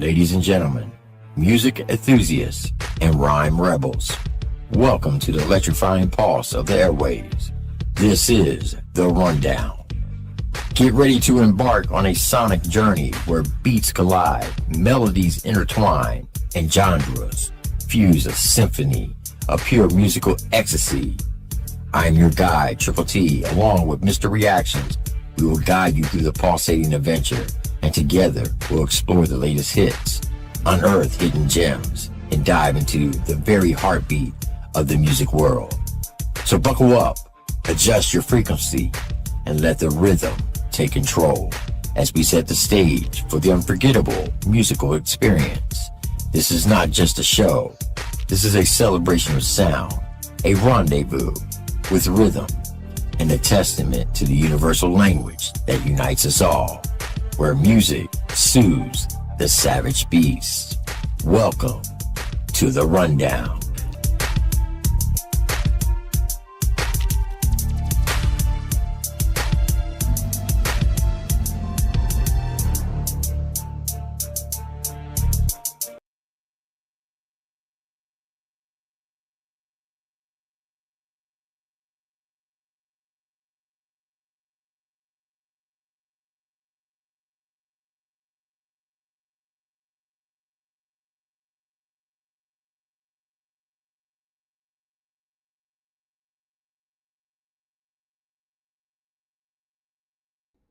Ladies and gentlemen, music enthusiasts and rhyme rebels, welcome to the electrifying pulse of the airwaves. This is The Rundown. Get ready to embark on a sonic journey where beats collide, melodies intertwine, and genres fuse a symphony of pure musical ecstasy. I am your guide, TripleT, along with MrReactions. We will guide you through the pulsating adventure, and together we'll explore the latest hits, unearth hidden gems, and dive into the very heartbeat of the music world. So buckle up, adjust your frequency, and let the rhythm take control as we set the stage for the unforgettable musical experience. This is not just a show. This is a celebration of sound, a rendezvous with rhythm, and a testament to the universal language that unites us all, where music soothes the savage beast. Welcome to The Rundown.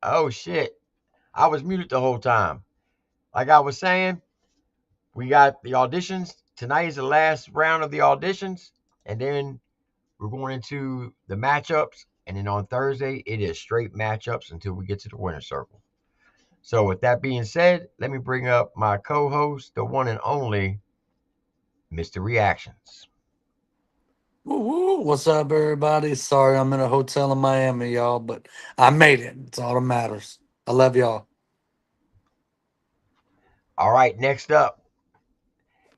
Oh shit. I was muted the whole time. Like I was saying, we got the auditions. Tonight is the last round of the auditions. And then we're going into the matchups. And then on Thursday, it is straight matchups until we get to the winner's circle. So with that being said, let me bring up my co-host, the one and only MrReactions. Woo-woo. What's up, everybody? Sorry, I'm in a hotel in Miami, y'all, but I made it. It's all that matters. I love y'all. All right, next up.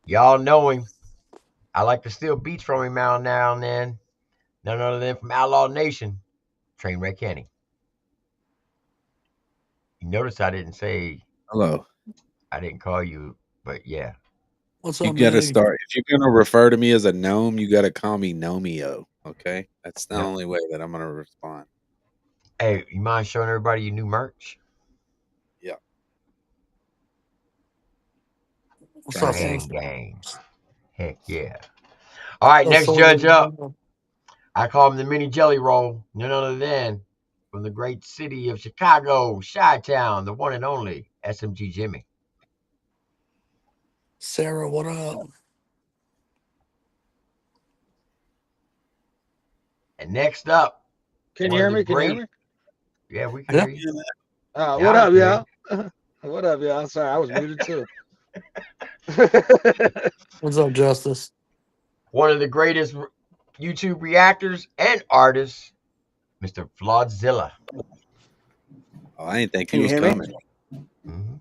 Y'all know him. I like to steal beats from him now and then. None other than from Outlaw Nation, Trainwreck Kenny. You notice I didn't say hello. I didn't call you, but yeah. What's You up, gotta man? start. If you're gonna refer to me as a gnome, you gotta call me Gnomeo. Okay, that's the Yep. only way that I'm gonna respond. Hey, you mind showing everybody your new merch? Yeah. What's up, Gang, sister? gang. Heck yeah. All right, What's next up, judge up. soldier? I call him the mini jelly roll. None other than from the great city of Chicago, Chi-Town, the one and only SMG Jimmy. Sarah, what up? And next up, Can you one hear of the me? Can you hear great. me? Yeah, we can Yeah. hear you. What I up, can hear y'all? What up, y'all? Sorry, I was muted too. What's up, Justice? One of the greatest YouTube reactors and artists, Mr. FlawdZilla. Oh, I didn't think Can he you was hear me? coming. Mm-hmm.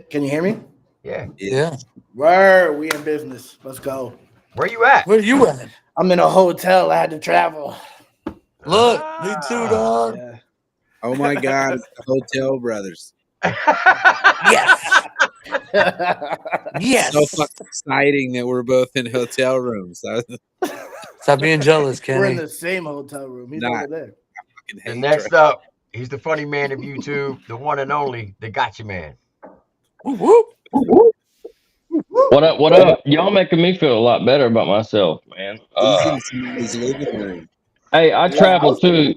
Can you hear me? Yeah. Yeah. Word, we in business. Let's go. Where you at? Where you at? I'm in a hotel. I had to travel. Look, me too, Ah. dog. Yeah. Oh my God, it's the Hotel Brothers. Yes. Yes. So fucking exciting that we're both in hotel rooms. I Stop being jealous, We're in Kenny. the same hotel room. He's Not. over there. fucking And hate next Trey. up, he's the funny man of YouTube, the one and only, the Gotcha Man. Woo-woo. What up? What up? Y'all making me feel a lot better about myself, man. He's in somebody's living room. Hey, I Yeah, traveled too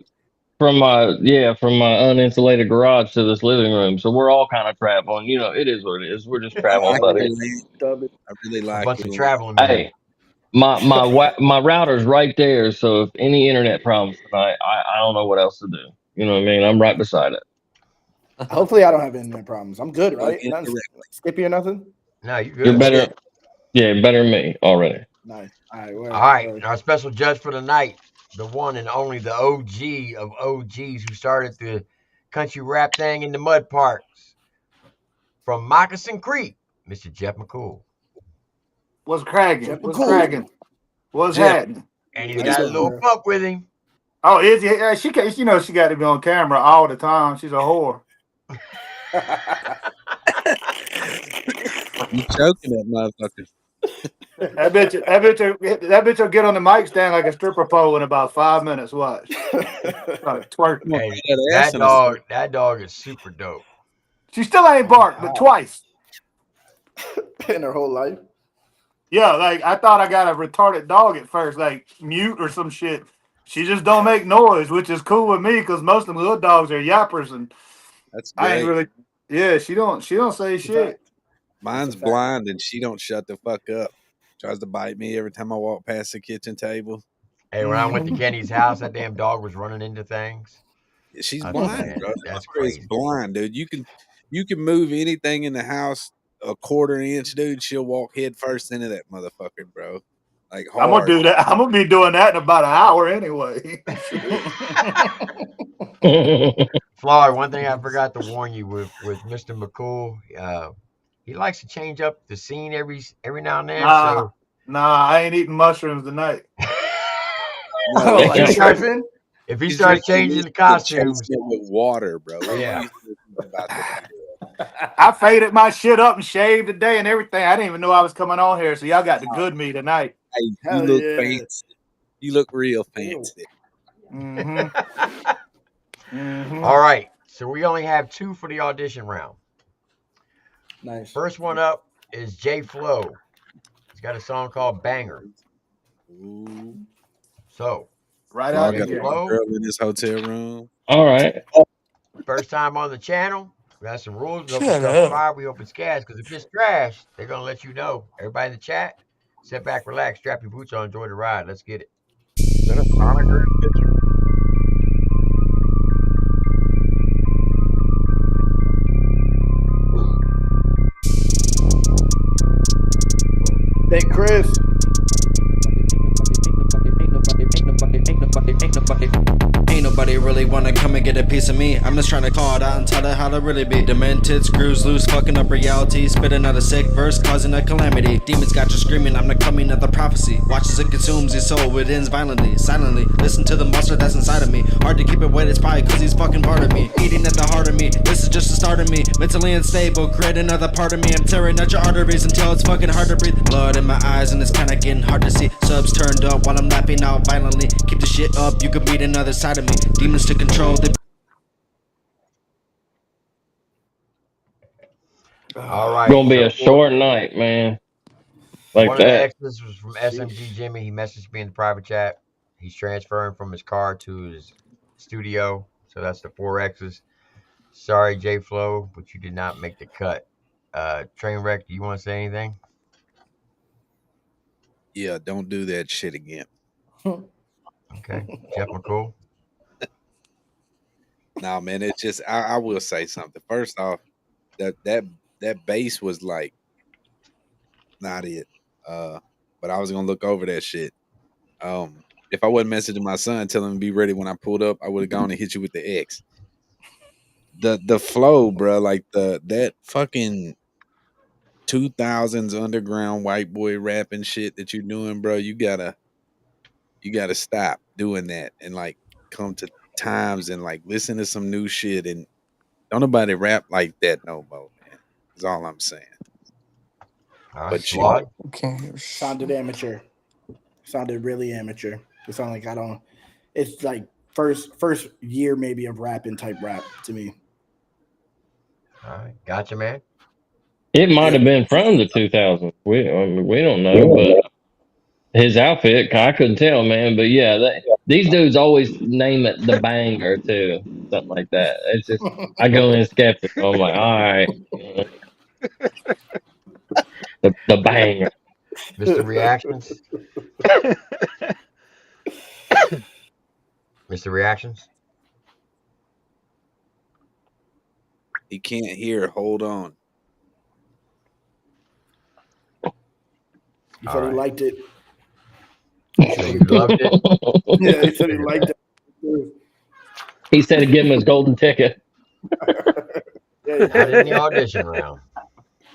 from my uninsulated garage to this living room, so we're all kind of traveling. You know, it is what it is. We're just I traveling, can buddy. relate. Dubby. I really A like bunch it of a lot. traveling men. Hey, my router's right there, so if any internet problems tonight, I don't know what else to do. You know what I mean? I'm right beside it. Hopefully, I don't have internet problems. I'm good, Plug right? in Nothing directly. skippy or nothing. No, you You're good. better. Yeah, better than me already. Nice. All right. Word, All right, word. our special judge for the night, the one and only, the OG of OGs who started the country rap thing in the mud parks. From Moccasin Creek, Mr. Jeff McCool. What's cracking? Jeff What's McCool. cracking? What's Jeff. happening? And he's How you got a doing, little bro? pup with him. Oh, is it? Yeah, she can't. You know, she got to be on camera all the time. She's a whore. You choking that motherfucker. That bitch will get on the mic stand like a stripper pole in about 5 minutes. Watch. Twerk. Come on, Hey, put that ass in a that dog is super dope. She still ain't barked, but twice. In her whole life. Yeah, like I thought I got a retarded dog at first, like mute or some shit. She just don't make noise, which is cool with me because most of the little dogs are yappers, and That's I ain't great. really. Yeah, she don't say shit. Mine's blind and she don't shut the fuck up. Tries to bite me every time I walk past the kitchen table. Hey, when I went to Kenny's house, that damn dog was running into things. She's I blind, said, bro. that's Her is crazy. blind, dude. You can move anything in the house a quarter inch, dude. She'll walk head first into that motherfucker, bro. Like hard. I'm gonna do that. I'm gonna be doing that in about an hour anyway. Flawed, one thing I forgot to warn you with Mr. McCool, he likes to change up the scene every now and then. Nah, I ain't eating mushrooms tonight. No, if he starts changing the costumes with water, bro. Yeah. I faded my shit up and shaved today and everything. I didn't even know I was coming on here, so y'all got the good me tonight. Hey, you look fancy. You look real fancy. Mm-hmm. Mm-hmm. All right, so we only have 2 for the audition round. Nice. First one up is J Flow. He's got a song called Banger. Ooh. So, right out got the a girl in this hotel room. All right. First time on the channel. We got some rules. We hope Shut it's up. fire. We hope it's gas. Because if it's trash, they're gonna let you know. Everybody in the chat, sit back, relax, strap your boots on, enjoy the ride. Let's get it. Is that a sonogram picture? Thicc Criss. Ain't nobody really wanna come and get a piece of me. I'm just trying to call it out and tell it how to really be. Demented, screws loose, fucking up reality. Spit another sick verse, causing a calamity. Demons got you screaming, I'm the coming of the prophecy. Watch as it consumes your soul, it ends violently. Silently, listen to the monster that's inside of me. Hard to keep it wet, it's probably cause he's fucking part of me. Eating at the heart of me, this is just the start of me. Mentally unstable, create another part of me. I'm tearing at your arteries until it's fucking hard to breathe. Blood in my eyes and it's kinda getting hard to see. Subs turned up while I'm lapping out violently. Keep the shit up, you could beat another side of me. Demons to control the. All right. Gonna be a short night, man. Like One of the that. extras was from SMG Jimmy. He messaged me in the private chat. He's transferring from his car to his studio. So that's the 4 X's. Sorry, J Flow, but you did not make the cut. Trainwreck, do you want to say anything? Yeah, don't do that shit again. Okay. Jeff McCool? Nah, man, it's just I will say something. First off, that bass was like not it. But I was gonna look over that shit. If I wasn't messaging my son telling him to be ready when I pulled up, I would have gone and hit you with the X. The flow, bro, like that fucking 2000s underground white boy rapping shit that you're doing, bro. You gotta stop doing that and like come to times and like listen to some new shit and don't nobody rap like that no more, man. That's all I'm saying. All right, But you Okay. Sounded amateur. Sounded really amateur. It sounded like I don't. It's like first year maybe of rapping type rap to me. All right. Gotcha, man. It might have been from the 2000s. We don't know, but his outfit, I couldn't tell, man. But yeah, these dudes always name it the banger too, something like that. It's just I go in skeptical. I'm like, all right, the banger. Mr. Reactions? Mr. Reactions? he can't hear. Hold on. He said he liked it. So you loved it? Yeah, he said he liked it. He said to give him his golden ticket. Not in the audition round.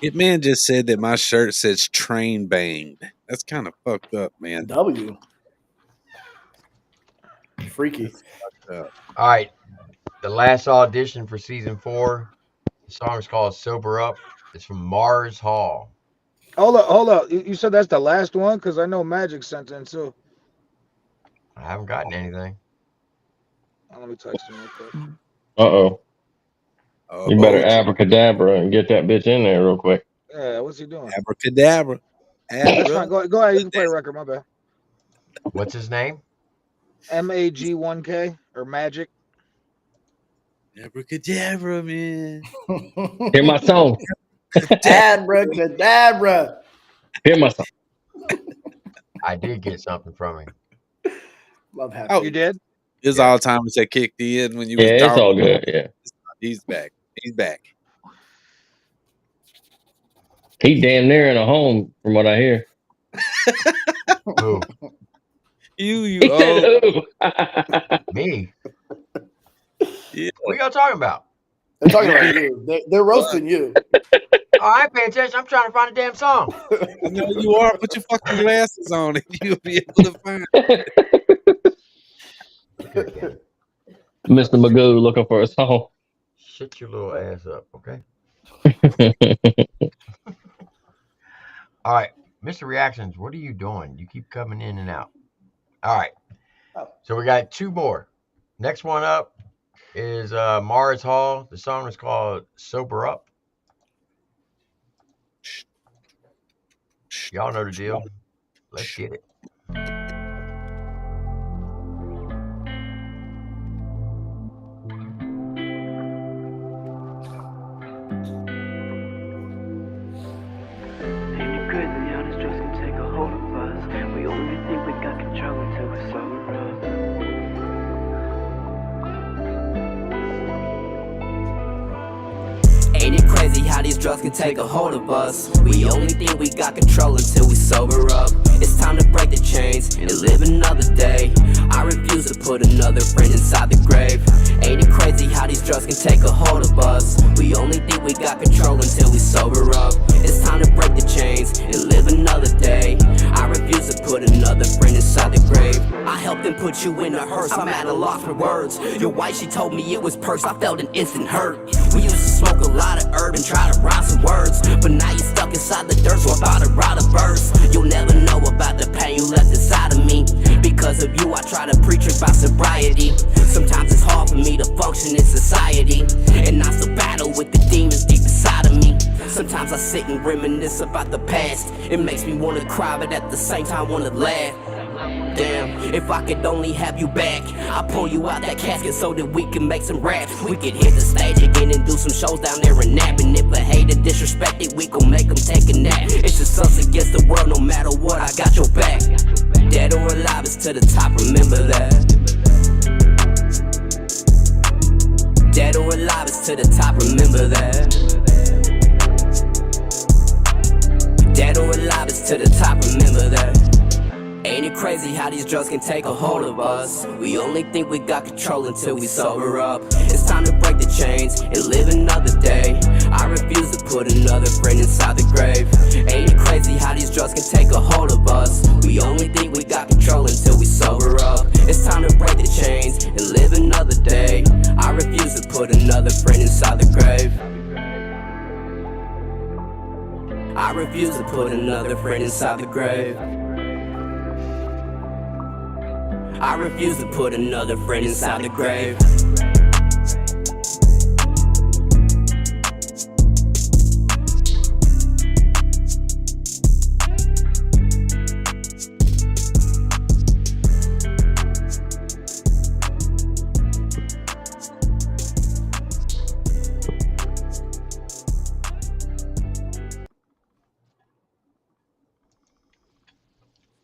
It man just said that my shirt says train banged. That's kind of fucked up, man. W. Freaky. All right. The last audition for season 4. The song is called Sober Up. It's from Mars Hall. Hold up. You said that's the last one? Because I know Magic sent in too. I haven't gotten anything. Let me text him real quick. Uh-oh. Oh, You better abracadabra and get that bitch in there real quick. Yeah, what's he doing? abracadabra. That's fine. Go ahead. You can play a record. My bad. What's his name? MAG1K or Magic. Abracadabra, man. Hear my song. Abracadabra. Hear my song. I did get something from him. Love having Oh, You did? It's all time that kicked in when you was Yeah, it's talking. all good. Yeah. He's back. He's back. He damn near in a home, from what I hear. Who? You He said old. who? Me? Yeah. What y'all talking about? They're talking about you. They're roasting you. Oh, I ain't paying attention. I'm trying to find a damn song. I know you are. Put your fucking glasses on and you'll be able to find it. Mr. Magoo looking for a song. Shut your little ass up, okay? All right, MrReactions, what are you doing? You keep coming in and out. All right. So we got two more. Next one up is Mars Hall. The song is called Sober Up. Y'all know the deal. Let's get it. Ain't it crazy how these drugs can take a hold of us? We only think we got control until we sober up. It's time to break the chains and live another day. I refuse to put another friend inside the grave. Ain't it crazy how these drugs can take a hold of us? We only think we got control until we sober up. It's time to break the chains and live another day. I refuse to put another friend inside the grave. I helped them put you in a hearse, I'm at a loss for words. Your wife, she told me it was purse, I felt an instant hurt. We used to smoke a lot of herb and try to rhyme some words, but now you're stuck inside the dirt, so I'm about to write a verse. You'll never know about the pain you left inside of me. Because of you, I try to preach about sobriety. Sometimes it's hard for me to function in society, and I still battle with the demons deep inside of me. Sometimes I sit and reminisce about the past. It makes me wanna cry, but at the same time wanna laugh. Damn, if I could only have you back, I'll pull you out that casket so that we can make some raps. We could hit the stage again and do some shows down there and nap. And if a hater disrespect it, we gon' make them take a nap. It's just us against the world, no matter what, I got your back. Dead or alive, it's to the top, remember that. Dead or alive, it's to the top, remember that. Dead or alive, it's to the top, remember that. Ain't it crazy how these drugs can take a hold of us? We only think we got control until we sober up. It's time to break the chains and live another day. I refuse to put another friend inside the grave. Ain't it crazy how these drugs can take a hold of us? We only think we got control until we sober up. It's time to break the chains and live another day. I refuse to put another friend inside the grave. I refuse to put another friend inside the grave. I refuse to put another friend inside the grave.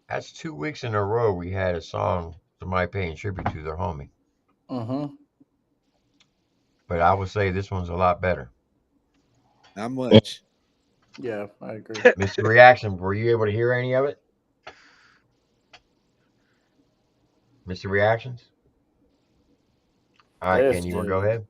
That's 2 weeks in a row we had a song somebody paying tribute to their homie. But I would say this one's a lot better. Not much. Yeah, I agree. MrReaction, were you able to hear any of it? MrReactions? All right, Yes, Ken, you want to dude. go ahead?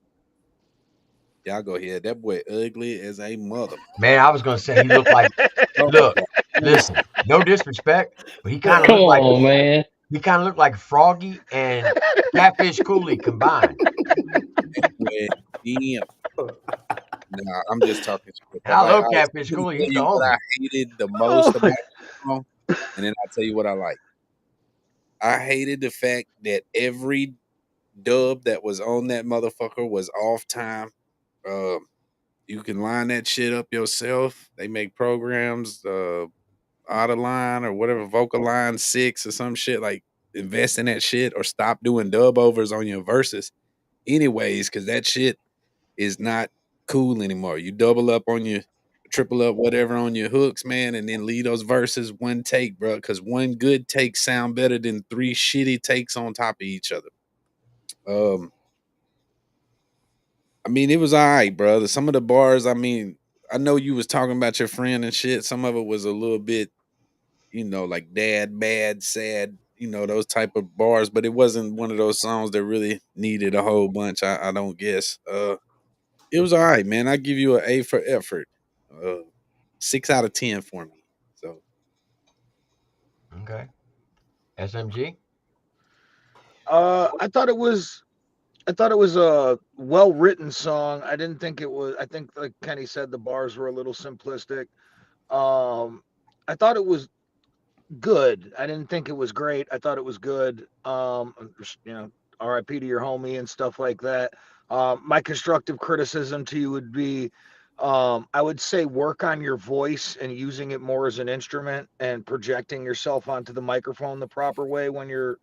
Y'all go ahead. That boy ugly as a mother. Man, I was going to say he looked like, look, listen, no disrespect, but he kind of Come looked like, on, man. he kind of looked like Froggy and Catfish Cooley combined. Boy, damn. Nah, I'm just talking shit. And I Like, love I Catfish tell Cooley. He's the you what I homie. hated the Oh most my- about the song, and then I'll tell you what I like. I hated the fact that every dub that was on that motherfucker was off time. You can line that shit up yourself. They make programs, out of line or whatever, vocal line 6 or some shit. Like, invest in that shit or stop doing dub overs on your verses, anyways, because that shit is not cool anymore. You double up on your triple up whatever on your hooks, man, and then leave those verses one take, bro. Because one good take sound better than 3 shitty takes on top of each other. I mean, it was all right, brother. Some of the bars, I mean, I know you was talking about your friend and shit. Some of it was a little bit, like dad, bad, sad, those type of bars, but it wasn't one of those songs that really needed a whole bunch. I don't guess. It was all right, man. I give you an A for effort. 6 out of 10 for me. So Okay. SMG. I thought it was a well written song. I didn't think it was. I think, like Kenny said, the bars were a little simplistic. I thought it was good. I didn't think it was great. I thought it was good. R.I.P. to your homie and stuff like that. My constructive criticism to you would be, I would say work on your voice and using it more as an instrument and projecting yourself onto the microphone the proper way when you're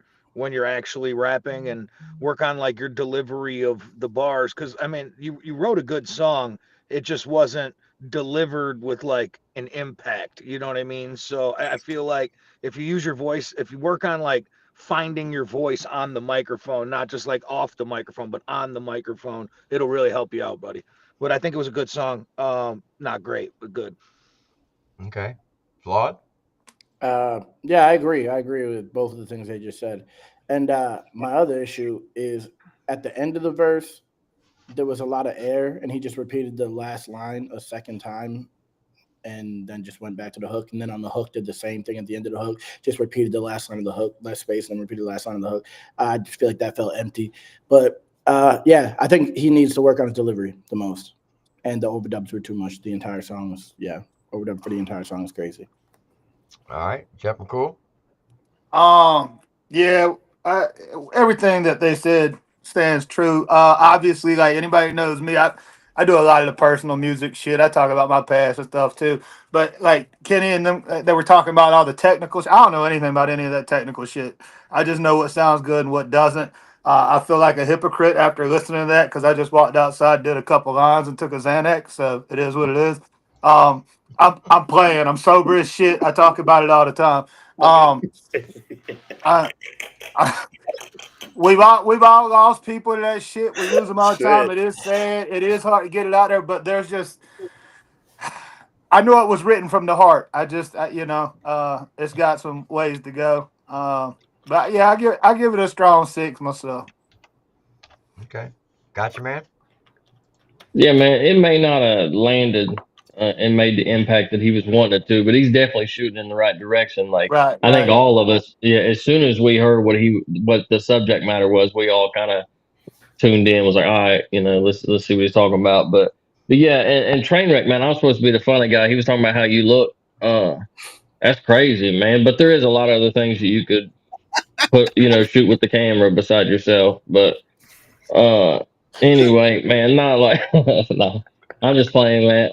actually rapping, and work on like your delivery of the bars. Cause I mean, you wrote a good song. It just wasn't delivered with like an impact. You know what I mean? So I feel like if you use your voice, if you work on like finding your voice on the microphone, not just like off the microphone, but on the microphone, it'll really help you out, buddy. But I think it was a good song. Not great, but good. Okay. Flawed. Yeah, I agree. I agree with both of the things they just said. And my other issue is at the end of the verse, there was a lot of air, and he just repeated the last line a second time, and then just went back to the hook. And then on the hook, did the same thing at the end of the hook, just repeated the last line of the hook, less space, and then repeated the last line of the hook. I just feel like that felt empty. But yeah, I think he needs to work on his delivery the most. And the overdubs were too much. The entire song was, overdub for the entire song is crazy. All right. Jeff McCool. Yeah, everything that they said stands true. Obviously, like anybody knows me, I do a lot of the personal music shit. I talk about my past and stuff too. But like Kenny and them, they were talking about all the technical. I don't know anything about any of that technical shit. I just know what sounds good and what doesn't. I feel like a hypocrite after listening to that because I just walked outside, did a couple lines, and took a Xanax. So it is what it is. I'm playing. I'm sober as shit. I talk about it all the time. We've all lost people to that shit. We lose them all the time. It is sad. It is hard to get it out there, but there's just, I know it was written from the heart. It's got some ways to go. But yeah, I give it a strong 6 myself. Okay. Gotcha, man. Yeah, man, it may not have landed and made the impact that he was wanting it to, but he's definitely shooting in the right direction. Like, Right. I think all of us, as soon as we heard what the subject matter was, we all kind of tuned in. Was like, all right, let's see what he's talking about. But yeah, and Trainwreck, man, I was supposed to be the funny guy. He was talking about how you look. That's crazy, man. But there is a lot of other things that you could put, shoot with the camera beside yourself. But anyway, man, not like no. I'm just playing, man.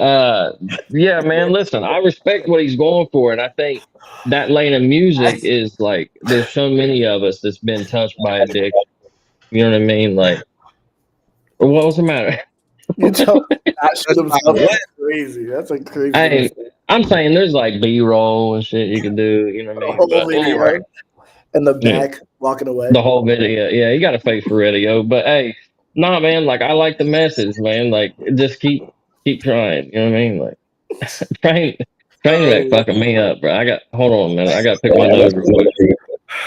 Yeah, man. Listen, I respect what he's going for, and I think that lane of music is like there's so many of us that's been touched by addiction. You know what I mean? Like, what was the matter? You told not shoot himself. That's crazy. That's a crazy. Hey, I'm saying there's like B-roll and shit you can do. You know what I mean? But anyway, in the back, walking away. The whole video, yeah, you got a face for radio. But hey, nah, man. Like I like the message, man. Like just keep trying. You know what I mean? Like Trainwreck fucking me up, bro. Hold on a minute. I got to pick my nose real quick.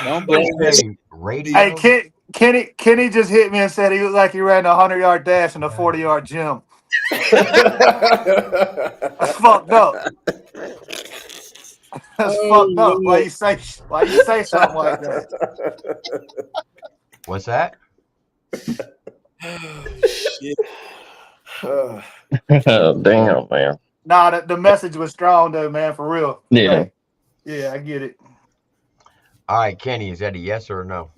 don't blame me. Radio. Hey, Kenny just hit me and said he looked like he ran a 100-yard dash in a 40-yard gym. That's fucked up. That's fucked up. Why you say something like that? What's that? Shit. Damn, man. Nah, the message was strong though, man, for real. Yeah. Like, yeah, I get it. All right, Kenny, is that a yes or a no?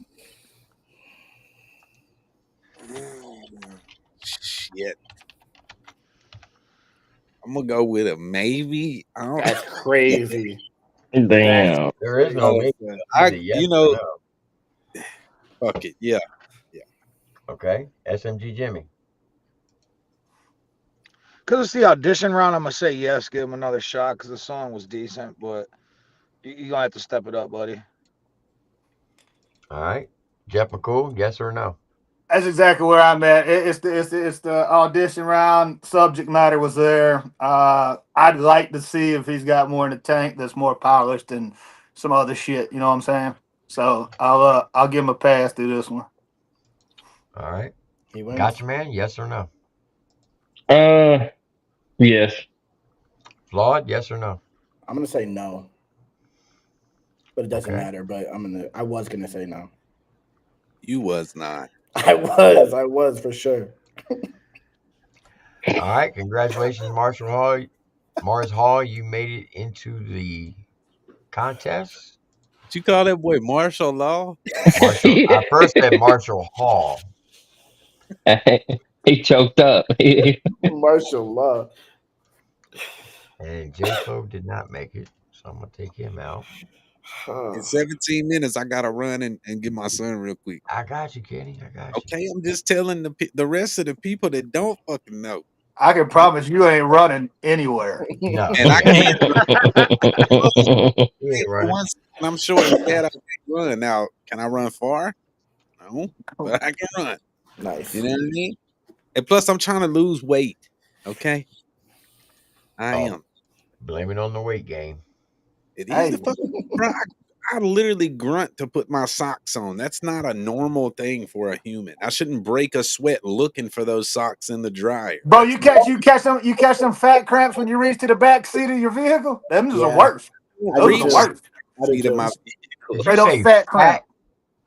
Shit. I'm gonna go with a maybe. I don't. That's crazy. Damn. There is no maybe. It's a yes or no. Fuck it. Yeah. Okay, SMG Jimmy. Because it's the audition round, I'm going to say yes, give him another shot because the song was decent, but you're going to have to step it up, buddy. All right, Jeff McCool, yes or no? That's exactly where I'm at. It's the audition round. Subject matter was there. I'd like to see if he's got more in the tank that's more polished than some other shit. You know what I'm saying? So I'll give him a pass through this one. All right, He wins. Gotcha Man, yes or no? Yes. Flawed, yes or no? I'm gonna say no, but it doesn't Okay. matter. But I was gonna say no. You was not. I was for sure. All right, congratulations, Mars Hall. You made it into the contest. What you call that boy martial law? I first said Marshall Hall. He choked up. Martial law. And J-Flo did not make it, so I'm going to take him out. In 17 minutes, I gotta run and get my son real quick. I got you, Kenny. I got you. Okay, I'm just telling the rest of the people that don't fucking know. I can promise you ain't running anywhere. No. And I can't. You ain't running. Once I'm sure that I can run. Now, can I run far? No, but I can run. Nice. You know what I mean? And plus, I'm trying to lose weight. Okay, I am. Blame it on the weight gain. It is the fucking, bro, I literally grunt to put my socks on. That's not a normal thing for a human. I shouldn't break a sweat looking for those socks in the dryer. Bro, you catch them fat cramps when you reach to the back seat of your vehicle? Them is the worst. Those are the worst. Seat of my Straight up fat cramp.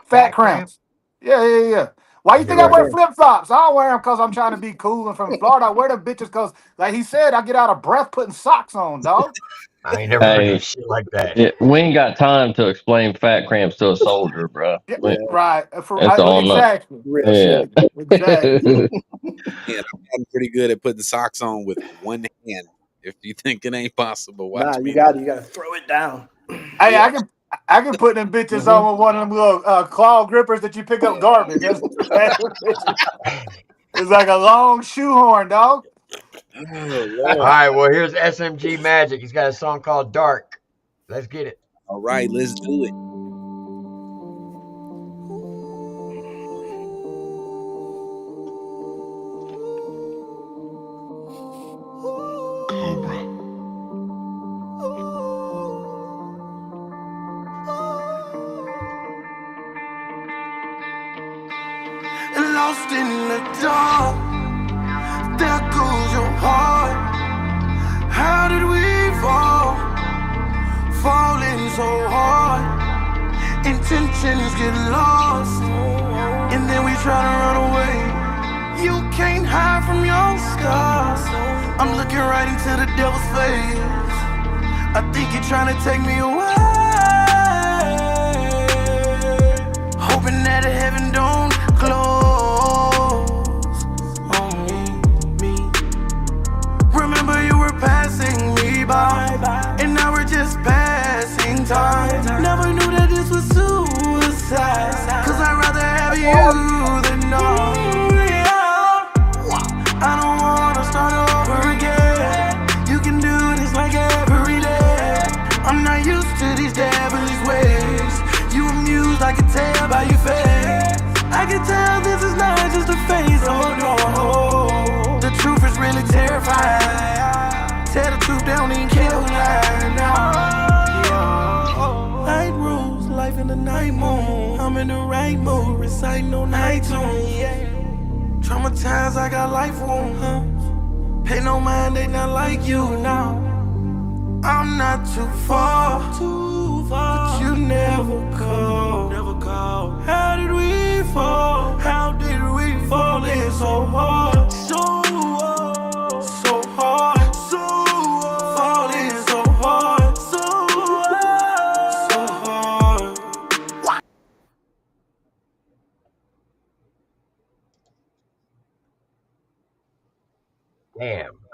Fat cramps. Yeah. Why you think I wear flip-flops? I don't wear them because I'm trying to be cool and from Florida. I wear them bitches because, like he said, I get out of breath putting socks on, dog. I ain't never heard of shit like that. Yeah, we ain't got time to explain fat cramps to a soldier, bro. Right. That's all. Exactly. Yeah. Exactly. Yeah, I'm pretty good at putting socks on with one hand. If you think it ain't possible, watch me. You gotta throw it down. Hey, I can put them bitches on with one of them little claw grippers that you pick up garbage. It's like a long shoehorn, dog. All right, well, here's SMG Magic. He's got a song called Dark. Let's get it. All right, let's do it. Lost in the dark, there goes your heart. How did we fall? Falling so hard. Intentions get lost, and then we try to run away. You can't hide from your scars. I'm looking right into the devil's face. I think you're trying to take me away, hoping that heaven don't close. Passing me by, and now we're just passing time. Never knew that this was suicide, cause I'd rather have you than no. I don't wanna start over again. You can do this like every day. I'm not used to these devilish ways. You amused, I can tell by your face. I can tell this is not just a phase, oh no. The truth is really terrifying. Tell the truth, they don't even care who lied now. Night rules, life in the night moon. I'm in the right mood, reciting no night tunes. Traumatized, I got life wounds. Pay no mind, they not like you now. I'm not too far, but you never call. How did we fall? How did we fall in so hard? So hard.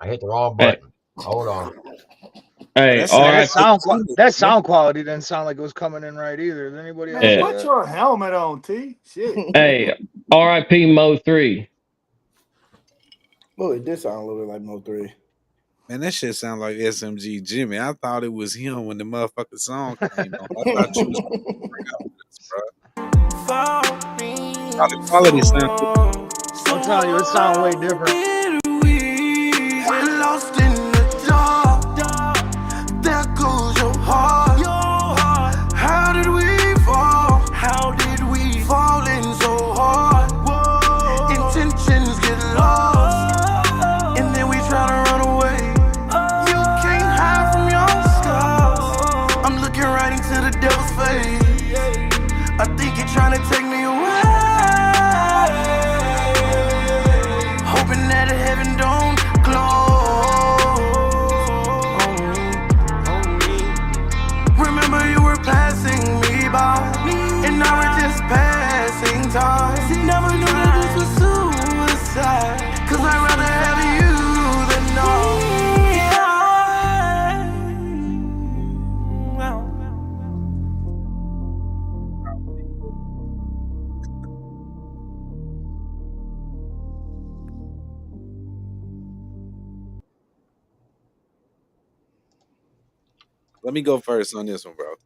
I hit the wrong Hey, button. Hold on. hey, That's all Man, right. that sound quality didn't sound like it was coming in right either. Did anybody else Man, say Yeah. put that? your helmet on, T. Shit. Hey, R.I.P. Mo 3. Oh, it did sound a little bit like Mo 3. Man, that shit sound like SMG Jimmy. I thought it was him when the motherfucking song came on. I thought you was bro. The quality sound good. I'm telling you, it sounds way different. We're lost in the dark. There goes your heart. How did we fall? How did we fall in so hard? Intentions get lost, and then we try to run away. You can't hide from your scars. I'm looking right into the devil's face. I think you're trying to take me away, hoping that heaven don't close on me. Remember you were passing me by, and now we're just passing time. Never knew that this was suicide, 'cause I'd rather have you than no. Let me go first on this one, bro.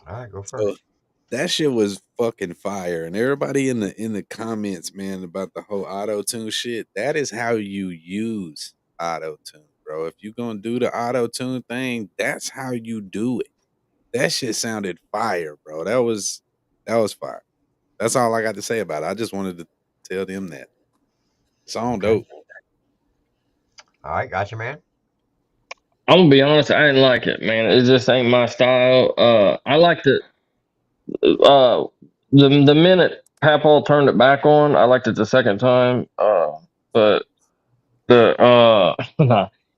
All right, go So first. that shit was fucking fire. And everybody in the comments, man, about the whole auto-tune shit, that is how you use auto-tune, bro. If you gonna do the auto-tune thing, that's how you do it. That shit sounded fire, bro. That was fire. That's all I got to say about it. I just wanted to tell them that. Song dope. All right, gotcha, man. I'm gonna be honest, I didn't like it, man. It just ain't my style. I liked it. The minute Papal turned it back on, I liked it the second time. But the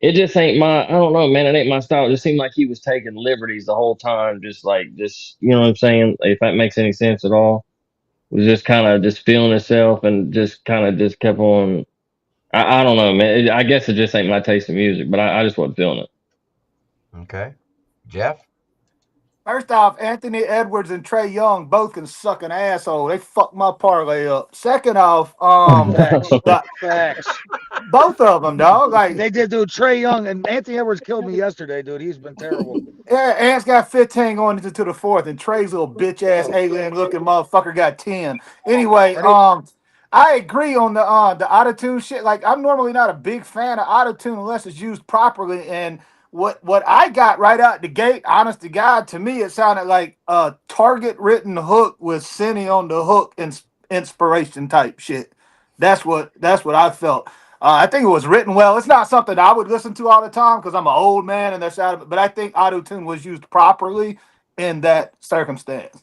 it just ain't my. I don't know, man. It ain't my style. It just seemed like he was taking liberties the whole time, just you know what I'm saying. If that makes any sense at all, was just kind of just feeling himself and just kind of just kept on. I don't know, man. I guess it just ain't my taste in music, but I just wasn't feeling it. Okay. Jeff? First off, Anthony Edwards and Trey Young both can suck an asshole. They fucked my parlay up. Second off, Facts. both of them, dog. Like, They did, dude. Trey Young and Anthony Edwards killed me yesterday, dude. He's been terrible. yeah, Ant's got 15 going into the fourth, and Trey's little bitch ass alien looking motherfucker got 10. Anyway, I agree on the autotune shit. Like, I'm normally not a big fan of autotune unless it's used properly. And what I got right out the gate, honest to God, to me it sounded like a Target written hook with Cindy on the hook and inspiration type shit. That's what I felt. I think it was written well. It's not something I would listen to all the time because I'm an old man and that's out of it. But I think auto-tune was used properly in that circumstance.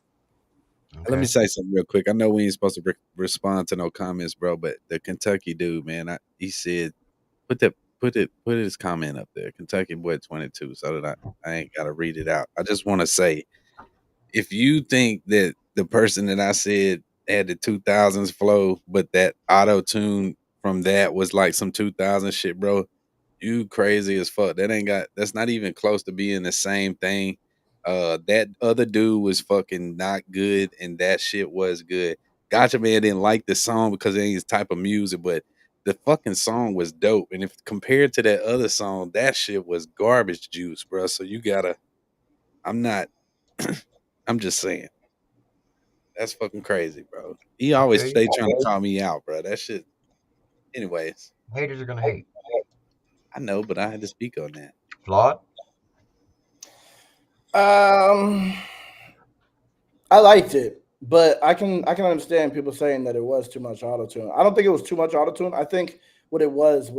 Let me say something real quick. I know we ain't supposed to respond to no comments, bro, but the Kentucky dude, man, he said, put his comment up there, Kentucky Boy 22, so that I ain't got to read it out. I just want to say, if you think that the person that I said had the 2000s flow, but that auto-tune from that was like some 2000 shit, bro, you crazy as fuck. That's not even close to being the same thing. That other dude was fucking not good, and that shit was good. Gotcha Man didn't like the song because it ain't his type of music, but the fucking song was dope. And if compared to that other song, that shit was garbage juice, bro. So you gotta, I'm just saying. That's fucking crazy, bro. He always stay trying to call me out, bro. That shit. Anyways. Haters are gonna hate. I know, but I had to speak on that. Flawed? I liked it, but I can understand people saying that it was too much auto-tune. I don't think it was too much auto-tune. I think what it was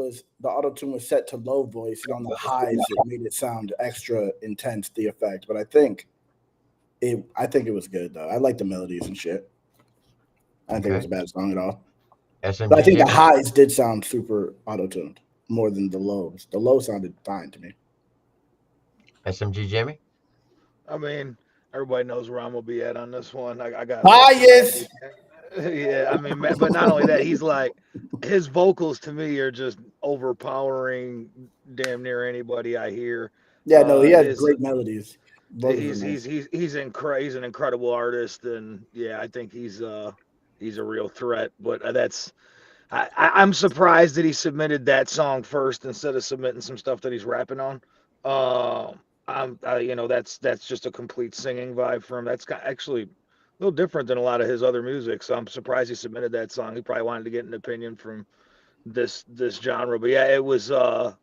the auto-tune was set to low voice, and on the highs it made it sound extra intense, the effect. But I think it was good though. I like the melodies and shit. I don't think it was a bad song at all. But I think the highs did sound super auto-tuned more than the lows. The low sounded fine to me. SMG Jimmy? I mean, everybody knows where I'm gonna be at on this one. I got bias. Yeah, I mean, but not only that, he's like, his vocals to me are just overpowering damn near anybody I hear. Yeah, no, he has His great melodies. Both of he's them. he's an incredible artist, and yeah, I think he's a real threat. But I'm surprised that he submitted that song first instead of submitting some stuff that he's rapping on. That's just a complete singing vibe for him. That's actually a little different than a lot of his other music. So I'm surprised he submitted that song. He probably wanted to get an opinion from this genre. But yeah, it was. I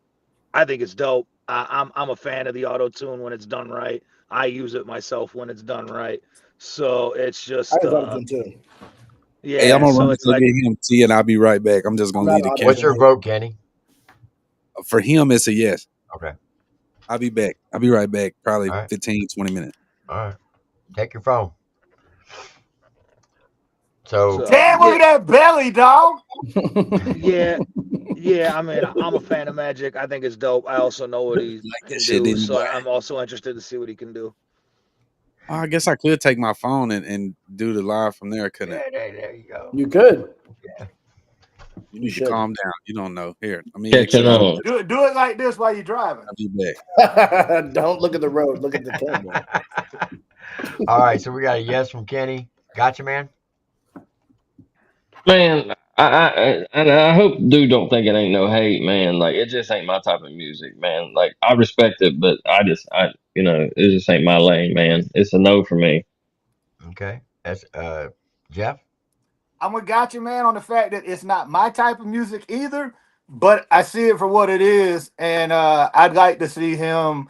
think it's dope. I'm a fan of the auto tune when it's done right. I use it myself when it's done right. So it's just. I use auto-tune too. Yeah, Hey, I'm gonna so run it's to like him, T, and I'll be right back. I'm just gonna leave the camera. What's your vote, Kenny? For him, it's a yes. Okay. I'll be back. I'll be right back. Probably All right. 15, 20 minutes. All right. Take your phone. So damn, look at that belly, dog. yeah. I mean, I'm a fan of Magic. I think it's dope. I also know what he can do, so I'm also interested to see what he can do. I guess I could take my phone and do the live from there, couldn't I? there you go. You could. Yeah. You need to calm down. You don't know. Here, I mean, Catching on. Do it like this while you're driving. I'll be back. Don't look at the road. Look at the camera. All right, so we got a yes from Kenny. Gotcha, man. Man, I hope dude don't think it ain't no hate, man. Like it just ain't my type of music, man. Like I respect it, but I it just ain't my lane, man. It's a no for me. Okay, that's Jeff. I'm with Gotcha, man, on the fact that it's not my type of music either, but I see it for what it is, and I'd like to see him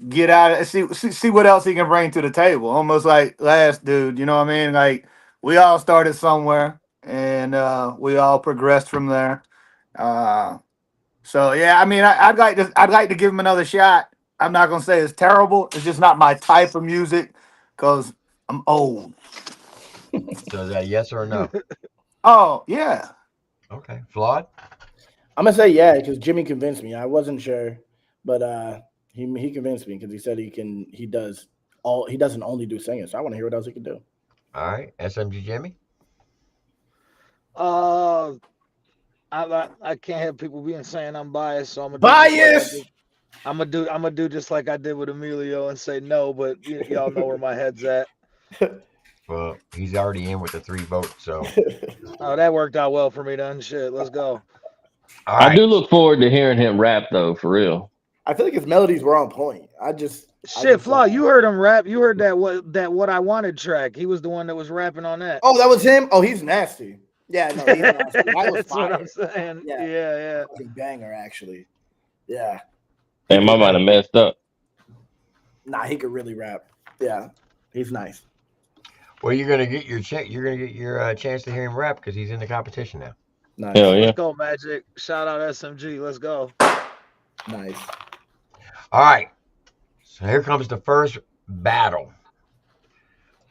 get out of see what else he can bring to the table. Almost like last dude, you know what I mean? Like we all started somewhere, and we all progressed from there. So yeah, I mean, I'd like to give him another shot. I'm not gonna say it's terrible. It's just not my type of music because I'm old. So is that a yes or a no? Oh yeah. Okay, Flawed. I'm gonna say yeah because Jimmy convinced me. I wasn't sure, but he convinced me because he said he doesn't only do singing. So I want to hear what else he can do. All right, SMG Jimmy. I can't have people being saying I'm biased, so I'm gonna biased. I'm gonna do just like I did with Emilio and say no, but y'all know where my head's at. Well, he's already in with the 3 votes, so. Oh, that worked out well for me then. Shit, let's go. All right. I do look forward to hearing him rap though, for real. I feel like his melodies were on point. Flaw, you heard him rap. You heard that What I Wanted track. He was the one that was rapping on that. Oh, that was him? Oh, he's nasty. Yeah, no, he's nasty. That's what I'm saying. Yeah. Banger, actually. Yeah. Damn, I might have messed up. Nah, he could really rap. Yeah, he's nice. Well, you're gonna get your chance to hear him rap because he's in the competition now. Nice. Hell yeah. Let's go, Magic. Shout out SMG. Let's go. Nice. All right. So here comes the first battle.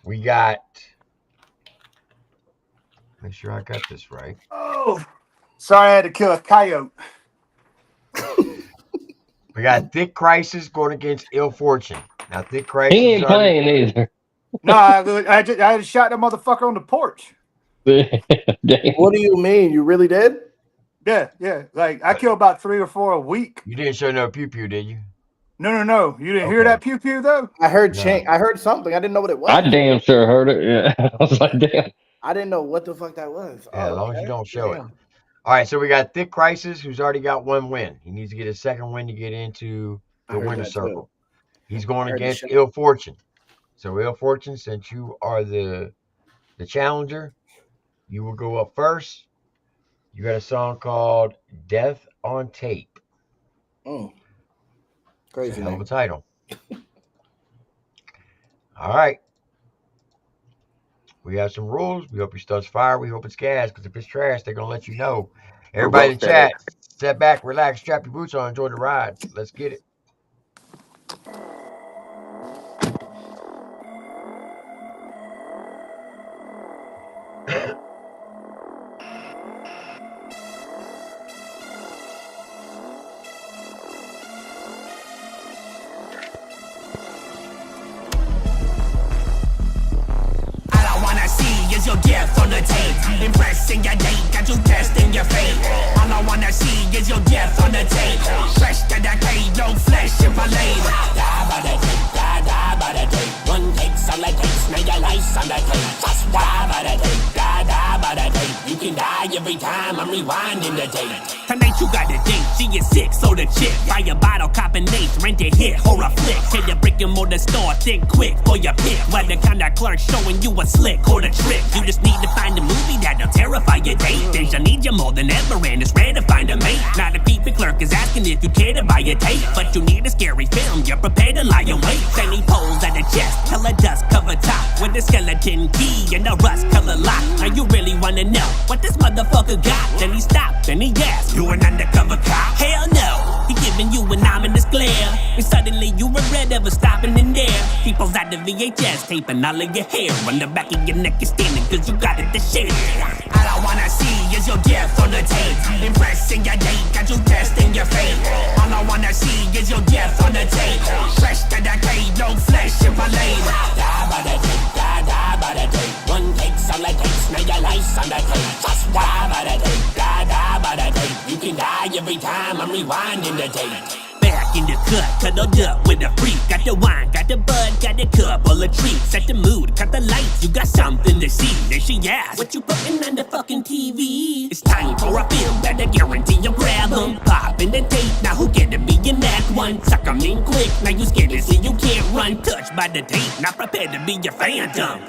We got. Make sure I got this right. Oh, sorry, I had to kill a coyote. We got Thicc Criss going against Ill Fortune. Now, Thicc Criss. He ain't playing either. No, I just shot that motherfucker on the porch. What do you mean? You really did? Yeah. Like I kill about 3 or 4 a week. You didn't show no pew pew, did you? No. You didn't hear that pew pew though? I heard I heard something. I didn't know what it was. I damn sure heard it. Yeah, I was like, damn. I didn't know what the fuck that was. Yeah, as long as you don't show it. All right, so we got Thicc Criss, who's already got 1 win. He needs to get his second win to get into the winner's circle. He's going against Ill Fortune. So Ill Fortune, since you are the challenger, you will go up first. You got a song called Death on Tape. Crazy hell of a title. All right. We have some rules. We hope your stuff's fire. We hope it's gas, because if it's trash, they're going to let you know. Everybody in the chat, step back, relax, strap your boots on, enjoy the ride. Let's get it. is your death on the tape. Impressing your date, got you testing your fate. All I wanna see is your death on the tape. Fresh to the cave, no flesh if I lay. Die by the tape, die by the tape. One take's all it takes, now your life's on the tape. Just die by the tape, die by the tape. You can die every time I'm rewinding the tape. Tonight you got a date, she is sick, so the chick. Buy a bottle, cop an eighth, rent a hit, horror flick. Hit the brick and mortar store, think quick for your pick. Where the kind of clerk showing you a slick or the trick. You just need to find a movie that'll terrify your date. Then she'll need you more than ever and it's rare to find a mate. Now the creepy clerk is asking if you care to buy a tape. But you need a scary film, you're prepared to lie awake. Then he pulls at the chest, color dust cover top. With a skeleton key and a rust color lock. Now you really wanna know what this motherfucker got. Then he stopped and he asked, you an undercover cop? Hell no, he giving you an ominous glare. And suddenly you regret ever stopping in there. He pulls out the VHS tape and all of your hair on the back of your neck is standing cause you got it to share. All I wanna see is your death on the tape. Impressing your date, got you testing your fate. All I wanna see is your death on the tape. Fresh to the cave, no flesh if I lay. Die by the tape, die by the tape. One take's all it takes, now your life's on the tape. Just die by the tape, die by the tape. You can die every time I'm rewinding the tape. Back in the cut, cuddled up with a freak. Got the wine, got the bud, got the cup full of treats. Set the mood, cut the lights, you got something to see. Then she asked, what you putting on the fucking TV? It's time for a film, better guarantee you grab them. Pop in the tape, now who get to be in that one? Suck 'em in quick, now you scared to see you can't run. Touched by the tape, not prepared to be your phantom.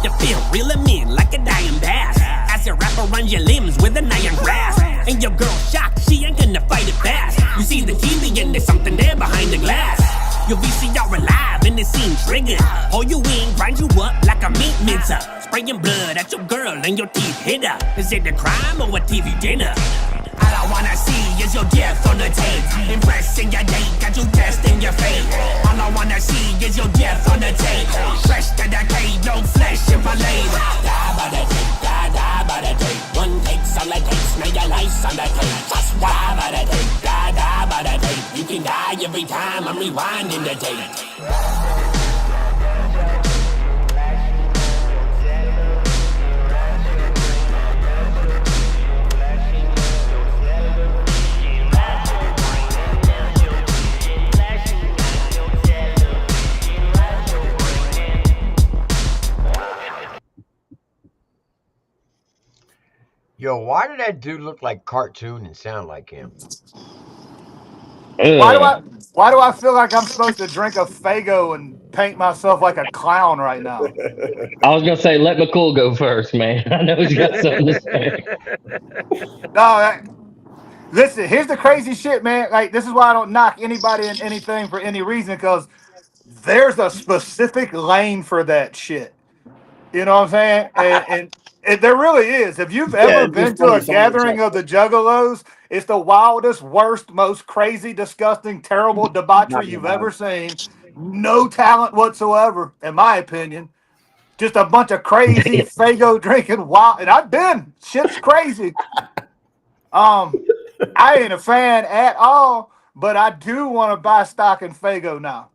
The film reel 'em in like a dying bass. As you wrap around your limbs with an iron grasp. And your girl shocked, she ain't gonna fight it fast. You see the TV and there's something there behind the glass. Your VCR alive and the scene triggered. Pull you in, grind you up like a meat mincer. Spraying blood at your girl and your teeth hit her. Is it a crime or a TV dinner? All I wanna see is your death on the tape. Impressing your date, got you testing your fate. All I wanna see is your death on the tape. Fresh to the cave, no flesh if I lay. Die by the tape, die by the tape. One take's all it takes, now your life's on the tape. Just die by the tape, die by the tape. You can die every time I'm rewinding the tape. Yo, why did that dude look like cartoon and sound like him? Why do I feel like I'm supposed to drink a Faygo and paint myself like a clown right now? I was gonna say let McCool go first, man. I know he's got something to say. No, listen. Here's the crazy shit, man. Like this is why I don't knock anybody in anything for any reason because there's a specific lane for that shit. You know what I'm saying? And there really is. If you've ever been to a gathering of the Juggalos, it's the wildest, worst, most crazy, disgusting, terrible debauchery you've ever seen. No talent whatsoever, in my opinion. Just a bunch of crazy Faygo drinking wild. And I've been. Shit's crazy. I ain't a fan at all, but I do want to buy stock in Faygo now.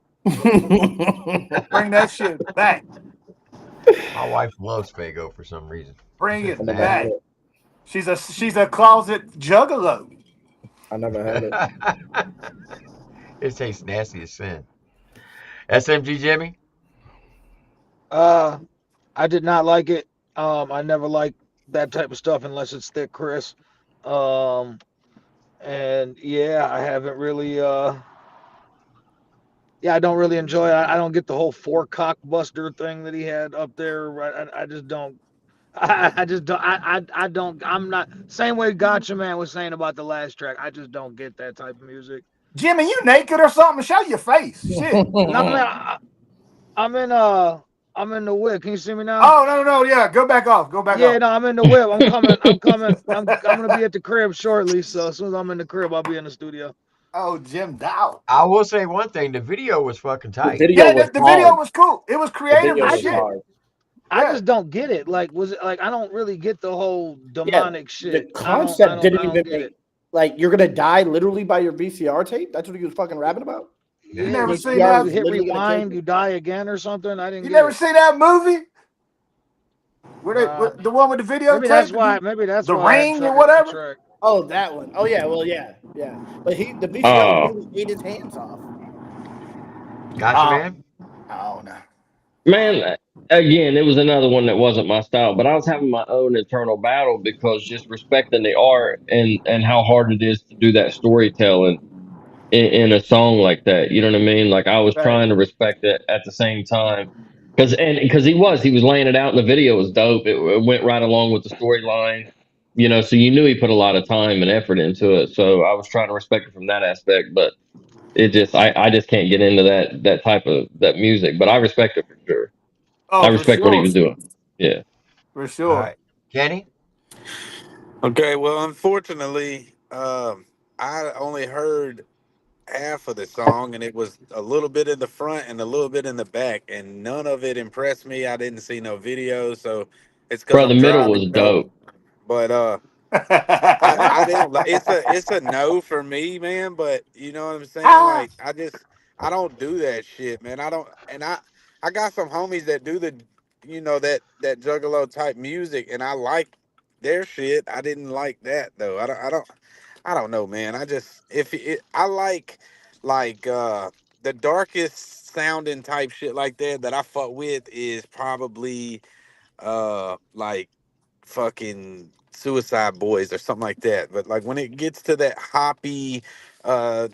Bring that shit back. My wife loves Faygo for some reason. Bring it back. She's a closet juggalo. I never had it. It tastes nasty as sin. SMG Jimmy? I did not like it. I never like that type of stuff unless it's Thicc Criss. And yeah, I haven't really I don't really enjoy it. I don't get the whole four cockbuster thing that he had up there. I just don't. I don't. I'm not. Same way Gotcha Man was saying about the last track. I just don't get that type of music. Jimmy, you naked or something? Show your face. Shit. I'm in the whip. Can you see me now? Oh no. Yeah, go back off. Yeah, no, I'm in the whip. I'm coming. I'm gonna be at the crib shortly. So as soon as I'm in the crib, I'll be in the studio. Oh, Jim Dow. I will say one thing. The video was fucking tight. The video was cool. It was creative as shit. I just don't get it. Like, was it like I don't really get the whole demonic shit. The concept didn't even make like you're gonna die literally by your VCR tape. That's what he was fucking rapping about. You never seen that? You hit rewind, you die again or something. I didn't. You never seen that movie? the one with the videotape? Maybe that's why. Maybe that's the why I ring or tried whatever. track. Oh, that one. Oh yeah. Well, yeah. But the VCR really ate his hands off. Gotcha, man. Oh no. Man, again, it was another one that wasn't my style, but I was having my own internal battle because just respecting the art and how hard it is to do that storytelling in a song like that. You know what I mean? Like I was trying to respect it at the same time because he was laying it out and the video was dope. It went right along with the storyline, you know, so you knew he put a lot of time and effort into it. So I was trying to respect it from that aspect, but it just I just can't get into that type of that music, but I respect it for sure. Oh, I respect what he was doing. Yeah. For sure. All right. Kenny? Okay, well, unfortunately, I only heard half of the song, and it was a little bit in the front and a little bit in the back, and none of it impressed me. I didn't see no video, so it's because Bro, the I'm middle driving. was dope. But I didn't. It's a no for me, man. But you know what I'm saying? Like I don't do that shit, man. I don't, and I got some homies that do the, that juggalo type music, and I like their shit. I didn't like that though. I don't know, man. I just I like the darkest sounding type shit like that I fuck with is probably like fucking Suicide Boys or something like that. But like when it gets to that hoppy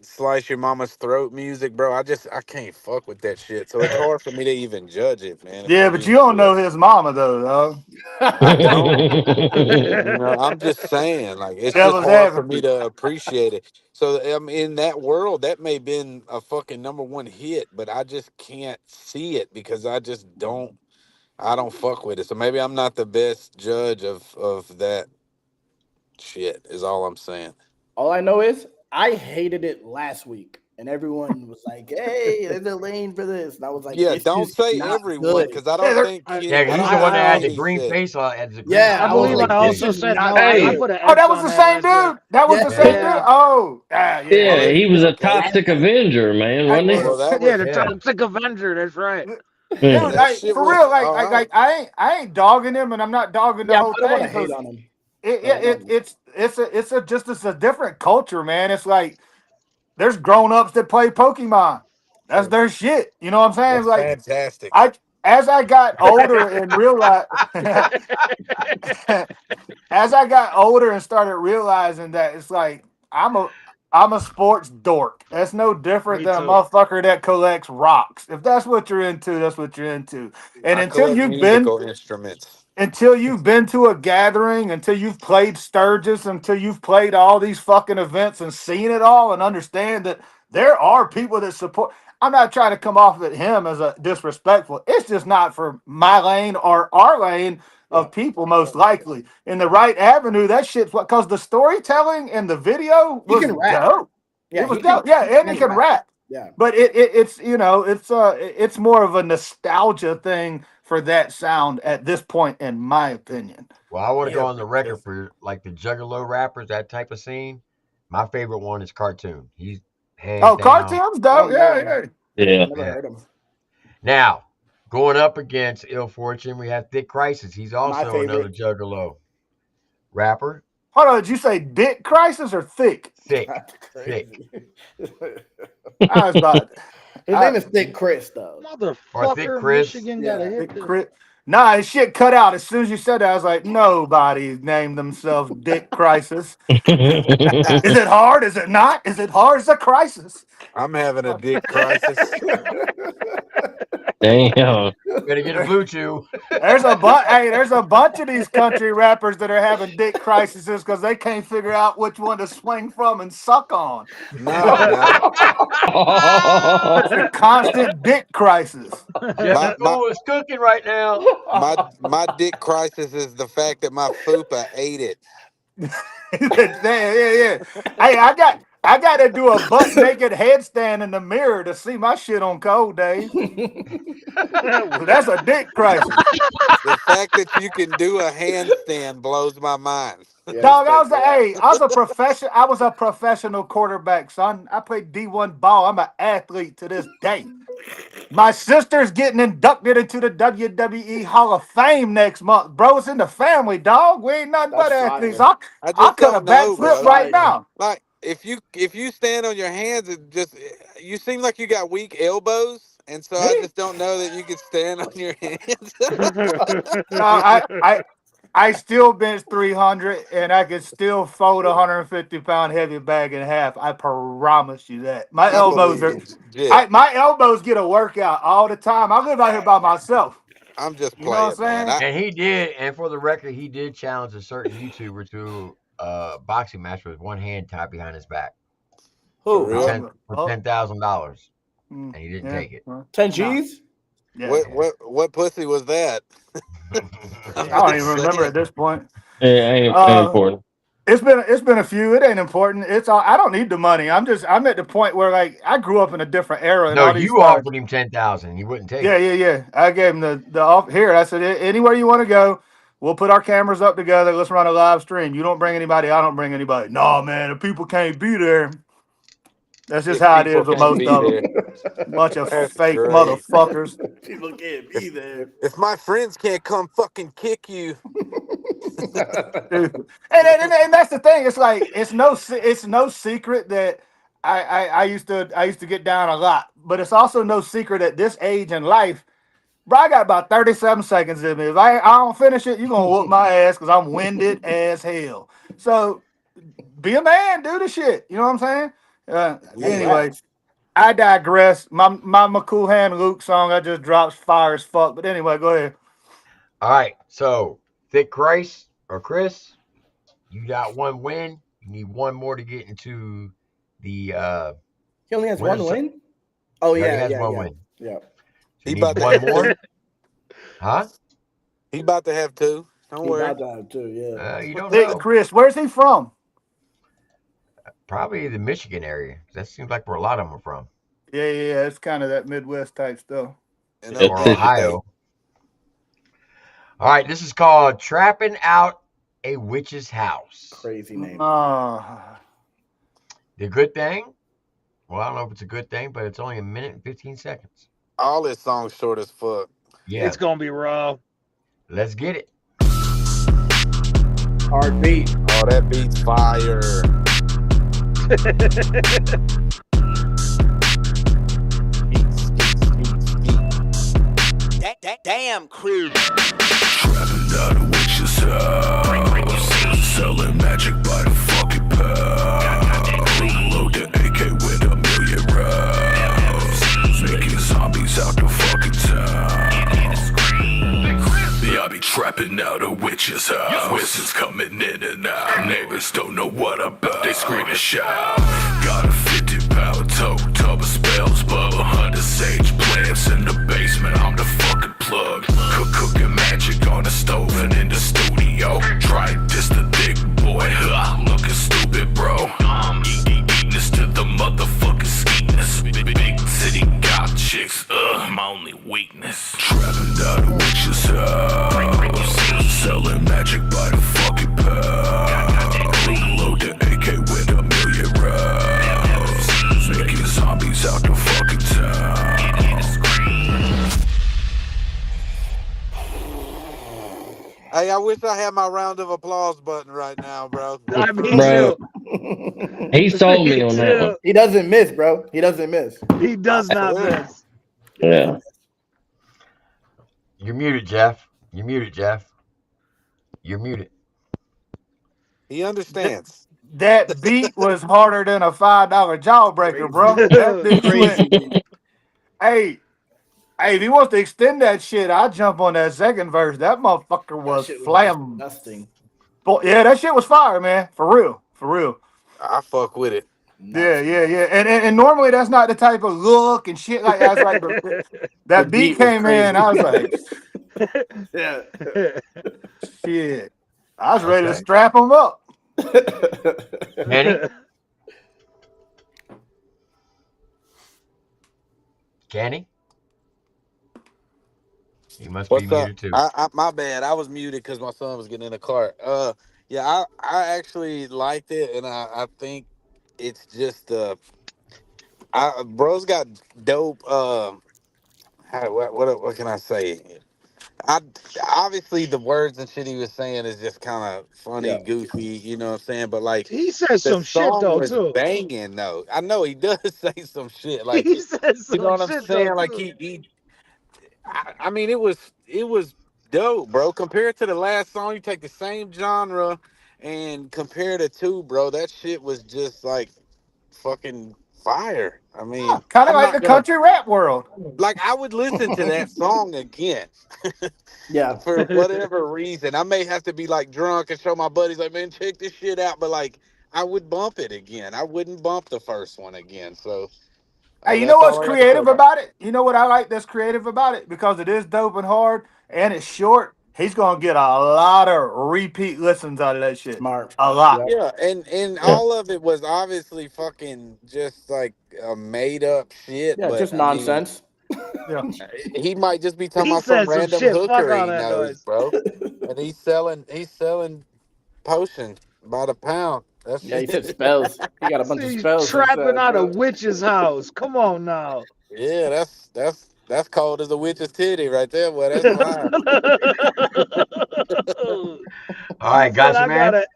slice your mama's throat music, bro, I can't fuck with that shit. So it's hard for me to even judge it, man. Yeah, but you don't know his mama though, dog. I don't. I'm just saying, like, it's just Devil's hard for me advocate. to appreciate it. So in that world, that may have been a fucking #1 hit, but I just can't see it because I don't fuck with it. So maybe I'm not the best judge of that shit is all I'm saying. All I know is I hated it last week, and everyone was like, "Hey, there's a lane for this," and I was like, Yeah, "It's don't just say not everyone good." because I don't think Yeah, because he's the one that had the green face on. Yeah, I believe I also said no. I put an X that was on the same as dude. That was the same dude. Oh, yeah. Yeah, he was a Okay. toxic Avenger, man, wasn't he? Well, that yeah, was the Toxic Avenger. That's right. Dude, that shit for was real, all right. I ain't dogging him, and I'm not dogging the Yeah, whole I don't want thing. to hate on him. It's a different culture, man. It's like there's grown ups that play Pokemon. That's their shit. You know what I'm saying? That's Like fantastic. as I got older and realized as I got older and started realizing that it's like I'm a sports dork. That's no different Me than a too. motherfucker that collects rocks. If that's what you're into, that's what you're into. And I collect musical instruments. until you've been to a gathering, until you've played Sturgis, until you've played all these fucking events and seen it all and understand that there are people that support. I'm not trying to come off at him as a disrespectful. It's just not for my lane or our lane of people, most likely. In the right avenue, that shit's what, because the storytelling and the video He was can rap. dope. Yeah, It was he can- dope. Yeah, he and he can can rap. rap. Yeah. But it's it's more of a nostalgia thing for that sound at this point, in my opinion. Well, I want to go on the record for like the Juggalo rappers, that type of scene. My favorite one is Cartoon. He's hands down. Cartoon's dope. Yeah. Yeah. Never heard him. Now, going up against Ill Fortune, we have Thicc Criss. He's also favorite. another Juggalo rapper. Hold on, did you say Dick Crisis or Thick? Thick. I was about. His name is Thicc Criss, though. Or Thicc Criss. Michigan got a hit. Nah, his shit cut out as soon as you said that. I was like, nobody named themselves Dick Crisis. Is it hard? Is it not? Is it hard? It's a crisis. I'm having a dick crisis. Damn. Better get a blue chew. There's a bunch of these country rappers that are having dick crises because they can't figure out which one to swing from and suck on. No. It's a constant dick crisis. Jessica is cooking right now. My dick crisis is the fact that my fupa ate it. Yeah. Hey, I got to do a butt naked headstand in the mirror to see my shit on cold days. That's a dick crisis. The fact that you can do a handstand blows my mind. Dog, I was a professional quarterback, son. I played D1 ball. I'm an athlete to this day. My sister's getting inducted into the WWE Hall of Fame next month, bro. It's in the family, dog. We ain't nothing but That's athletes. fire. I I'll just cut a don't know, backflip bro. right Fire. now. Like if you stand on your hands and just you seem like you got weak elbows, and so I Me? just don't know that you could stand on your hands. No, I still bench 300 and I can still fold a 150-pound heavy bag in half. I promise you that. My I elbows believe are you. Yeah, my elbows get a workout all the time. I live out here by myself. I'm just You know what playing, man. I'm saying? And he did, and for the record, he did challenge a certain YouTuber to a boxing match with one hand tied behind his back For Who? for real? $10,000, Mm, and he didn't yeah, take it. well, 10 nah, G's? yeah. What pussy was that? I I'm don't just even remember saying. at this point. It ain't Uh, important. it's been a few. It ain't important. It's all. I don't need the money. I'm at the point where like I grew up in a different era and No, all these you stars. offered him 10,000. He wouldn't take Yeah, it. yeah, yeah. I gave him the off here. I said, anywhere you want to go, we'll put our cameras up together. Let's run a live stream. You don't bring anybody, I don't bring anybody. No, man, the people can't be there. That's just If how it people is with can't most be of them. there, Bunch of that's fake great. motherfuckers. People can't If be there. if my friends can't come fucking kick you, Dude. And that's the thing. It's like it's no secret that I used to get down a lot, but it's also no secret at this age in life. Bro, I got about 37 seconds in me. If I don't finish it, you're gonna whoop my ass because I'm winded as hell. So be a man, do the shit. You know what I'm saying? yeah. Anyway, Congrats. I digress. My McCool hand Luke song I just dropped fire as fuck. But anyway, go ahead. All right, so Thicc Criss or Chris, you got one win. You need one more to get into the He only has one winners. win? Oh, He already yeah, has yeah, one yeah. win. Yeah. So He you about need to one have more, two. huh? He about to have two. Don't He worry. about to have too, yeah. You don't Thicc know. Criss, where's he from? Probably the Michigan area. That seems like where a lot of them are from, Yeah, yeah, yeah. It's kind of that Midwest type stuff. And Yeah, or Citrus. Ohio. All right, this is called "Trapping Out a Witch's House." Crazy name. The good thing, well, I don't know if it's a good thing, but it's only a minute and 15 seconds. all his songs short as fuck. Yeah, It's gonna be raw. let's get it. Hard beat. Oh, that beat's fire. Damn, crew. Trapping out a witch's house, selling magic by the fucking pound. Load the AK with a million rounds, making zombies out the fucking town. Yeah, I be trapping out a witch's house. Wizards coming in and out. Neighbors don't know what about. They scream and shout. Got a 50-pound tote, tub of spells, Bubba 100 sage plants in the basement. I'm the fucking plug. Cooking magic on the stove and in the studio. Try this the thick boy. Looking stupid, bro. Eating this to the motherfucking skeetness. Big city got chicks. My only weakness. Trapping out a witch's house, selling magic by the fucking pound. Load the AK with a million rounds, making zombies out the fucking town. Hey, I wish I had my round of applause button right now, bro. I mean, Bro, too. he sold me on that one. He doesn't miss, bro. He doesn't miss. He does not Yeah. miss. Yeah. You're muted, Jeff. You're muted, Jeff. You're muted. He understands. That beat was harder than a $5 jawbreaker, bro. That bitch Crazy went. beat. Hey, if he wants to extend that shit, I'll jump on that second verse. That motherfucker That was shit was flam. disgusting. Yeah, that shit was fire, man. For real. For real. I fuck with it. Yeah, yeah, yeah. And normally that's not the type of look and shit like that. Like that The beat beat was came in. I was like, Yeah. shit. I was ready to Okay. strap him up. Kenny? Kenny? He must be What's up? muted too. My bad. I was muted because my son was getting in the car. Yeah, I actually liked it, and I think it's just bro's got dope what can I say? I obviously the words and shit he was saying is just kind of funny, Yeah. goofy, you know what I'm saying? But like He says the some shit song though was too. banging though. I know he does say some shit, like He says you know some what I'm shit though saying? Like too. I mean it was dope, bro. Compared to the last song, you take the same genre and compare the two, bro. That shit was just like fucking fire. I mean, Kind of I'm like not the gonna country rap world. like I would listen to that song again. Yeah. For whatever reason. I may have to be like drunk and show my buddies like, man, check this shit out. But like, I would bump it again. I wouldn't bump the first one again. So Hey, you know that's what's all I got to say creative about it. about it? You know what I like that's creative about it? Because it is dope and hard and it's short. He's gonna get a lot of repeat listens out of that shit. Smart. A lot. Yep. Yeah, and Yeah. all of it was obviously fucking just like a made up shit. Yeah, But just I mean, nonsense. Yeah. he might just be talking He about some says some random shit. Fuck hooker all he that knows, noise. bro. And he's selling potion by the pound. That's Yeah, he said spells. He got a bunch of He's spells he trapping said, out a bro. witch's house. Come on now. yeah, that's cold as a witch's titty right there. Boy, that's fire. All He right, said, gotcha, I man. gotta.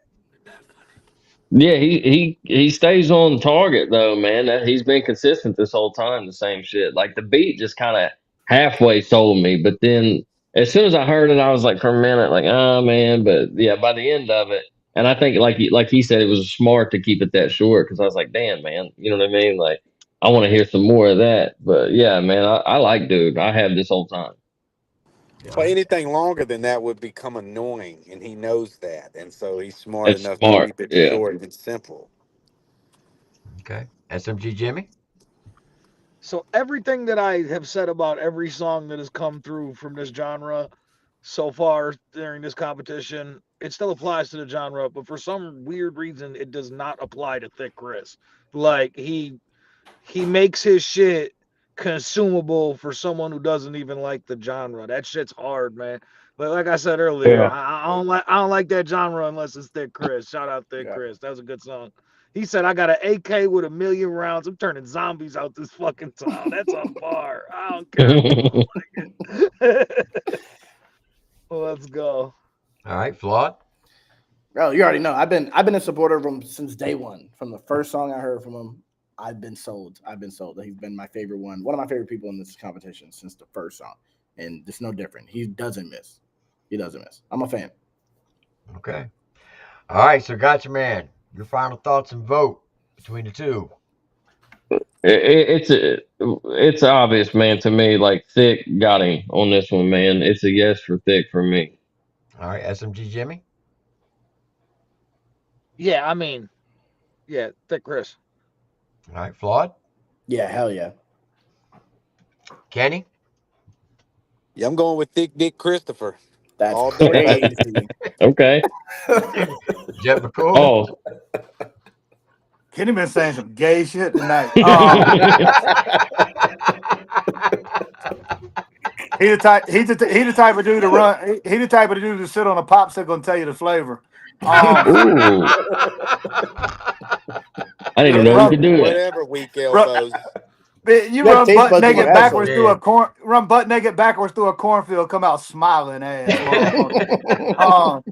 Yeah, he stays on target though, man. He's been consistent this whole time, the same shit. Like the beat just kind of halfway sold me, but then as soon as I heard it, I was like, for a minute, like, oh man. But yeah, by the end of it, and I think like he said, it was smart to keep it that short because I was like, damn, man, you know what I mean? Like, I want to hear some more of that. But yeah, man, I like dude. I have this whole time. Well, anything longer than that would become annoying, and he knows that, and so he's smart That's enough to smart. keep it Yeah. short and simple. Okay, SMG Jimmy. So everything that I have said about every song that has come through from this genre so far during this competition, it still applies to the genre, but for some weird reason, it does not apply to Thicc Criss. Like he makes his shit consumable for someone who doesn't even like the genre. That shit's hard, man. But like I said earlier, Yeah. I don't like that genre unless it's Thicc Criss. Shout out Thicc Yeah. Criss. That was a good song. He said, I got an AK with 1,000,000 rounds. I'm turning zombies out this fucking town. That's a bar. I don't care if you don't like it. Let's go. All right, Flawed. Bro, you already know. I've been a supporter of him since day one. From the first song I heard from him, I've been sold. He's been my favorite one of my favorite people in this competition since the first song. And it's no different. He doesn't miss. I'm a fan. Okay. All right, so gotcha, man. Your final thoughts and vote between the two. It's obvious, man, to me. Like Thicc got him on this one, man. It's a yes for Thicc for me. All right, SMG Jimmy. Yeah, I mean, yeah, Thicc Criss. All right, Flawed. Yeah, hell yeah. Kenny. Yeah, I'm going with Thick Dick Christopher. That's All day. crazy. Okay. Jeff McCool. Oh, Kenny been saying some gay shit tonight. He the type of dude to run. He the type of dude to sit on a popsicle and tell you the flavor. ooh. I didn't even know you could do that. Whatever, weak elbows. You That run taste butt buds in naked your backwards asshole. through a cornfield, come out smiling ass. No.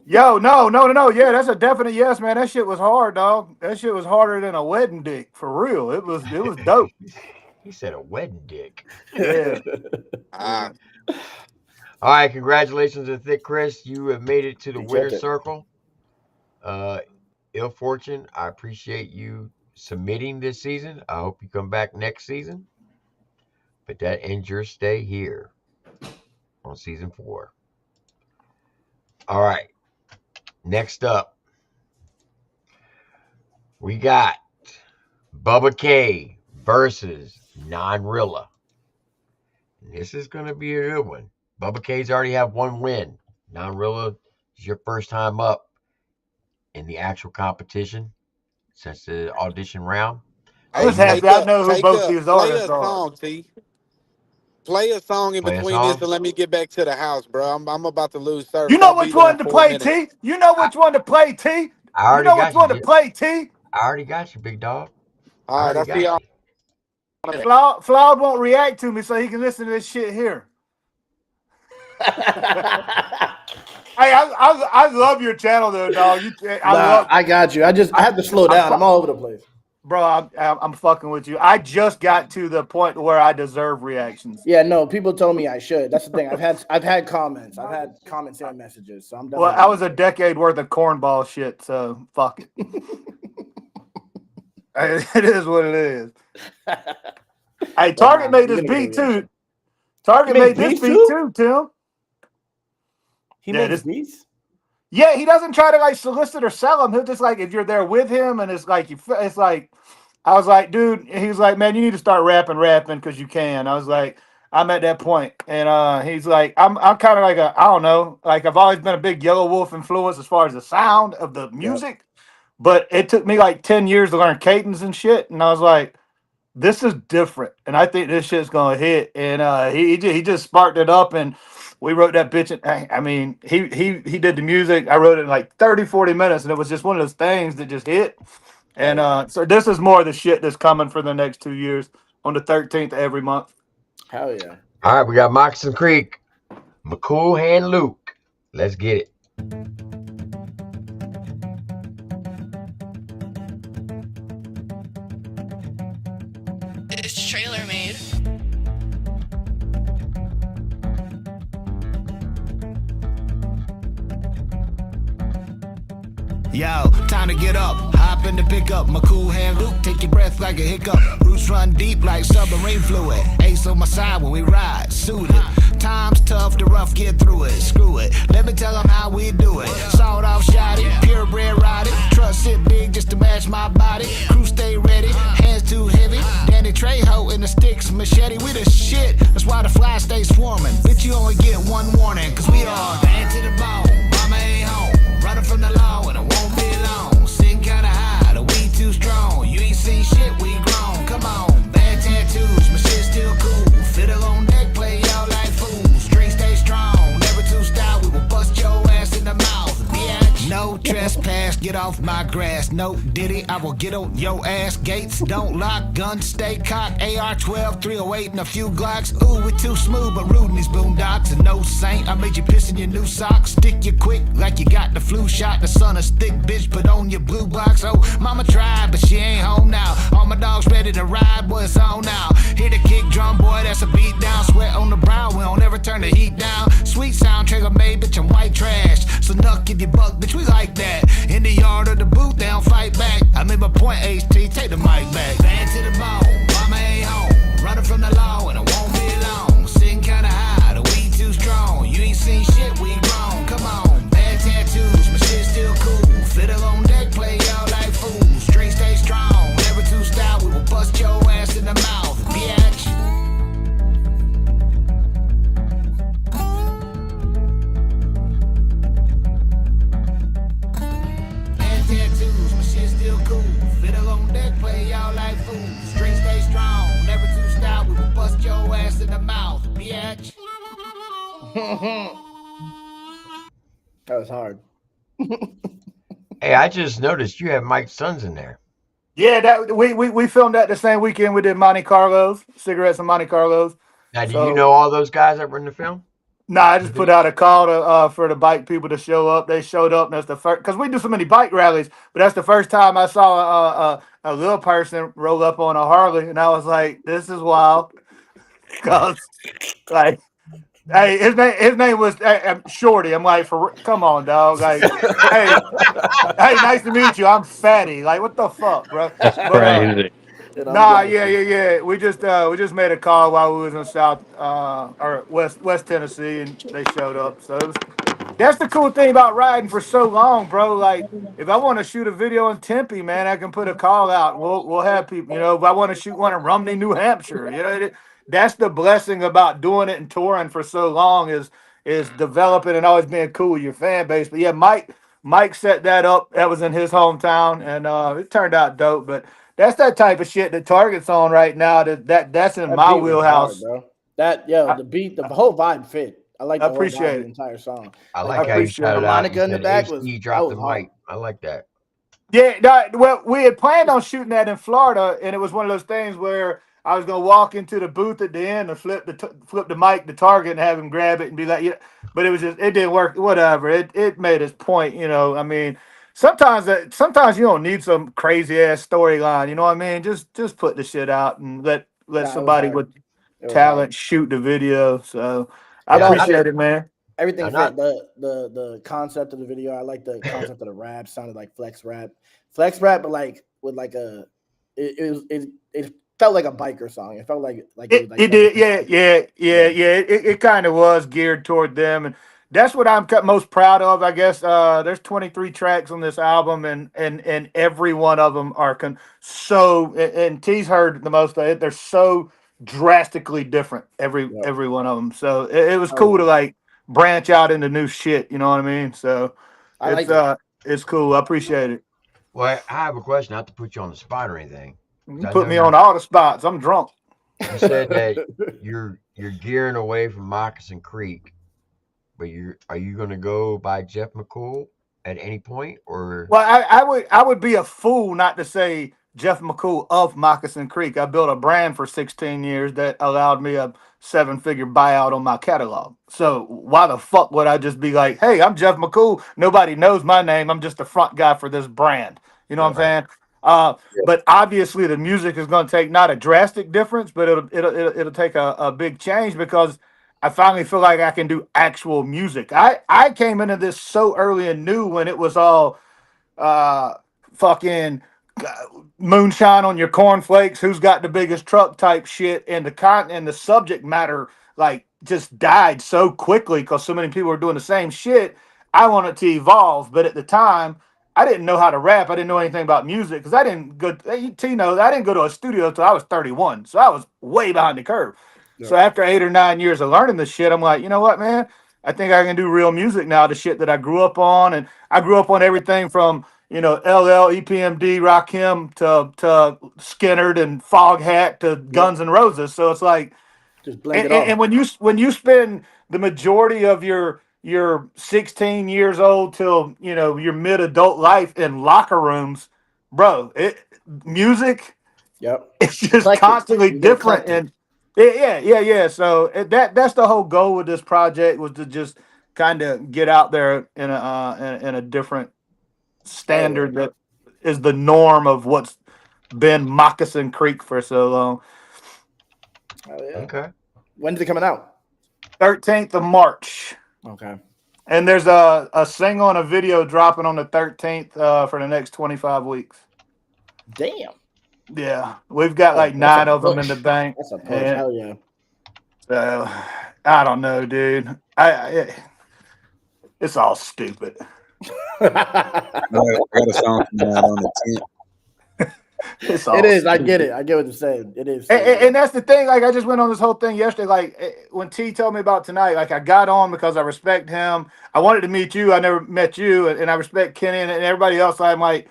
Yeah, that's a definite yes, man. That shit was hard, dog. That shit was harder than a wedding dick, for real. It was dope. He said a wedding dick. Yeah. Ah, All right, congratulations to Thicc Criss. You have made it to the You winner's took it. circle. Ill Fortune, I appreciate you submitting this season. I hope you come back next season. But that ends your stay here on season 4. All right. Next up, we got Bubba K versus Nilla. This is going to be a good one. Bubba K's already have one win. Nilla is your first time up in the actual competition since the audition round. I'm just happy I know who both these play a artists are. song, T. Play a song in Play a between song? this and let me get back to the house, bro. I'm about to lose service. You know I'll be which there one in to 4 play, minutes. T? You know which one to play, T? I You already know got which one you, to Jim. play, T? I already got you, big dog. All right, I I'll already see y'all. got you. Flawed won't react to me, so he can listen to this shit here. Hey, I love your channel though, dog. I got you. I have to slow down. I'm all over the place. Bro, I'm fucking with you. I just got to the point where I deserve reactions. Yeah, no, people told me I should. That's the thing. I've had comments. I've had comments and messages. So I'm definitely. Well, I was a decade worth of cornball shit, so fuck it. It is what it is. Hey, Target made this beat too. Target made this beat too, Tim. He made this beats? Yeah, he doesn't try to like solicit or sell them. He'll just like, if you're there with him and it's like, I was like, dude, he was like, man, you need to start rapping because you can. I was like, I'm at that point. And he's like, I'm kind of like I don't know, like I've always been a big Yellow Wolf influence as far as the sound of the music, but it took me like 10 years to learn cadence and shit. And I was like, this is different. And I think this shit's going to hit. And he just sparked it up and we wrote that bitch. I mean, he did the music. I wrote it in like 30, 40 minutes. And it was just one of those things that just hit. And so this is more of the shit that's coming for the next 2 years on the 13th of every month. Hell yeah. All right, we got Moccasin Creek, McCool and Luke. Let's get it. It's trailer made. Yo, time to get up, hop in the pickup, McCool hand Luke, take your breath like a hiccup. Roots run deep like submarine fluid. Ace on my side when we ride, suited. Time's tough, the rough get through it, screw it. Let me tell them how we do it. Sawed off shotty, purebred rotted. Trust sit big just to match my body. Crew stay ready, hands too heavy. Danny Trejo in the sticks, machete, we the shit. That's why the fly stay swarming. Bitch, you only get one warning, cause we are bad to the bone. Mama ain't home. Running from the law and it won't be long. Sitting kinda high, the weed too strong. You ain't seen shit, we grown. Come on, bad tattoos, my shit still cool. Fiddle on deck, play y'all like fools. Strings stay strong, never too style. We will bust your ass in the mouth, bitch. No trespass, get off my grass. No diddy, I will get on your ass. Gates don't lock, guns stay cocked. AR-12, 308 and a few Glocks. Ooh, we too smooth, but rude in these boondocks. And no saint, I made you piss in your new socks. Stick you quick like you got the flu shot. The son of stick, bitch, put on your blue box. Oh, mama tried, but she ain't home now. All my dogs ready to ride, boy, it's on now. Hear the kick drum, boy, that's a beat down. Sweat on the brow, we don't ever turn the heat down. Sweet sound, trigger made, bitch, I'm white trash. So nuck if you buck, bitch, we like that. In the yard or the booth, they don't fight back. I made my point, HT, take the mic back. Bad to the bone, mama ain't home. Running from the law and it won't be long. Sitting kinda high, the weed too strong. You ain't seen shit, we grown. Come on, bad tattoos, my shit still cool. Fiddle on deck, play y'all like fools. Strings stay strong, never too style. We will bust your ass in the mouth, bitch. Bad tattoos, my shit still cool. Fiddle on deck, play y'all like fools. Strings stay strong, never too style. We will bust your ass in the mouth, bitch. That was hard. Hey, I just noticed you have Mike's Sons in there. Yeah, that we filmed that the same weekend we did Monte Carlos, cigarettes and Monte Carlos. Now, do you know all those guys that were in the film? Nah, I just put out a call to for the bike people to show up. They showed up, and that's the first, because we do so many bike rallies. But that's the first time I saw a little person roll up on a Harley, and I was like, "This is wild." Cause like, hey, his name was Shorty. I'm like, come on, dog. Like, hey, nice to meet you. I'm Fatty. Like, what the fuck, bro? That's crazy. Nah, yeah. We just made a call while we was in South or West Tennessee, and they showed up. So that's the cool thing about riding for so long, bro. Like, if I want to shoot a video in Tempe, man, I can put a call out. We'll have people. You know, if I want to shoot one in Rumney, New Hampshire, you know, that's the blessing about doing it and touring for so long is developing and always being cool with your fan base. But yeah, Mike set that up. That was in his hometown, and it turned out dope. But that's that type of shit that Target's on right now. That's in my wheelhouse, hard, bro. The beat, the whole vibe fit. I like. I appreciate the entire song. I like how you shouted out. Monica in the back was. You dropped the mic. I like that. Yeah. Well, we had planned on shooting that in Florida, and it was one of those things where I was gonna walk into the booth at the end and flip the mic to Target and have him grab it and be like, yeah. But it didn't work. Whatever. It made its point. I mean, sometimes you don't need some crazy ass storyline. You know what I mean? Just put the shit out and let somebody with talent shoot the video. So I appreciate it, man. Everything fit. The concept of the video. I like the concept of the rap. Sounded like flex rap, but like with like a. It felt like a biker song. It felt like it did. Yeah. It kind of was geared toward them, and that's what I'm most proud of. I guess there's 23 tracks on this album, and every one of them are and T's heard the most of it. They're so drastically different. Every one of them. So it was cool to like branch out into new shit. You know what I mean? So it's cool. I appreciate it. Well, I have a question. Not to put you on the spot or anything. You put me on all the spots. I'm drunk. You said that you're gearing away from Moccasin Creek, but are you going to go by Jeff McCool at any point, or? Well, I would be a fool not to say Jeff McCool of Moccasin Creek. I built a brand for 16 years that allowed me a 7-figure buyout on my catalog. So why the fuck would I just be like, hey, I'm Jeff McCool. Nobody knows my name. I'm just the front guy for this brand. You know what I'm saying? But obviously the music is going to take not a drastic difference, but it'll take a big change because I finally feel like I can do actual music. I came into this so early and new when it was all fucking moonshine on your cornflakes, who's got the biggest truck type shit, and the subject matter like just died so quickly because so many people were doing the same shit. I wanted to evolve, but at the time I didn't know how to rap. I didn't know anything about music because I didn't go to a studio until I was 31. So I was way behind the curve. Yeah. So after 8 or 9 years of learning this shit, I'm like, you know what, man? I think I can do real music now, the shit that I grew up on. And I grew up on everything from, LL, EPMD, Rakim to Skinnerd and Foghat to Guns N' Roses. So it's like, just blend it all. And when you spend the majority of your 16 years old till your mid-adult life in locker rooms, bro, music, it's just constantly different. And yeah. So that's the whole goal with this project, was to just kind of get out there in a different standard that is the norm of what's been Moccasin Creek for so long. Okay. When's it coming out? 13th of March. Okay. And there's a single and a video dropping on the 13th for the next 25 weeks. Damn. Yeah. We've got like 9 of them in the bank. That's a push. Hell yeah. So, I don't know, dude. It's all stupid. I got a song coming out on the 10th. It is. I get it. I get what you're saying. It is. And that's the thing. Like, I just went on this whole thing yesterday. Like, when T told me about tonight, like, I got on because I respect him. I wanted to meet you. I never met you. And I respect Kenny and everybody else. I'm like,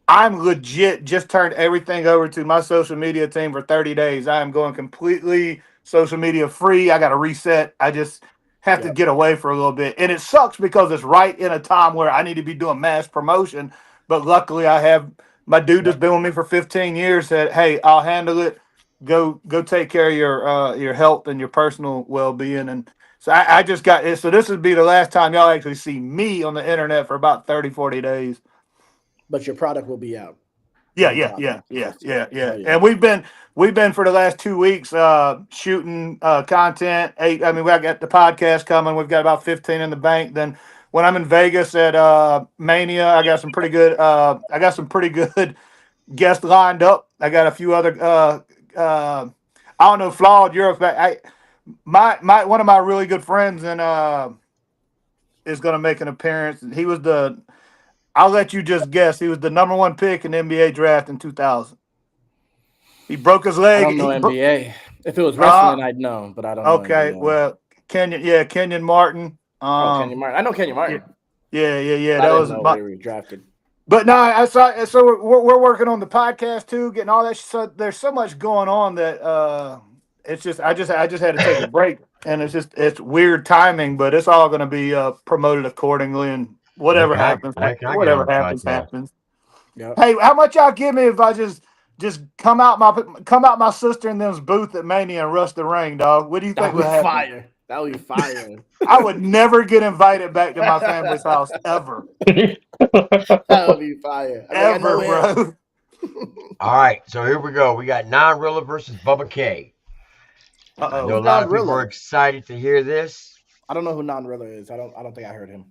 I'm legit just turned everything over to my social media team for 30 days. I am going completely social media free. I got to reset. I just have to get away for a little bit. And it sucks because it's right in a time where I need to be doing mass promotion. But luckily, I have my dude that's been with me for 15 years said, hey, I'll handle it. Go take care of your health and your personal well-being. And so I just got it. So this would be the last time y'all actually see me on the internet for about 30, 40 days. But your product will be out. Yeah. And we've been for the last 2 weeks shooting content. We got the podcast coming. We've got about 15 in the bank. Then when I'm in Vegas at Mania, I got some pretty good guests lined up. I got a few other I don't know, Flawed, you're one of my really good friends and is gonna make an appearance. He was I'll let you just guess. He was the number 1 pick in the NBA draft in 2000. He broke his leg. I don't know NBA. If it was wrestling, I'd know, but I don't know. Okay, well, Kenyon Martin. Kenyon Martin. I know Kenyon Martin. Yeah. That was where we were drafted. But no, I saw. So we're working on the podcast too, getting all that. So there's so much going on that it's just I just had to take a break, and it's weird timing, but it's all going to be promoted accordingly, and whatever happens. Yep. Hey, how much y'all give me if I just just come out my sister and them's booth at Mania and rush the ring, dog. What do you think That would would be happen? fire. That would be fire. I would never get invited back to my family's house ever. That would be fire. I'm like, I Ever, know him. bro. All right, so here we go. We got Non-Rilla versus Bubba K. I know Uh-oh. a lot of people Non-Rilla? are excited to hear this. I don't know who Non-Rilla is. I don't think I heard him.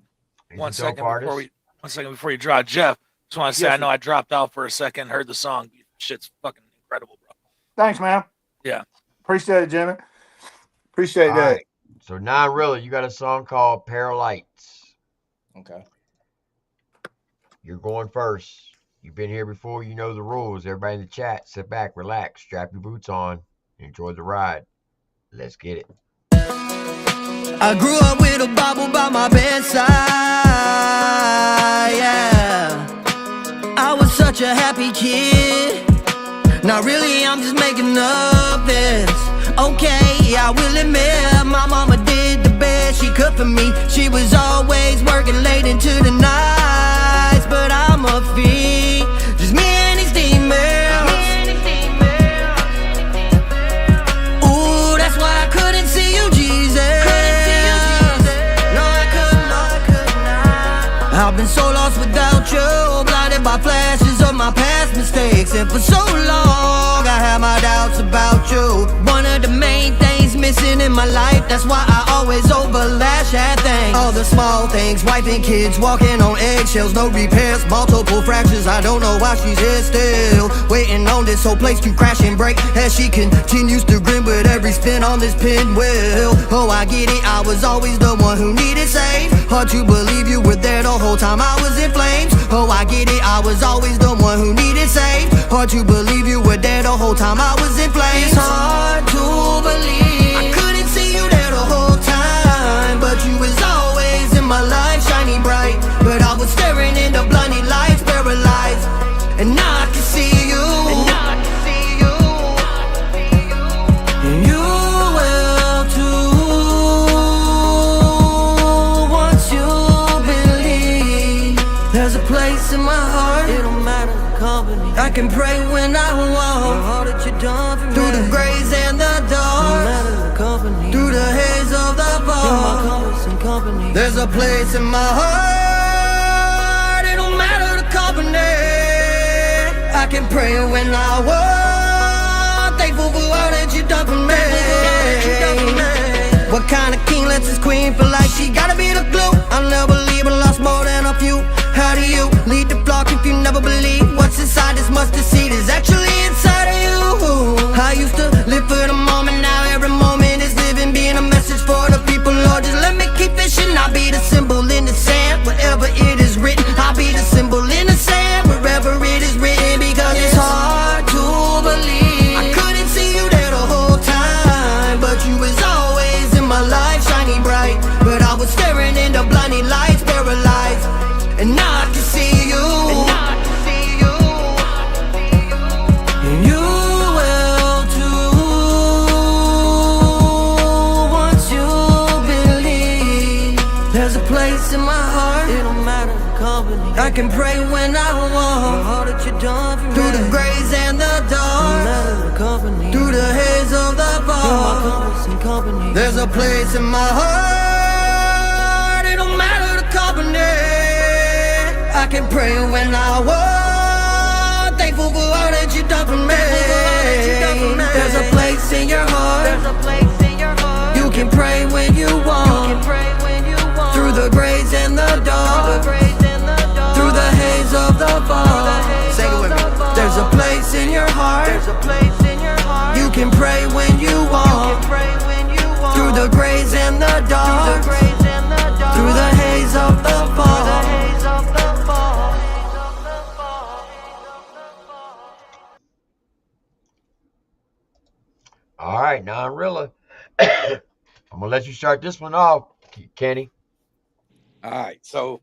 He's One a dope second artist. before you draw, Jeff. Just want to say Yes, I know I dropped out for a second. Heard the song. Shit's fucking incredible, bro. Thanks, man. Yeah. Appreciate it, Jimmy. Appreciate All that. right. So Non-Rilla, you got a song called Paralights. Okay. You're going first. You've been here before. You know the rules. Everybody in the chat, sit back, relax, strap your boots on, enjoy the ride. Let's get it. I grew up with a Bible by my bedside, yeah. I was such a happy kid. Not really, I'm just making up this. Okay, I will admit, my mama did the best she could for me. She was always working late into the nights, but I'm a fiend, just me and these demons. Ooh, that's why I couldn't see you, Jesus. No, I could not. I've been so lost without you, blinded by flashes of my past mistakes, and for so long I had my doubts about you. One of the main things missing in my life, that's why I always overlash at things. All the small things, wife and kids, walking on eggshells, no repairs, multiple fractures. I don't know why she's here still, waiting on this whole place to crash and break, as she continues to grin with every spin on this pinwheel. Oh, I get it, I was always the one who needed saved. Hard to believe you were there the whole time I was in flames. Oh, I get it, I was always the one who needed saved. Hard to believe you were there the whole time I was in flames. It's hard to believe I couldn't see you there the whole time, but you was always in my life, shining bright. But I was staring into blinding lights, paralyzed, and now I can see you. And you will too, once you believe. There's a place in my heart, it don't matter the company. I can pray when I want, all that you done for me. Through the grays and the dark, no matter the company. Through the haze of the bar, company. There's a place in my heart, it don't matter the company. I can pray when I want, thankful for all that you done for me. What kind of king lets his queen feel like she gotta be the glue? I'll never leave, but lost more than a few. How do you lead the flock if you never believe what's inside this mustard seed is actually inside of you? I used to live for the moment, now every moment is living, being a message for the people. Lord, just let me keep fishing. I'll be the symbol in the sand, wherever it is written. I'll be the symbol in the sand, wherever it is written, because it's hard to believe I couldn't see you there the whole time, but you was always in my life, shining bright. But I was staring into blinding lights, paralyzed, and now I can see you. And you will too, once you believe. There's a place in my heart, it don't matter the company. I can pray when I want, all that you done for me. Through the grays and the dark, no matter the company. Through the haze of the bar, company. There's a place in my heart, it don't matter the company. I can pray when I want, thankful for all that you done for me. There's a place in your heart, you can pray when you want. Through the grays and the dark, through the haze of the fall. Say it with me. There's a place in your heart, you can pray when you want. Through the grays and the dark, through the haze of the fall. All right, Non-Rilla. I'm gonna let you start this one off, Kenny. All right, so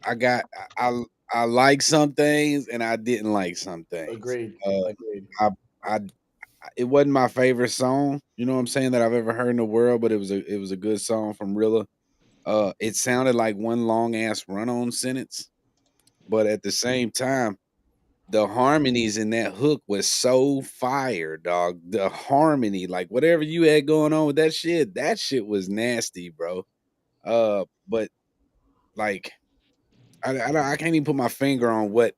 I like some things and I didn't like some things. Agreed. It wasn't my favorite song, you know what I'm saying, that I've ever heard in the world, but it was a good song from Rilla. It sounded like one long ass run-on sentence, but at the same time, the harmonies in that hook was so fire, dog. The harmony, like whatever you had going on with that shit was nasty, bro. But like I can't even put my finger on what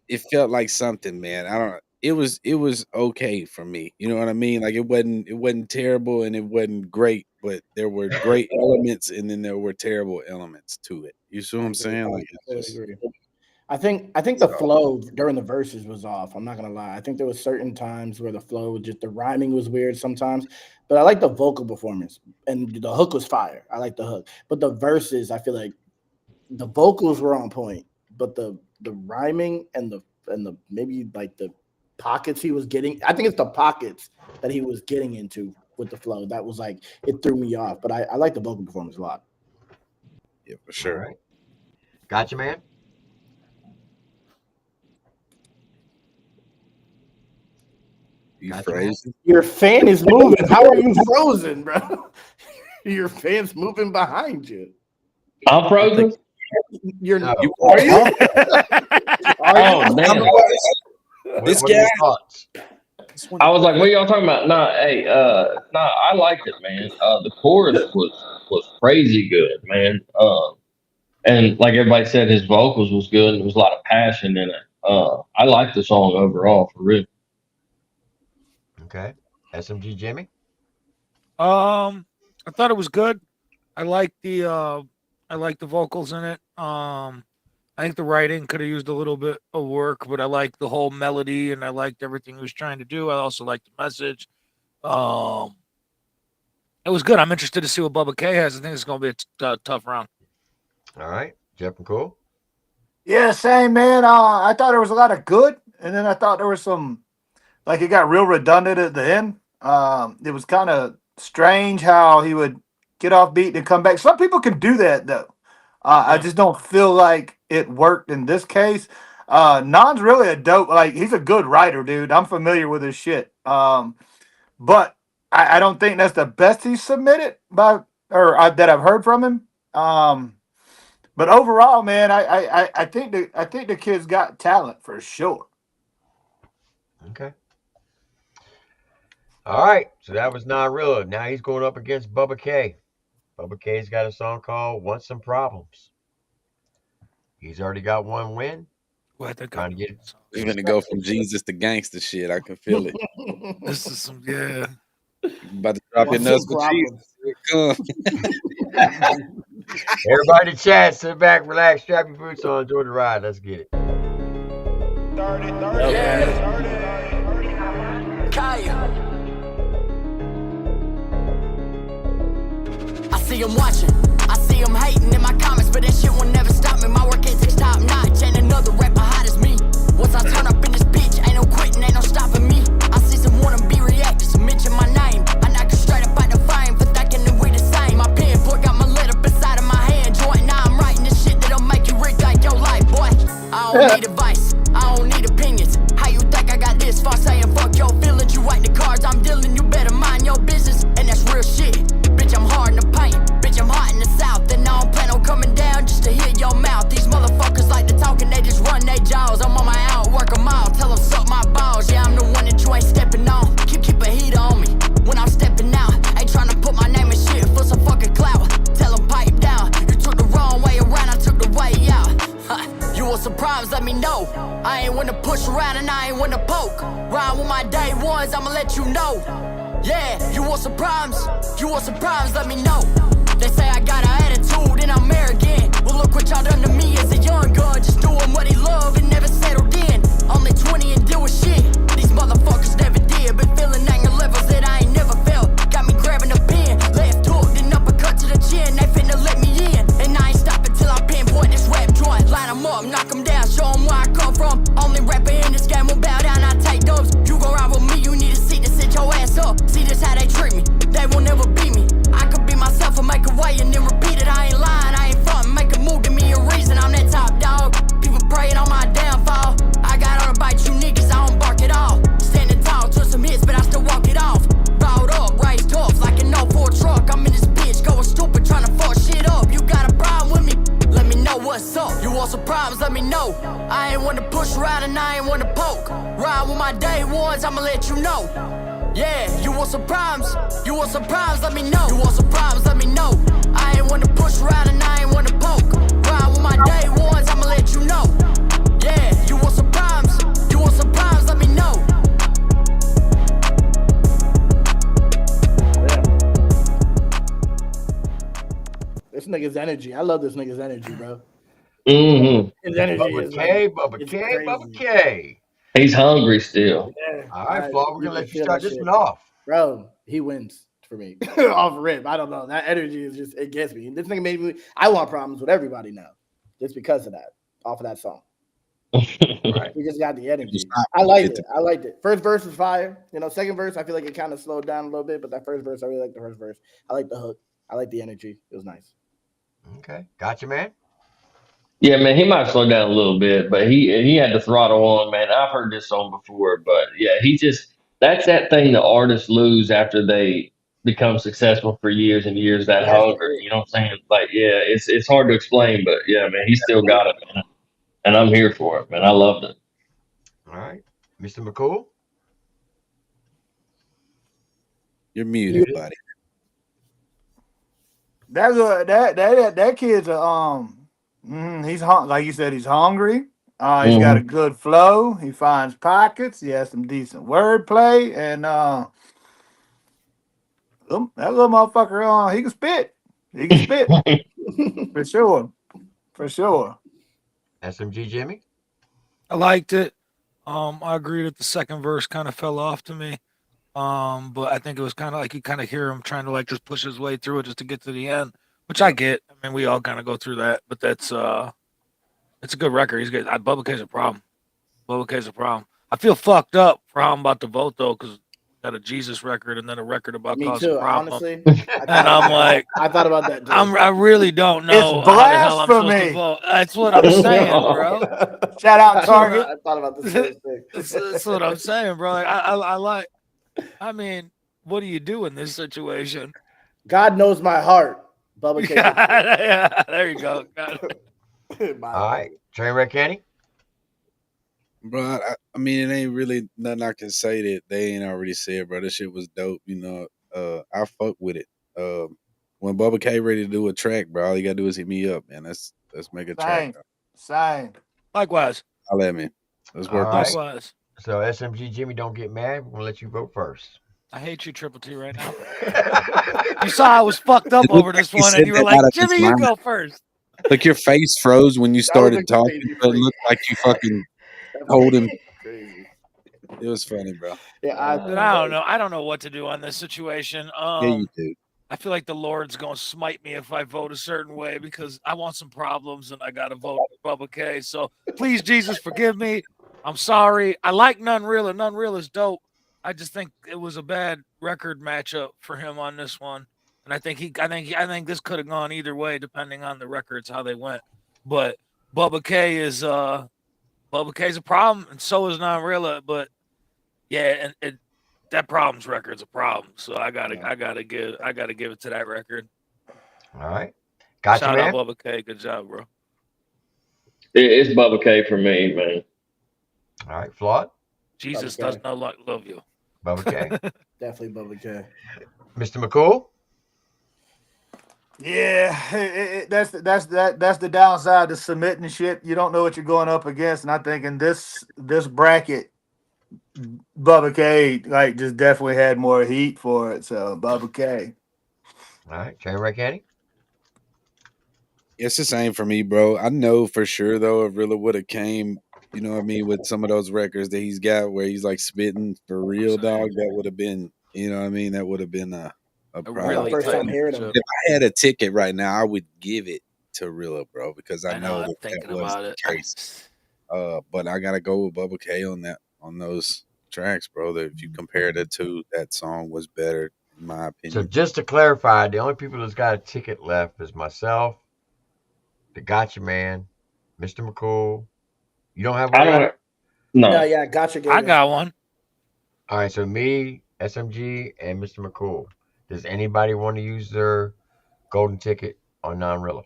it felt like. Something, man. I don't. It was okay for me. You know what I mean? Like it wasn't terrible and it wasn't great, but there were great elements and then there were terrible elements to it. You see what I'm saying? Like it's just, I think the flow during the verses was off. I'm not gonna lie. I think there was certain times where the flow, just the rhyming was weird sometimes. But I like the vocal performance, and the hook was fire. I like the hook, but the verses, I feel like the vocals were on point, but the rhyming and the maybe like the pockets he was getting. I think it's the pockets that he was getting into with the flow that was like it threw me off. But I like the vocal performance a lot. Yeah, for sure. All right. Gotcha, man. You frozen? Your fan is moving. How are you frozen, bro? Your fan's moving behind you. I'm frozen. You're No. are you? Oh damn! This What are your guy. thoughts? I was like, "What are y'all talking about?" Nah, hey, nah, I liked it, man. The chorus was crazy good, man. And like everybody said, his vocals was good. And there was a lot of passion in it. I liked the song overall, for real. Okay. SMG Jimmy? I thought it was good. I like the vocals in it. I think the writing could have used a little bit of work, but I like the whole melody and I liked everything he was trying to do. I also liked the message. It was good. I'm interested to see what Bubba K has. I think it's going to be a tough round. All right. Jeff McCool? Yeah, same, man. I thought there was a lot of good, and then I thought there was some, like it got real redundant at the end. It was kind of strange how he would get off beat and come back. Some people can do that, though. I just don't feel like it worked in this case. Non's really a dope, like he's a good writer, dude. I'm familiar with his shit. But I don't think that's the best he's submitted that I've heard from him. But overall, man, I think the kid's got talent for sure. Okay. All right. So that was Nilla. Now he's going up against Bubba K. Bubba K's got a song called Want Some Problems. He's already got one win. Well, I think Trying to get it. We're gonna go from Jesus to gangster shit. I can feel it. This is some, yeah. About to drop your nuts with Jesus. Here it come. Everybody chat, sit back, relax, strap your boots on, enjoy the ride. Let's get it. I see him watching, I see him hating in my comments, but that shit will never stop me. My work ethic's top notch, ain't another rapper hot as me. Once I turn up in this bitch, ain't no quitting, ain't no stopping me. I see some wanna-be reactors mention my name. I knock it straight up out the fame for thinking that we the same. My pen boy got my letter beside of my hand joint. Now I'm writing this shit that'll make you rich like your life, boy. I don't need advice, I don't need opinions. How you think I got this far saying fuck your feelings? You write the cards I'm dealing, you better mind your business. And that's real shit. Bitch, I'm hard in the paint. Bitch, I'm hot in the south. And I don't plan on coming down just to hear your mouth. These motherfuckers like to talk and they just run their jaws. I'm on my out, work them out. Tell them suck my balls. Yeah, I'm the one that you ain't stepping on. Keep a heater on me when I'm stepping out. Ain't trying to put my name in shit for some fucking clout. Tell them pipe down. You took the wrong way around, I took the way out. You want some problems, let me know. I ain't one to push around and I ain't one to poke. Ride with my day ones, I'ma let you know. Yeah, you want some problems? You want some problems, let me know. They say I got an attitude and I'm arrogant. Well, look what y'all done to me as a young gun. Just doing what he loved and never settled in. Only 20 and deal with shit. These motherfuckers never did. Been feeling anger levels that I ain't never felt. Got me grabbing a pen. Left hook, then uppercut to the chin. They finna let me in. And I ain't stopping till I pinpoint this rap joint. Line them up, knock them down, show them where I come from. Only rapper in this game will bow down, I take dubs. You gon' ride with me, you need a seat to sit your ass up. See this how they treat me, they will never beat me. I could be myself and make a way and then repeat it. I ain't lying, I ain't frontin', make a move, give me a reason. I'm that top dog, people praying on my downfall. I got on to bite you niggas, I don't bark at all. Standing tall, know. I ain't one to push around and I ain't one to poke. Ride with my day ones, I'ma let you know. Yeah, you want some problems? You want some problems? Let me know. You want some problems? Let me know. I ain't one to push around and I ain't one to poke. Ride with my day ones, I'ma let you know. Yeah, you want some problems? You want some problems? Let me know. This nigga's energy. I love this nigga's energy, bro. Mm-hmm. His energy Bubba is K, like, Bubba it's K, crazy. Bubba K. He's hungry still. Yeah. All right, Flaw, we're you gonna let can you feel start that this shit. one off. Bro, he wins for me. Off rip. I don't know. That energy is just, it gets me. And this nigga made me, I want problems with everybody now. Just because of that. Off of that song. Right. He just got the energy. Stop. I liked it. I liked it. First verse was fire. You know, second verse, I feel like it kind of slowed down a little bit, but that first verse, I really like the first verse. I like the hook. I like the energy. It was nice. Okay. Gotcha, man. Yeah, man, he might slow down a little bit, but he had the throttle on, man. I've heard this song before, but yeah, he just that's that thing the artists lose after they become successful for years and years. That That's hunger, it. you know what I'm saying? Like, yeah, it's hard to explain, but yeah, man, he still got it, man, and I'm here for it, man. I loved it. All right. Mr. McCool. You're muted, buddy. That kid's he's like you said, he's hungry. He's got a good flow. He finds pockets. He has some decent wordplay, and that little motherfucker, he can spit. He can spit for sure, for sure. SMG Jimmy. I liked it. I agree that the second verse kind of fell off to me. But I think it was kind of like you kind of hear him trying to like just push his way through it just to get to the end, which I get. I mean, we all kind of go through that, but it's a good record. He's good. Bubba K's a problem. Bubba K's a problem. I feel fucked up for how I'm about to vote though, because got a Jesus record and then a record about Me causing too, problems. honestly. And I'm like, I thought about that too. I really don't know It's how the hell I'm supposed to blasphemy. vote. That's what I'm saying, bro. Shout out Target. I thought about the same thing. That's what I'm saying, bro. Like, I like. I mean, what do you do in this situation? God knows my heart. Bubba K. Yeah, there you go. All right. Trainwreck Kenny. Bro, I mean, it ain't really nothing I can say that they ain't already said, bro. This shit was dope, you know. I fuck with it. When Bubba K ready to do a track, bro, all you gotta do is hit me up, man. Let's make a track. Same. Likewise. I'll let me. Let's work All on right. it. Likewise. So SMG Jimmy, don't get mad. We're gonna let you vote first. I hate you, TripleT, right now. You saw I was fucked up It looked over this like he one, said and you were that like, out of his Jimmy, you mind. go first. Look, your face froze when you started talking, but it looked like you fucking told him. Crazy. It was funny, bro. Yeah, But I don't know. I don't know what to do on this situation. Yeah, you do. I feel like the Lord's gonna smite me if I vote a certain way because I want some problems and I gotta vote for Bubba K. So please, Jesus, forgive me. I'm sorry. I like None Real, and None Real is dope. I just think it was a bad record matchup for him on this one, and I think this could have gone either way depending on the records how they went. But Bubba K's a problem, and so is None Real. But yeah, and that Problems record's a problem. So I gotta give it to that record. All right. Gotcha, Shout man. out Bubba K. Good job, bro. It's Bubba K for me, man. All right, Flawed. Jesus Bubba K. does not love you. Bubba K. Definitely Bubba K. Mr. McCool. Yeah, that's the downside to submitting shit. You don't know what you're going up against, and I think in this bracket, Bubba K like just definitely had more heat for it. So Bubba K. All right, Trainwreck Kenny. It's the same for me, bro. I know for sure though, if Rilla would have came, you know what I mean, with some of those records that he's got where he's like spitting for real, dog, that would have been, you know what I mean, that would have been a problem. Really First time tight hearing him. If I had a ticket right now, I would give it to Rilla, bro, because I know I'm that thinking was about the it. case. But I gotta go with Bubba K on those tracks, bro. That if you compare the two, that song was better, in my opinion. So just to clarify, the only people that's got a ticket left is myself, the Gotcha Man, Mr. McCool. You don't have one? I don't. No. Yeah, Gotcha. I got one. All right, so me, SMG, and Mr. McCool. Does anybody want to use their golden ticket on Non-Rilla?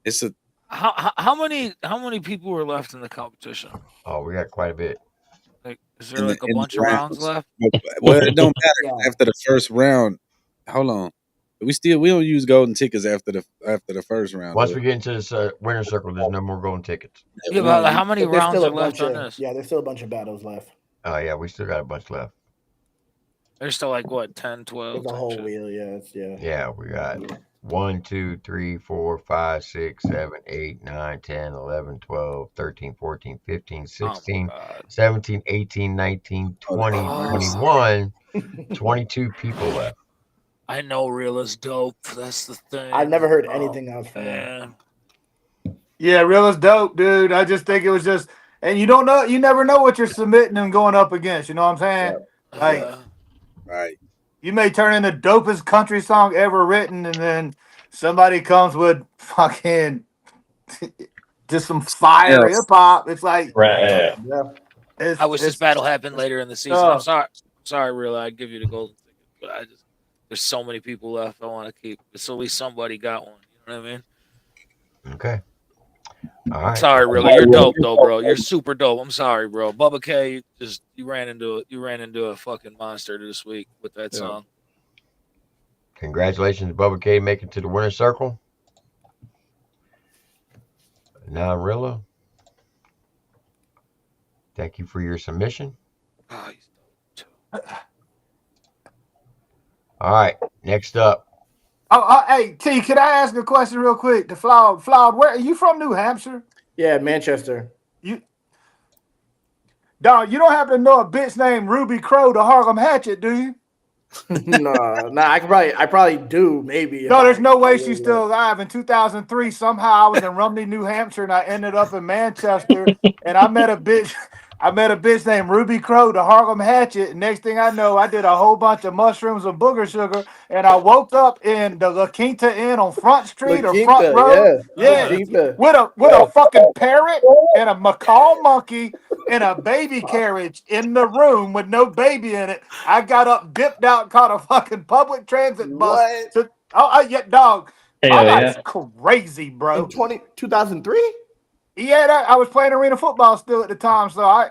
It's a How many people were left in the competition? Oh, we got quite a bit. Like, is there like a bunch of rounds left? Well, it don't matter Yeah. after the first round. Hold on, we don't use golden tickets after the first round. Once we get into this winner circle, there's no more golden tickets. Yeah, but like, how many But there's rounds still are a left bunch on of this? yeah. There's still a bunch of battles left. Oh yeah, we still got a bunch left. There's still like what 10, 12. There's a whole wheel. Yeah, yeah. Yeah, we got 1, 2, 3, 4, 5, 6, 7, 8, 9, 10, 11, 12, 13, 14, 15, 16, 17, 18, 19, 20, 21, 22 people left. I know Real is dope. That's the thing. I've never heard anything else from him. Man. Yeah, Real is dope, dude. I just think it was just, and you don't know, you never know what you're submitting and going up against. You know what I'm saying? Like, Right. you may turn in the dopest country song ever written, and then somebody comes with fucking just some fire hip hop. It's like, Right. Yeah. I wish this battle happened later in the season. I'm sorry, Real. I'd give you the golden ticket, but there's so many people left. I want to keep. So at least somebody got one. You know what I mean? Okay. All right. Sorry, Real. You're dope though, bro. You're super dope. I'm sorry, bro. Bubba K, you ran into a fucking monster this week with that song. Congratulations, Bubba K, making it to the winner circle. Now, Rilla, thank you for your submission. Oh, he's dope too. All right, next up. hey T, can I ask a question real quick? The Flawed, where are you from? New Hampshire? Yeah, Manchester. Dog, you don't happen to know a bitch named Ruby Crow, the Harlem Hatchet, do you? No, I probably do, maybe. No, there's no way she's still alive. In 2003, somehow I was in Rumney, New Hampshire, and I ended up in Manchester, and I met a bitch named Ruby Crow, the Harlem Hatchet. And next thing I know, I did a whole bunch of mushrooms and booger sugar, and I woke up in the La Quinta Inn on Front Street or Front Road. Yeah, with a fucking parrot and a macaw monkey and a baby carriage in the room with no baby in it. I got up, dipped out, caught a fucking public transit bus. Yeah, dog. Hell That's crazy, bro. In 2003? Yeah, I was playing arena football still at the time, so I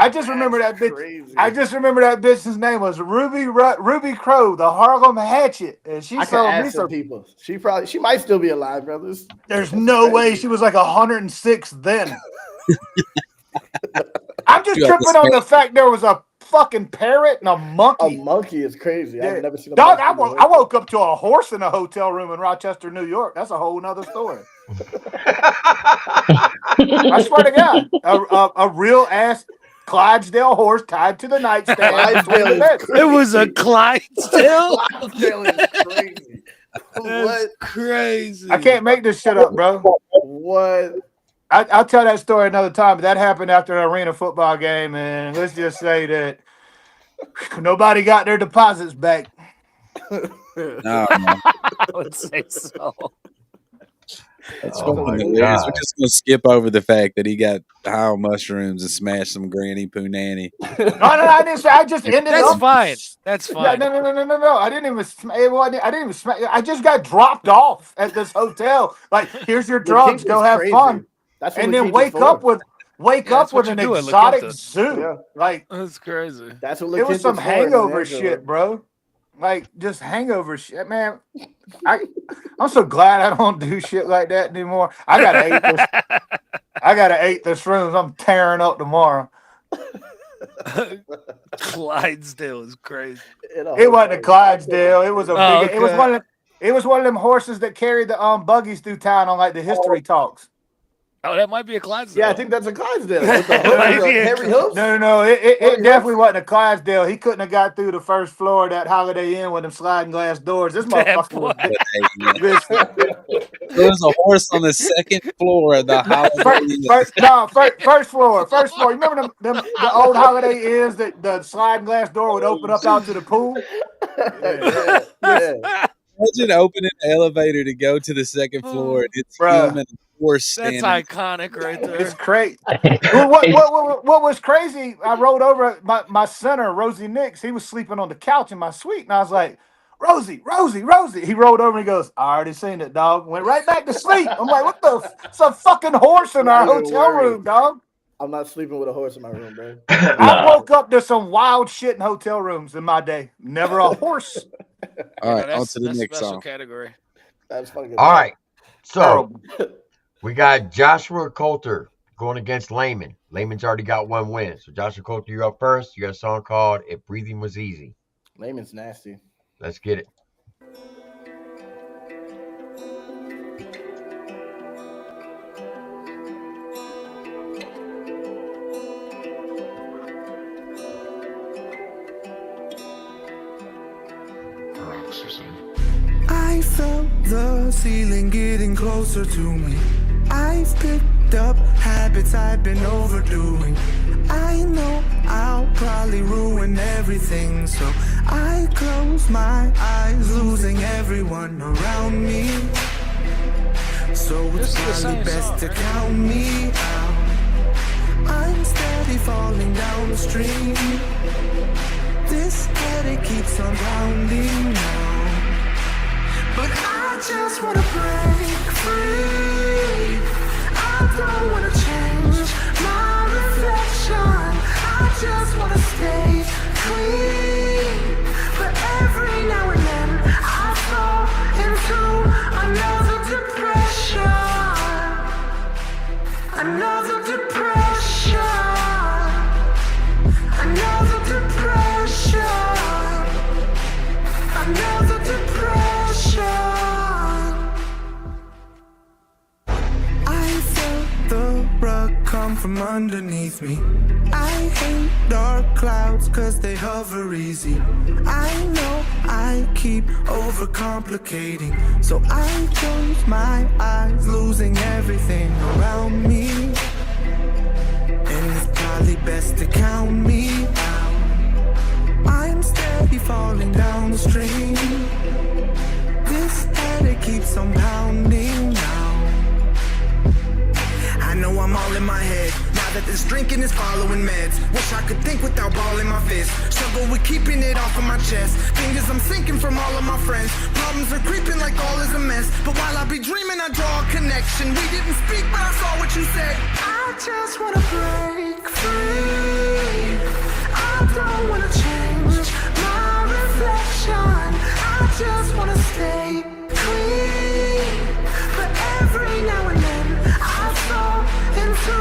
just remember that bitch. Crazy. I just remember that bitch's name was Ruby Crow, the Harlem Hatchet, and she sold me some people. She might still be alive, brothers. There's no way she was like 106 then. I'm just tripping on the fact there was a fucking parrot and a monkey. A monkey is crazy. Yeah. I've never seen a dog. monkey. I woke up to a horse in a hotel room in Rochester, New York. That's a whole nother story. I swear to God, a real ass Clydesdale horse tied to the nightstand. It was a Clydesdale. Clydesdale is crazy. That's crazy. I can't make this shit up, bro. What? I'll tell that story another time, but that happened after an arena football game, and let's just say that nobody got their deposits back. No, I would say so. That's fucking hilarious. We're just gonna skip over the fact that he got high on mushrooms and smashed some granny poo nanny. No, I didn't say. I just ended That's up. fine. That's fine. No. I didn't even. I just got dropped off at this hotel. Like, here's your drugs. Go have fun. That's what and then wake up with an exotic zoo. Yeah. Like, that's crazy. That's what it was some hangover shit, bro. Like, just hangover shit, man. I'm so glad I don't do shit like that anymore. I gotta eat this shrooms. I'm tearing up tomorrow. Clydesdale is crazy. It wasn't a Clydesdale. It was a big. Okay. It was one of them horses that carried the buggies through town on like the history talks. Oh, that might be a Clydesdale. Yeah, I think that's a Clydesdale. With the heavy hooves. No. It definitely wasn't a Clydesdale. He couldn't have got through the first floor of that Holiday Inn with them sliding glass doors. This motherfucker was There's a horse on the second floor of the Holiday Inn. First floor. You remember the old Holiday Inns that the sliding glass door would open up out to the pool? Yeah. Imagine opening the elevator to go to the second floor and it's him and a horse standing. That's iconic right there. It's crazy. What was crazy, I rolled over my center, Rosie Nix. He was sleeping on the couch in my suite, and I was like, Rosie, Rosie, Rosie. He rolled over and he goes, I already seen it, dog. Went right back to sleep. I'm like, what the? It's a fucking horse in our hotel room, dog. I'm not sleeping with a horse in my room, bro. I woke up to some wild shit in hotel rooms in my day. Never a horse. All right, on that's to the next special song. category. That's fucking All right. So Terrible. we got Joshua Coulter going against Layman. Layman's already got one win. So Joshua Coulter, you're up first. You got a song called If Breathing Was Easy. Layman's nasty. Let's get it. I felt the ceiling getting closer to me. I've picked up habits I've been overdoing. I know I'll probably ruin everything, so I close my eyes, losing everyone around me. So it's probably best to count me out. I'm steady falling down the stream. This headache keeps on pounding now. But I just wanna break free. I don't wanna change my reflection. I just wanna stay clean. But every now and then I fall into another depression. Another depression. Another depression. Another depression. I felt the rug come from underneath me. I hate dark clouds cause they hover easy. I know I keep overcomplicating, so I close my eyes, losing everything around me. And it's probably best to count me out. I'm steady falling down the stream. This headache keeps on pounding now. I know I'm all in my head now that this drinking is following meds. Wish I could think without balling my fist. Struggle with keeping it off of my chest. Fingers I'm sinking from all of my friends. Problems are creeping like all is a mess. But while I be dreaming, I draw a connection. We didn't speak, but I saw what you said. I just wanna break free. I don't wanna change my reflection. I just wanna stay clean. But every now and then I fall into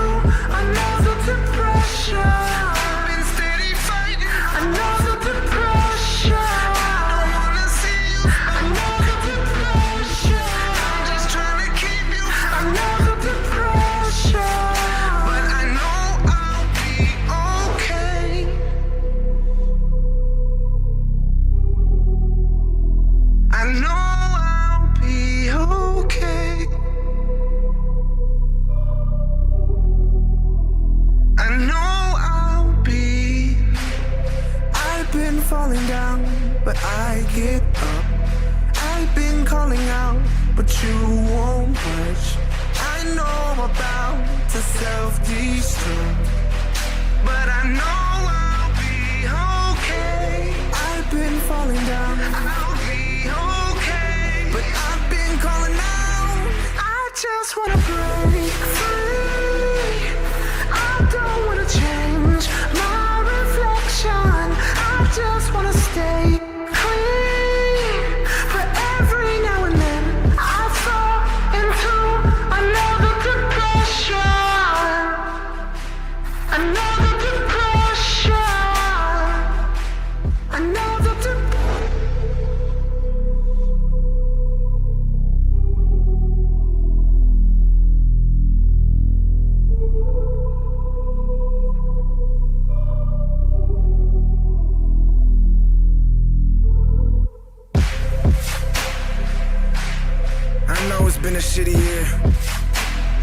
another depression. I've been steady fighting another depression. I don't wanna see you. Another depression. I'm just trying to keep you. Another depression. But I know I'll be okay. I know I'll be okay. I know I'll be. I've been falling down, but I get up. I've been calling out, but you won't budge. I know I'm about to self-destruct, but I know I'll be okay. I've been falling down, I'll be okay. But I've been calling out. I just wanna break free. I don't wanna change my reflection. I just wanna stay clean. But every now and then I fall into another depression. Another depression. Another depression. I know it's been a shitty year,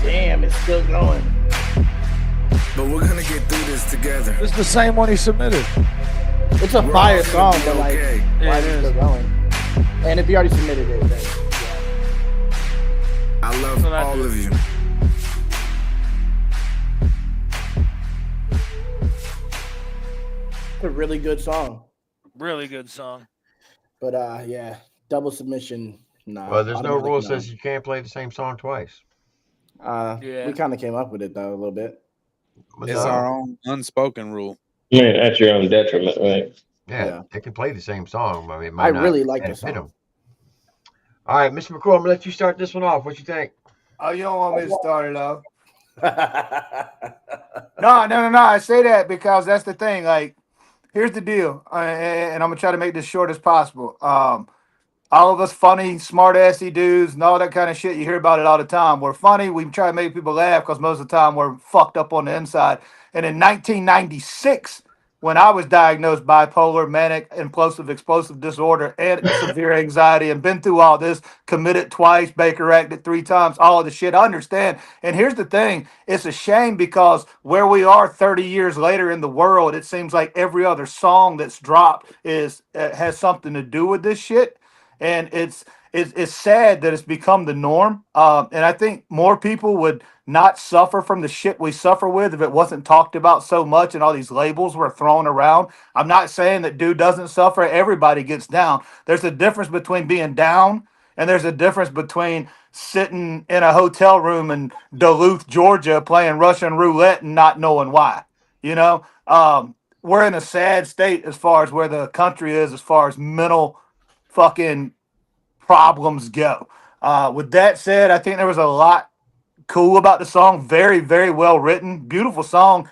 Damn, it's still going. but we're gonna get through this together. This is the same one he submitted. It's a We're fire all song, gonna be but like, okay. why It is it is. still going? And if you already submitted it, then I love what I all do. of you. it's a really good song. Really good song. But yeah, double submission. Nah. Well, there's no automatic rule no. says you can't play the same song twice. We kind of came up with it though a little bit. But It's no. our own unspoken rule. Man, at your own detriment, right? Yeah, they can play the same song, but I mean, it I might not really like the fit song. them. All right, Mr. McCool, I'm gonna let you start this one off. What you think? Oh, you don't want me to start it off? No. I say that because that's the thing. Like, here's the deal, and I'm gonna try to make this short as possible. All of us funny, smart-assy dudes and all that kind of shit, you hear about it all the time. We're funny. We try to make people laugh because most of the time we're fucked up on the inside. And in 1996, when I was diagnosed bipolar, manic, explosive disorder, and severe anxiety, and been through all this, committed twice, Baker acted 3 times, all of the shit, I understand. And here's the thing. It's a shame because where we are 30 years later in the world, it seems like every other song that's dropped has something to do with this shit. And it's sad that it's become the norm. And I think more people would not suffer from the shit we suffer with if it wasn't talked about so much and all these labels were thrown around. I'm not saying that dude doesn't suffer. Everybody gets down. There's a difference between being down and there's a difference between sitting in a hotel room in Duluth, Georgia, playing Russian roulette and not knowing why. You know, we're in a sad state as far as where the country is, as far as mental fucking problems go. With that said, I think there was a lot cool about the song. Very, very well written. Beautiful song.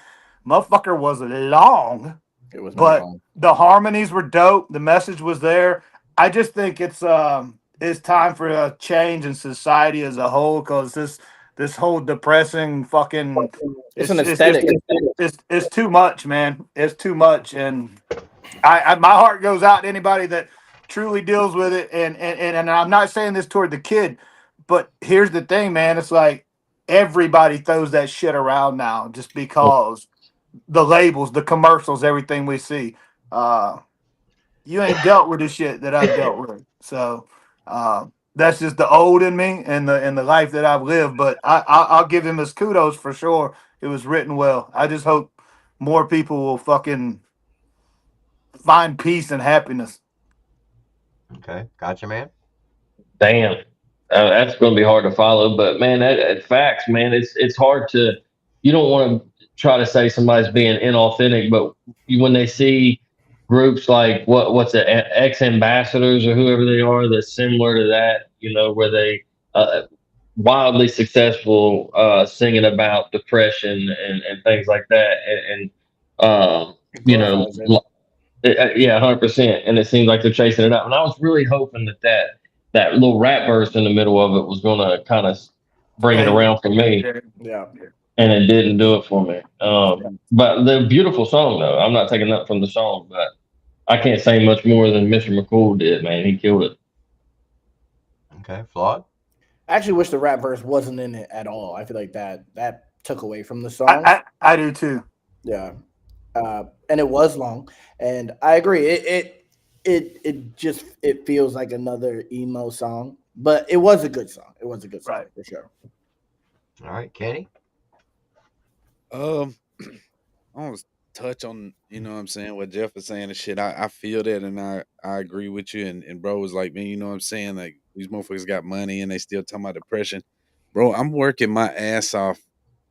Motherfucker was long. It was but long. The harmonies were dope. The message was there. I just think it's time for a change in society as a whole because this whole depressing fucking it's an aesthetic. It's too much, man. It's too much, and I my heart goes out to anybody that truly deals with it. And I'm not saying this toward the kid, but here's the thing, man. It's like everybody throws that shit around now just because the labels, the commercials, everything we see. You ain't dealt with the shit that I've dealt with. So that's just the old in me and the life that I've lived. But I'll give him his kudos for sure. It was written well. I just hope more people will fucking find peace and happiness. Okay, gotcha, man. Damn, that's going to be hard to follow. But man, that facts, man. It's hard to. You don't want to try to say somebody's being inauthentic, but when they see groups like what's it, ex ambassadors or whoever they are, that's similar to that, you know, where they wildly successful singing about depression and things like that, and you know. Yeah, 100%. And it seems like they're chasing it up. And I was really hoping that little rap verse in the middle of it was going to kind of bring it around for me. Yeah. And it didn't do it for me. But the beautiful song, though. I'm not taking that from the song, but I can't say much more than Mr. McCool did, man. He killed it. Okay, Flawed? I actually wish the rap verse wasn't in it at all. I feel like that took away from the song. I do too. Yeah. And it was long, and I agree. It feels like another emo song, but it was a good song. It was a good song for sure. All right, Kenny. I want to touch on, you know what I'm saying, what Jeff was saying and shit. I feel that, and I agree with you. And bro was like, man, you know what I'm saying? Like, these motherfuckers got money and they still talking about depression. Bro, I'm working my ass off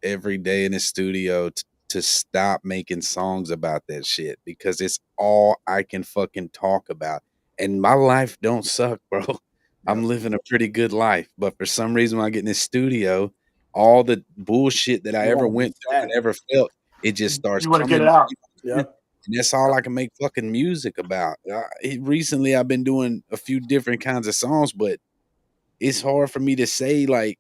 every day in the studio to stop making songs about that shit because it's all I can fucking talk about. And my life don't suck, bro. I'm living a pretty good life. But for some reason, when I get in this studio, all the bullshit that I ever went through and ever felt, it just starts coming. Get it out. Yeah. And that's all I can make fucking music about. Recently, I've been doing a few different kinds of songs, but it's hard for me to say, like,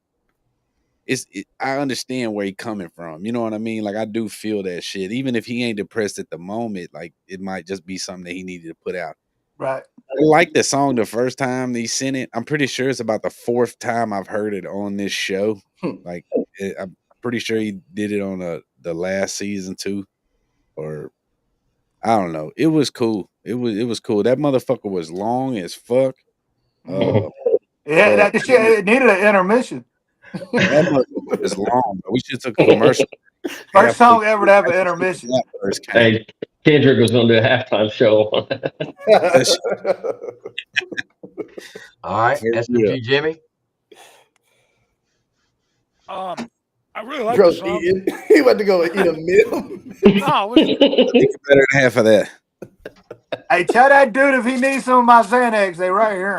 I understand where he's coming from. You know what I mean? Like, I do feel that shit. Even if he ain't depressed at the moment, like, it might just be something that he needed to put out. Right. I like the song the first time he sent it. I'm pretty sure it's about the 4th time I've heard it on this show. Like, I'm pretty sure he did it on the last season too, or I don't know. It was cool. It was cool. That motherfucker was long as fuck. That shit, it needed an intermission. That motherfucker was long. We should have took a commercial. First song ever to have an intermission. Hey, Kendrick was going to do a halftime show. All right, For real. SMG Jimmy. I really like the Bro's song. eating. He went to go eat a meal. No, it was, I think it's better than half of that. Hey, tell that dude if he needs some of my Xanax, they right here.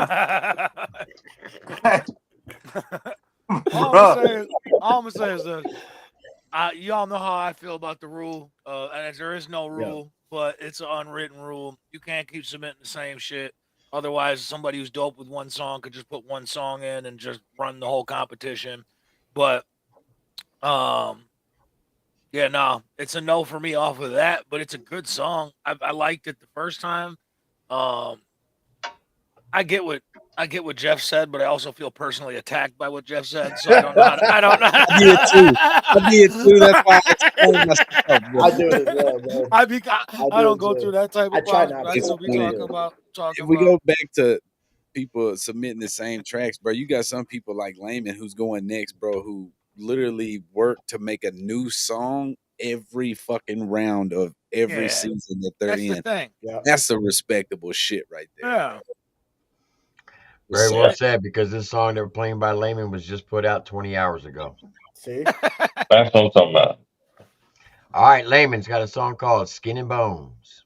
all I'm gonna say is this. Y'all know how I feel about the rule, and there is no rule, but it's an unwritten rule. You can't keep submitting the same shit. Otherwise, somebody who's dope with one song could just put one song in and just run the whole competition. But, yeah, no, it's a no for me off of that. But it's a good song. I liked it the first time. I get what Jeff said, but I also feel personally attacked by what Jeff said. So I don't know. I don't know. I did too. That's why I explained myself. Bro. I do it as well, bro. I don't go through that type of I try process. not I to. still be talking about. If we go back to people submitting the same tracks, bro, you got some people like Layman who's going next, bro, who literally work to make a new song every fucking round of every season that they're That's in. the thing. Yeah. That's the respectable shit right there. Yeah. Very well said, because this song they were playing by Layman was just put out 20 hours ago. See? That's what I'm talking about. All right, Layman's got a song called Skin and Bones.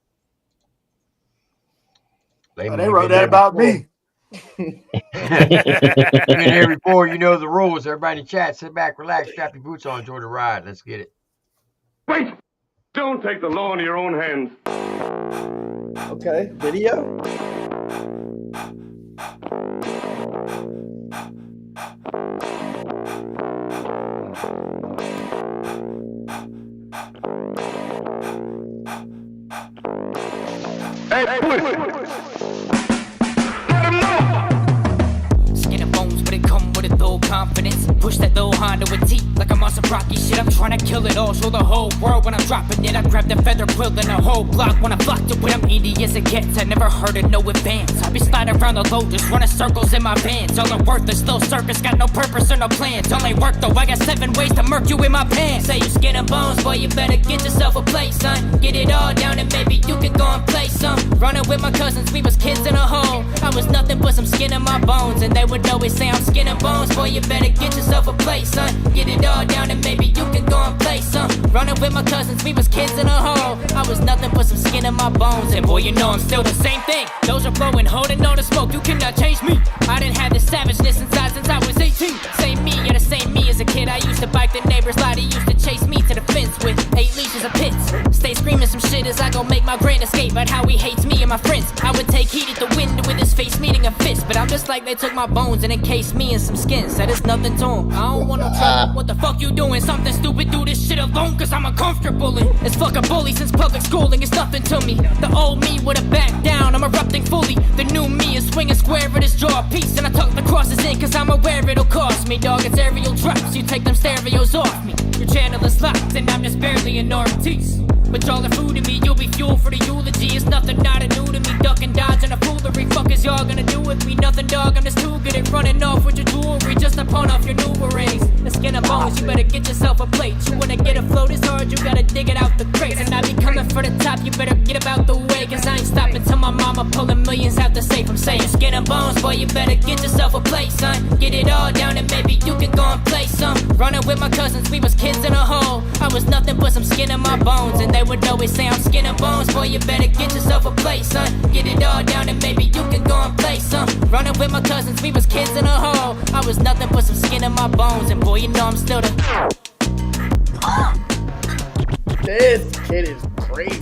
Layman, They you've wrote been that here about before. me. You've been here before, you know the rules. Everybody in the chat, sit back, relax, strap your boots on, enjoy the ride. Let's get it. Wait! Don't take the law into your own hands. Okay, video. Hey, Skin and bones, but it come with a low confidence. Push that little Honda with teeth like I'm on some Rocky shit. I'm trying to kill it all, show the whole world when I'm dropping it. I grab the feather quill and a whole block when I flocked it. When I'm indie as it gets, I never heard of no advance. I be sliding around the load, just running circles in my vans. All are worthless, little circus, got no purpose or no plans. All ain't work though, I got 7 ways to murk you in my pants. Say you skin and bones, boy, you better get yourself a place, son. Get it all down and maybe you can go and play some. Running with my cousins, we was kids in a hole. I was nothing but some skin in my bones, and they would always say I'm skin and bones. Boy, you better get yourself a place, son. Get it all down and maybe you can go and play some. Running with my cousins, we was kids in a hole. I was nothing but some skin in my bones, and boy, you know I'm still the same thing. Those are blowing, holding all the smoke, you cannot change me. I didn't have the savageness inside since I was 18. Same me, yeah, the same me as a kid. I used to bike the neighbor's lot, he used to chase me to the fence with 8 leashes of pits. Stay screaming some shit as I go make my grand escape, but how he hates me and my friends. I would take heat at the wind with his face meeting a fist, but I'm just like they took my bones and encased me in some skin. Said it's nothing to him, I don't want no trouble. What the fuck you doing? Something stupid, do this shit alone, cause I'm uncomfortable in. It's fucking bully since public schooling, it's nothing to me. The old me would've backed down, I'm erupting fully. The new me is swinging square at his jaw piece, and I tuck the crosses in cause I'm aware it'll cost me. Dog, it's aerial drops, you take them stereos off me. Your channel is locked and I'm just barely an artiste. But y'all are food to me, you'll be fuel for the eulogy. It's nothing not a new to me, duck and dodge and a foolery. Fuck is y'all gonna do with me? Nothing, dog, I'm just too good at running off with your jewelry. Just to pawn off your new rings. The skin and bones, you better get yourself a plate. You wanna get a flow this hard, you gotta dig it out the crates. And I be coming for the top, you better get about the way. Cause I ain't stopping till my mama pulling millions out the safe. I'm saying skin and bones, boy, you better get yourself a place, son. Get it all down and maybe you can go and play some. Running with my cousins, we was kids in a hole. I was nothing but some skin in my bones, and they would always say I'm skin and bones. Boy, you better get yourself a place, son. Get it all down and maybe you can go and play some. Running with my cousins, we was kids in a hole. I was nothing but some skin in my bones, and boy, you know I'm still the. This kid is crazy.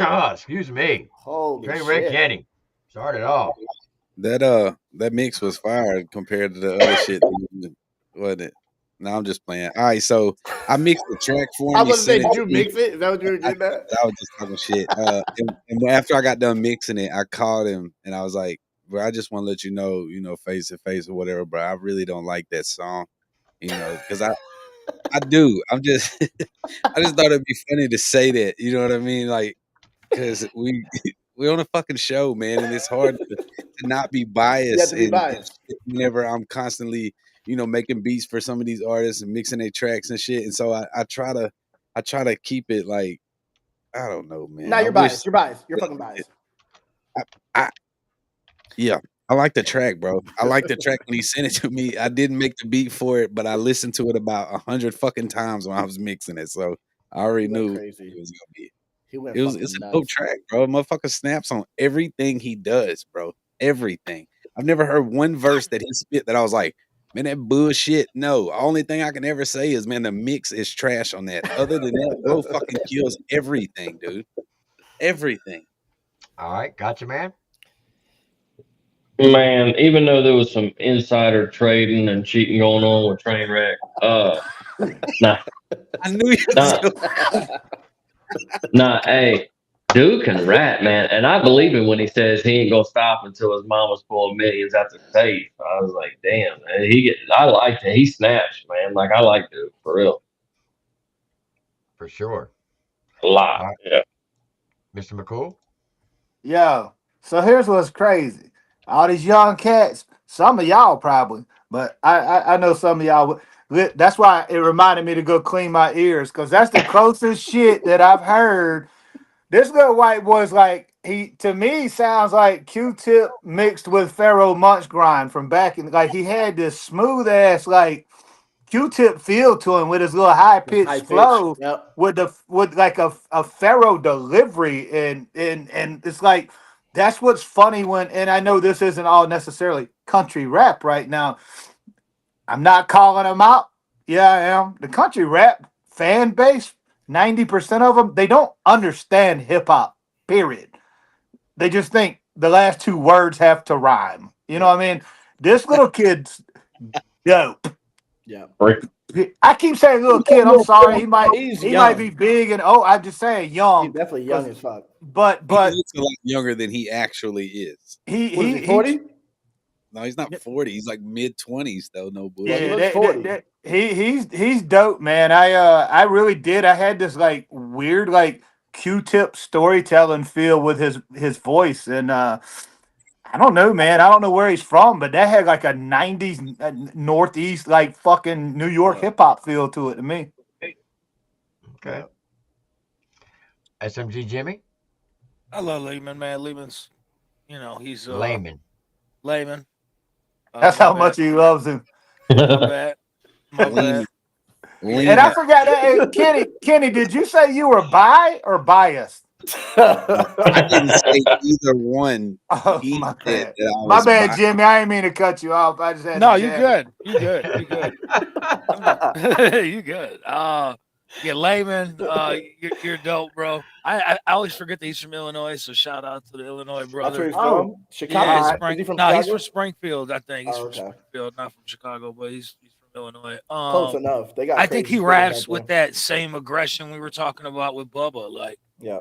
Oh, excuse me. Holy Trainwreck shit. Kenny. Started off. That mix was fire compared to the other shit, wasn't it? No, I'm just playing. All right, so I mixed the track for him. I was gonna say, sent did it you to me. mix it? Is that what you were doing that? I was just talking shit. And after I got done mixing it, I called him and I was like, bro, I just want to let you know, face to face or whatever, bro. I really don't like that song, because I do. I just thought it'd be funny to say that, you know what I mean? Like, because we're on a fucking show, man, and it's hard to not be biased. You have to be biased. Whenever I'm constantly, making beats for some of these artists and mixing their tracks and shit. And so I try to keep it like I don't know, man. Now you're biased. You're biased. You're fucking biased. Yeah, I like the track, bro. I like the track when he sent it to me. I didn't make the beat for it, but I listened to it about 100 fucking times when I was mixing it. So I already knew crazy. it was gonna be. He went It's a dope track, bro. Motherfucker snaps on everything he does, bro. Everything. I've never heard one verse that he spit that I was like, man, that bullshit. No, only thing I can ever say is, man, the mix is trash on that. Other than that, bro fucking kills everything, dude. Everything. All right, gotcha, man. Man, even though there was some insider trading and cheating going on with Trainwreck, nah, I knew you. nah, hey, dude can rap, man, and I believe him when he says he ain't gonna stop until his mama's pulling millions out the safe. I was like, damn, man, I liked it. He snatched, man. Like, I like dude for real, For sure. a lot. All right. Yeah. Mr. McCool? Yo, so here's what's crazy. All these young cats, some of y'all probably, but I know some of y'all. That's why it reminded me to go clean my ears, because that's the closest shit that I've heard. This little white boy's like, to me sounds like Q-Tip mixed with Pharaoh Munch grind from back in, like he had this smooth ass like Q-Tip feel to him with his little high pitched flow, with like a Pharaoh delivery, and it's like, that's what's funny when, and I know this isn't all necessarily country rap right now. I'm not calling them out. Yeah, I am. The country rap fan base, 90% of them, they don't understand hip hop, period. They just think the last two words have to rhyme. You know what I mean? This little kid's dope. Yeah. I keep saying little kid. I'm sorry. He might be big and I'm just saying young. He's definitely young as fuck. But he looks a lot younger than he actually is. He 40? No, he's not 40. He's like mid-20s though. No bullshit. Yeah, he looks 40. He's dope, man. I really did. I had this like weird like Q-Tip storytelling feel with his voice, and I don't know, man. I don't know where he's from, but that had like a 90s Northeast, like fucking New York hip hop feel to it to me. Okay. SMG Jimmy? I love Layman, man. Layman's, he's Layman. Layman. That's how much he loves him. My bad. My bad. And I forgot that. Hey, Kenny, did you say you were bi or biased? I didn't say either one. Oh, my bad. My bad, Jimmy. I didn't mean to cut you off. I just had no, you're good. You're good. You're good. You good. Yeah, Layman, you're dope, bro. I always forget that he's from Illinois, so shout out to the Illinois brother. That's where he's from? Chicago? Yeah, Is he from no, Chicago? he's from Springfield, I think. He's from Springfield, not from Chicago, but he's from Illinois. Close enough. They got I think he crazy raps shit with that same aggression we were talking about with Bubba. Like,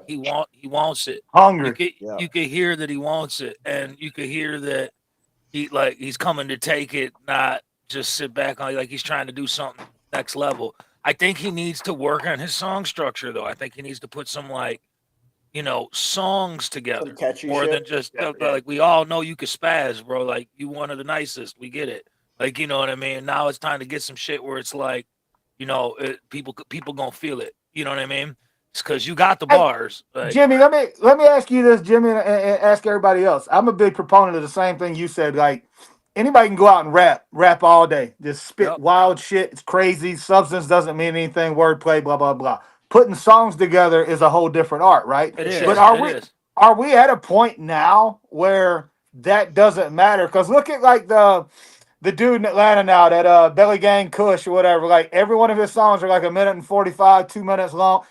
he wants it. Hungry. You could hear that he wants it, and you could hear that he's coming to take it, not just sit back on, like he's trying to do something next level. I think he needs to work on his song structure, though. I think he needs to put some songs together more than just like, we all know you could spaz, bro. Like, you one of the nicest. We get it. Like, you know what I mean? Now it's time to get some shit where it's like, people gonna feel it. You know what I mean? It's because you got the bars. Like, Jimmy, let me ask you this, Jimmy, and ask everybody else. I'm a big proponent of the same thing you said. Like, anybody can go out and rap all day, just spit wild shit. It's crazy. Substance doesn't mean anything. Wordplay, blah blah blah. Putting songs together is a whole different art, right? It is. But are we at a point now where that doesn't matter? Because look at like the dude in Atlanta now, that Belly Gang Kush or whatever. Like, every one of his songs are like 1:45, 2 minutes long.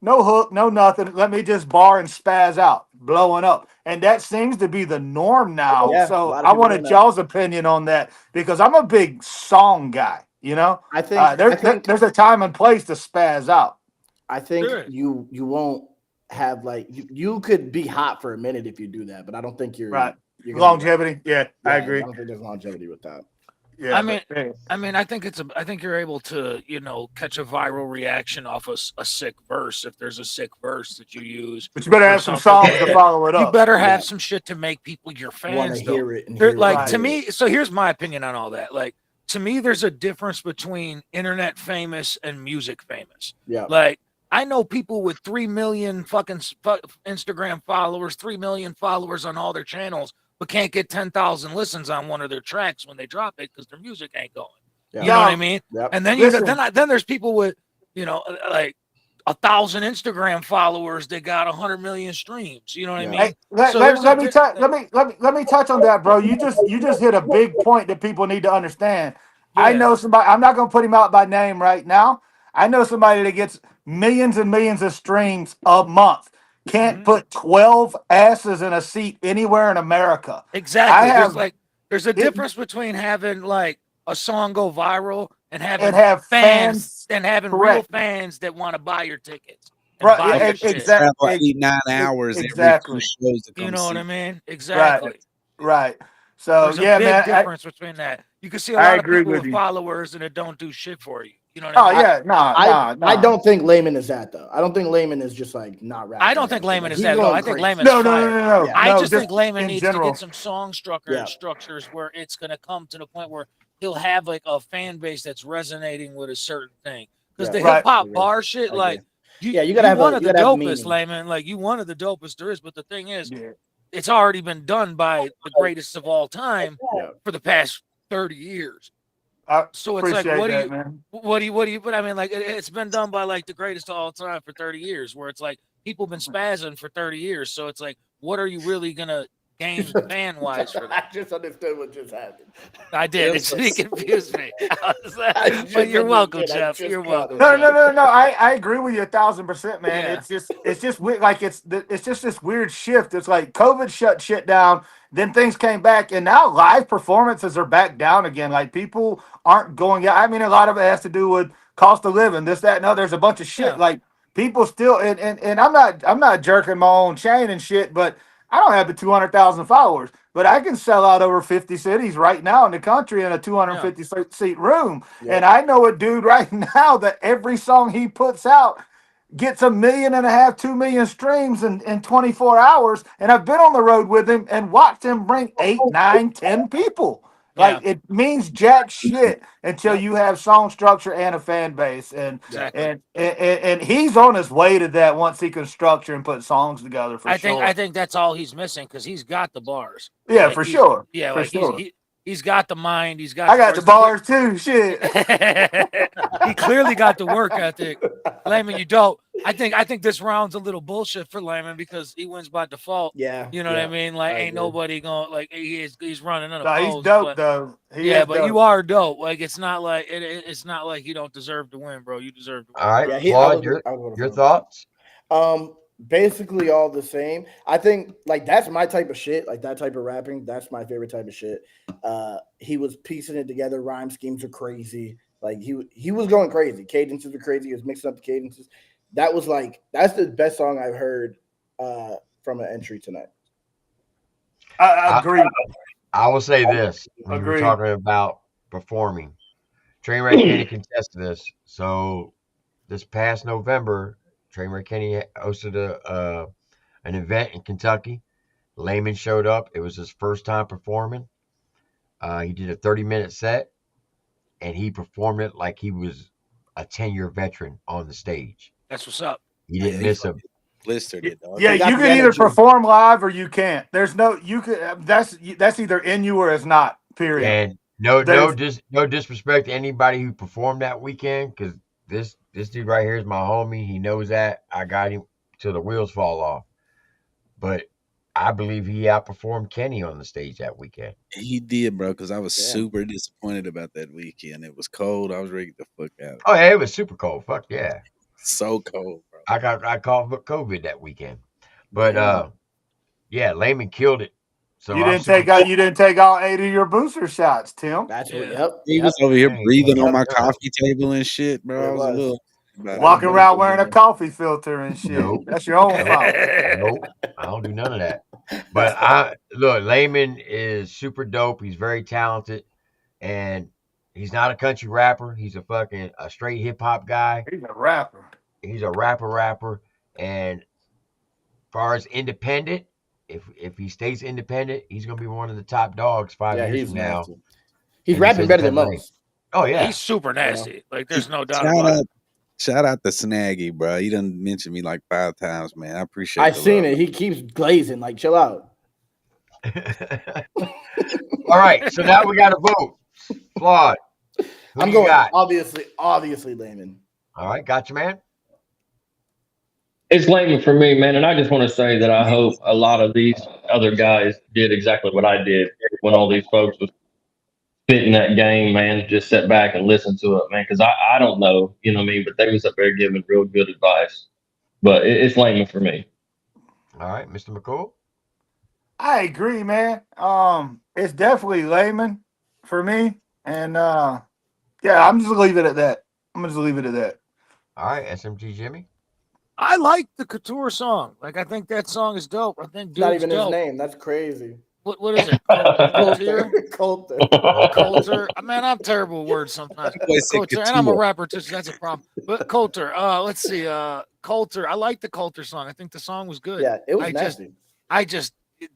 No hook, no nothing. Let me just bar and spaz out, blowing up. And that seems to be the norm now. Yeah, so I wanted y'all's opinion on that, because I'm a big song guy, I think there's a time and place to spaz out. I think you won't have like you could be hot for a minute if you do that, but I don't think you're right. You're longevity. Yeah, I agree. I don't think there's longevity with that. Yeah, I mean, I think you're able to, catch a viral reaction off a sick verse if there's a sick verse that you use. But you better have some songs to follow it up. You better have some shit to make people your fans hear it. To me, so here's my opinion on all that. Like, to me, there's a difference between internet famous and music famous. Yeah. Like, I know people with 3 million fucking Instagram followers, 3 million followers on all their channels, but can't get 10,000 listens on one of their tracks when they drop it because their music ain't going. Yeah. You know what I mean? Yep. And then then there's people with, you know, like 1,000 Instagram followers that got 100 million streams. You know what I mean? Hey, So let me touch on that, bro. You just hit a big point that people need to understand. I know somebody. I'm not gonna put him out by name right now. I know somebody that gets millions and millions of streams a month. Can't put 12 asses in a seat anywhere in America. Exactly. There's a difference between having like a song go viral and having fans and having real fans that want to buy your tickets. Exactly. 8-9 hours exactly. every 2 shows to come You know what I see. mean? Exactly. Right. So there's a big man, difference between that. You can see a lot of people with followers and it don't do shit for you. You know what I mean? I don't think Layman is that though. I don't think Layman is just like not rapping. I don't think Layman is that though. I think Layman's no. I just think Layman needs to get some song structures where it's gonna come to the point where he'll have like a fan base that's resonating with a certain thing. Because the hip hop bar shit, like you gotta have one of the dopest, Layman. Like you one of the dopest there is, but the thing is, it's already been done by the greatest of all time for the past 30 years. So it's like, what do you? But I mean, like it's been done by like the greatest of all time for 30 years, where it's like people been spazzing for 30 years. So it's like, what are you really gonna gain fan wise for that? I just understood what just happened. I did. It confused me. But you're welcome, Jeff. You're welcome. No. I agree with you 1,000%, man. Yeah. It's just weird. Like it's just this weird shift. It's like COVID shut shit down. Then things came back, and now live performances are back down again. Like people aren't going out. I mean, a lot of it has to do with cost of living, this, that, and other. There's a bunch of shit. Like people still, and I'm not jerking my own chain and shit, but I don't have the 200,000 followers, but I can sell out over 50 cities right now in the country in a 250 seat room. Yeah. And I know a dude right now that every song he puts out gets 1.5 million, 2 million streams in 24 hours. And I've been on the road with him and watched him bring 8, 9, 10 people. Like it means jack shit until you have song structure and a fan base, and he's on his way to that once he can structure and put songs together. I think that's all he's missing because he's got the bars. Yeah, like, for sure. Yeah, for like sure. He's got the mind. He's got. I got the bars too. Shit. He clearly got the work ethic. Layman, you don't. I think this round's a little bullshit for Layman because he wins by default. Yeah. You know what I mean? Like, ain't nobody going like he's running on a pose. He's dope though. But you are dope. Like it's not like it's not like you don't deserve to win, bro. You deserve to win. All right, Claude, your thoughts? Basically all the same. I think like that's my type of shit, like that type of rapping. That's my favorite type of shit. He was piecing it together. Rhyme schemes are crazy. Like he was going crazy. Cadences were crazy. He was mixing up the cadences. That's the best song I've heard from an entry tonight. I agree. I will say this. When we're talking about performing, Trainwreck Kenny contested this. So this past November, Trainwreck Kenny hosted an event in Kentucky. Layman showed up. It was his first time performing. He did a 30-minute set, and he performed it like he was a 10-year veteran on the stage. That's what's up. He didn't miss a blistered it. Dog. Yeah, you can either perform live or you can't. There's no you could. That's either in you or it's not. Period. And no disrespect to anybody who performed that weekend, because this dude right here is my homie. He knows that. I got him till the wheels fall off. But I believe he outperformed Kenny on the stage that weekend. He did, bro, because I was super disappointed about that weekend. It was cold. I was ready to fuck out. Oh, yeah, it was super cold. Fuck yeah. So cold, bro. I caught COVID that weekend. But Layman killed it. So you didn't take all 8 of your booster shots, Tim. That's what He was over here breathing on my coffee table and shit, bro. I was a little walking around wearing a coffee filter and shit. Nope. That's your own fault. Nope. I don't do none of that. But Layman is super dope. He's very talented, and he's not a country rapper. He's a straight hip hop guy. He's a rapper. He's a rapper. And as far as independent, if he stays independent, he's gonna be one of the top dogs 5 years from now. He's rapping better than most. Oh yeah, he's super nasty. Like there's no doubt about it. Shout out to Snaggy, bro. He done mentioned me like 5 times, man. I appreciate. I seen it. He keeps glazing. Like, chill out. All right, so now we got to vote. Flawed. Who I'm you going got? obviously Layman. All right, got you, man. It's Layman for me, man. And I just want to say that I hope a lot of these other guys did exactly what I did when all these folks was spitting that game, man. Just sit back and listen to it, man. Because I don't know, you know what I mean? But they was up there giving real good advice. But it's Layman for me. All right, Mr. McCool. I agree, man. It's definitely Layman for me. And yeah, I'm just gonna leave it at that. I'm gonna just leave it at that. All right, SMG Jimmy. I like the Couture song. Like, I think that song is dope. I think It's not dude's even dope. his name. That's crazy. What is it? Coulter? Coulter. Coulter. Man, I'm terrible with words sometimes. Coulter, and I'm a rapper too, so that's a problem. But Coulter, let's see. Coulter. I like the Coulter song. I think the song was good. Yeah, it was nasty.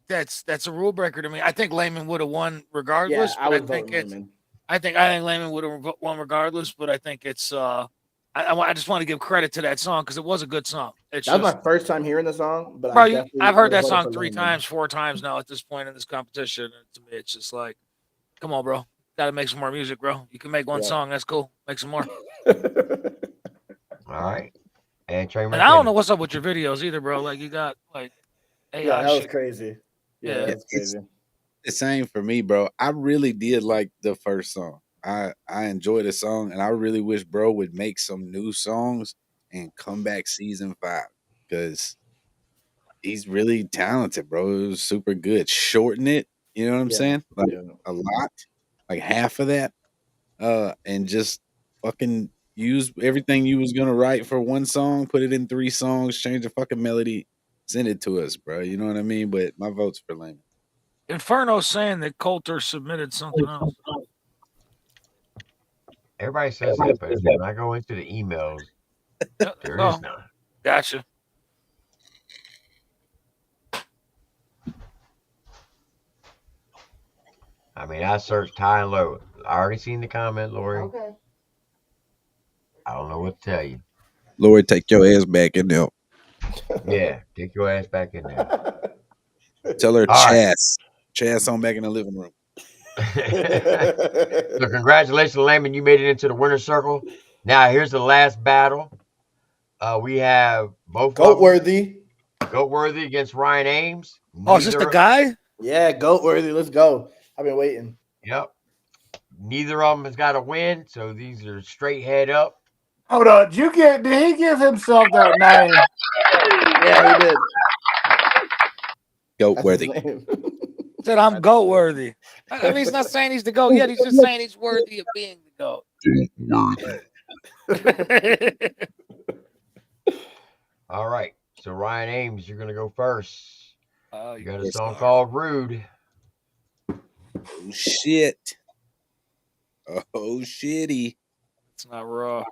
That's a rule breaker to me. I think Layman would have won regardless. Yeah, I think Layman would have won regardless, but I think it's I just want to give credit to that song because it was a good song. That was my first time hearing the song, but I've heard that song 3 times, 4 times now at this point in this competition. And to me, it's just like, come on, bro. Got to make some more music, bro. You can make one song. That's cool. Make some more. All right. And Trainwreck. And I don't know what's up with your videos either, bro. Like, you got like AI that was shit. crazy. Yeah, that's crazy. The same for me, bro. I really did like the first song. I enjoyed the song, and I really wish bro would make some new songs and come back season 5 because he's really talented, bro. It was super good. Shorten it, you know what I'm saying? Like a lot, like half of that, and just fucking use everything you was gonna write for one song, put it in 3 songs, change the fucking melody, send it to us, bro. You know what I mean? But my vote's for Layman. Inferno's saying that Coulter submitted something else. Everybody says that, but when I go into the emails, there is none. Gotcha. I mean, I searched high and low. I already seen the comment, Lori. Okay. I don't know what to tell you. Lori, take your ass back in there. Yeah, take your ass back in there. Tell her All right. Chaz on back in the living room. So congratulations, Layman. You made it into the winner's circle. Now here's the last battle. We have both Goatworthy. Goatworthy against Ryan Ames. Oh, is this the guy? Yeah, Goatworthy. Let's go. I've been waiting. Yep. Neither of them has got a win, so these are straight head up. Hold on. Did he give himself that name? Yeah, he did. Goatworthy. Said I'm Goatworthy. I mean, he's not saying he's the GOAT yet. He's just saying he's worthy of being the GOAT. All right. So Ryan Ames, you're gonna go first. You got a Yes, song sir. called "Rude." Oh shit. Oh shitty. It's not raw.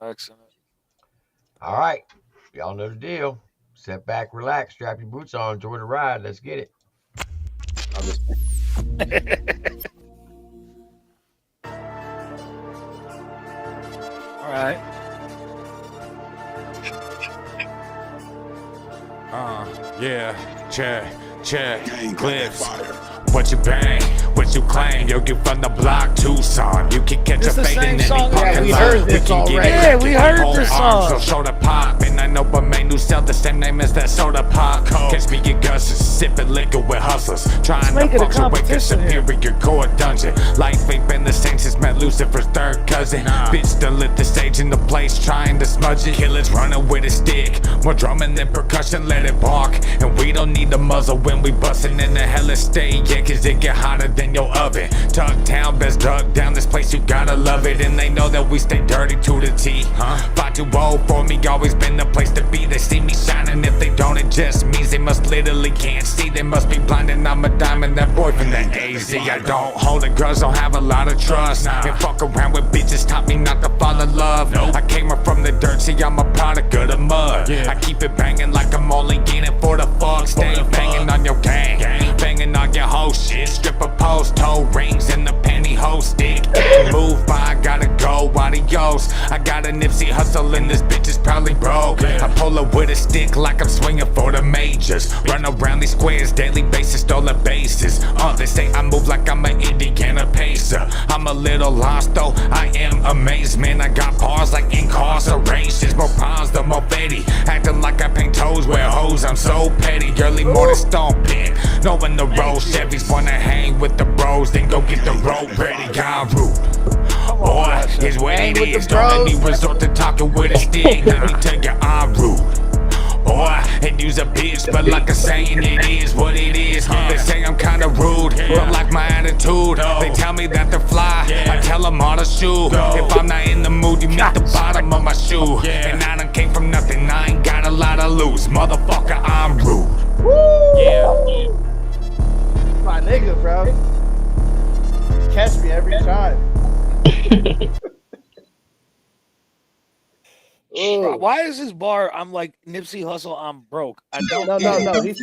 Excellent. All right. Y'all know the deal. Sit back, relax, strap your boots on, enjoy the ride. Let's get it. All right. Yeah, check, clips. What you bang, what you claim, yo, you from the block, Tucson. You can catch This a the fade same in song? any Yeah, parking we lot. heard this can get already. it Yeah, we cracking, heard hold this arms, song. So show the pop, and I know but man who sell the same name as that soda pop. Catch me at Gus's, sipping liquor with hustlers, trying Make to it a punctuate a competition here. superior core dungeon. Life ain't been the same since met Lucifer's third cousin. Bitch still lit the stage in the place, trying to smudge it. Killers running with a stick, more drumming than percussion, let it bark. And we don't need a muzzle when we bustin' in the hella state, yeah, cause it get hotter than your oven. Tuck town, best dug down this place, you gotta love it. And they know that we stay dirty to the T. 520 for me, always been the place to be. They see me shining, if they don't, it just means they must literally can't see. They must be blind, and I'm a diamond, that boy from the AZ. I don't hold a grudge, don't have a lot of trust. And fuck around with bitches, taught me not to fall in love. I came up from the dirt, see I'm a product of the mud. I keep it banging like I'm only in it for the fuck. Stay banging on your gang, banging on your whole shit. Stripper pose, toe rings in the pantyhose. glow stick. Ain't moved by, I gotta go, adios. I got a Nipsey hustle and this bitch is probably broke. I pull up with a stick like I'm swinging for the majors. Run around these squares, daily basis, stolen bases. They say I move like I'm an Indiana pacer. I'm a little lost though, I am amazed, man. I got bars like incarcerations. More pawns, the more petty. Acting like I paint toes, wear hoes, I'm so petty. Early morning stomping, knowing the road. Chevys wanna hang with the bros, then go get the road ready. God rude. Boy, here's what it is. Don't let me resort to talking with a stick. Let me tell you I'm rude. Boy, and use a bitch, but like I'm saying, it is what it is. They say I'm kinda rude, but like my attitude. They tell me that they're fly, I tell them all to shoot. If I'm not in the mood, you meet the bottom of my shoe. And I done came from nothing, I ain't got a lot to lose. Motherfucker, I'm rude. Yeah. My nigga, bro. Catch me every time. Bro, why is this bar? I'm like Nipsey Hussle. I'm broke. I don't. No. He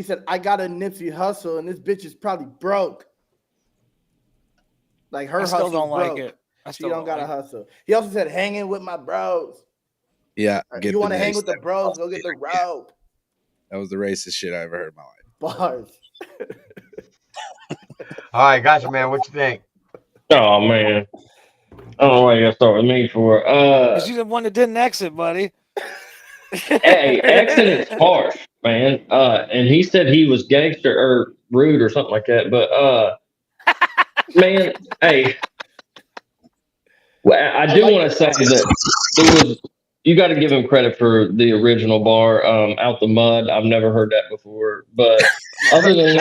said I got a Nipsey Hussle, and this bitch is probably broke. Like her I still hustle don't broke. like it. She don't got a hustle. He also said hanging with my bros. Yeah. You want to hang with the bros? Go get the rope. That was the racist shit I ever heard in my life. Bars. All right, gotcha, man. What you think? Oh man, I don't know why you gotta start with me for. She's the one that didn't exit, buddy. Hey, accident's harsh, man. And he said he was gangster or rude or something like that. But man, hey, well, I do want to say that it was. You got to give him credit for the original bar, Out the Mud. I've never heard that before. But other than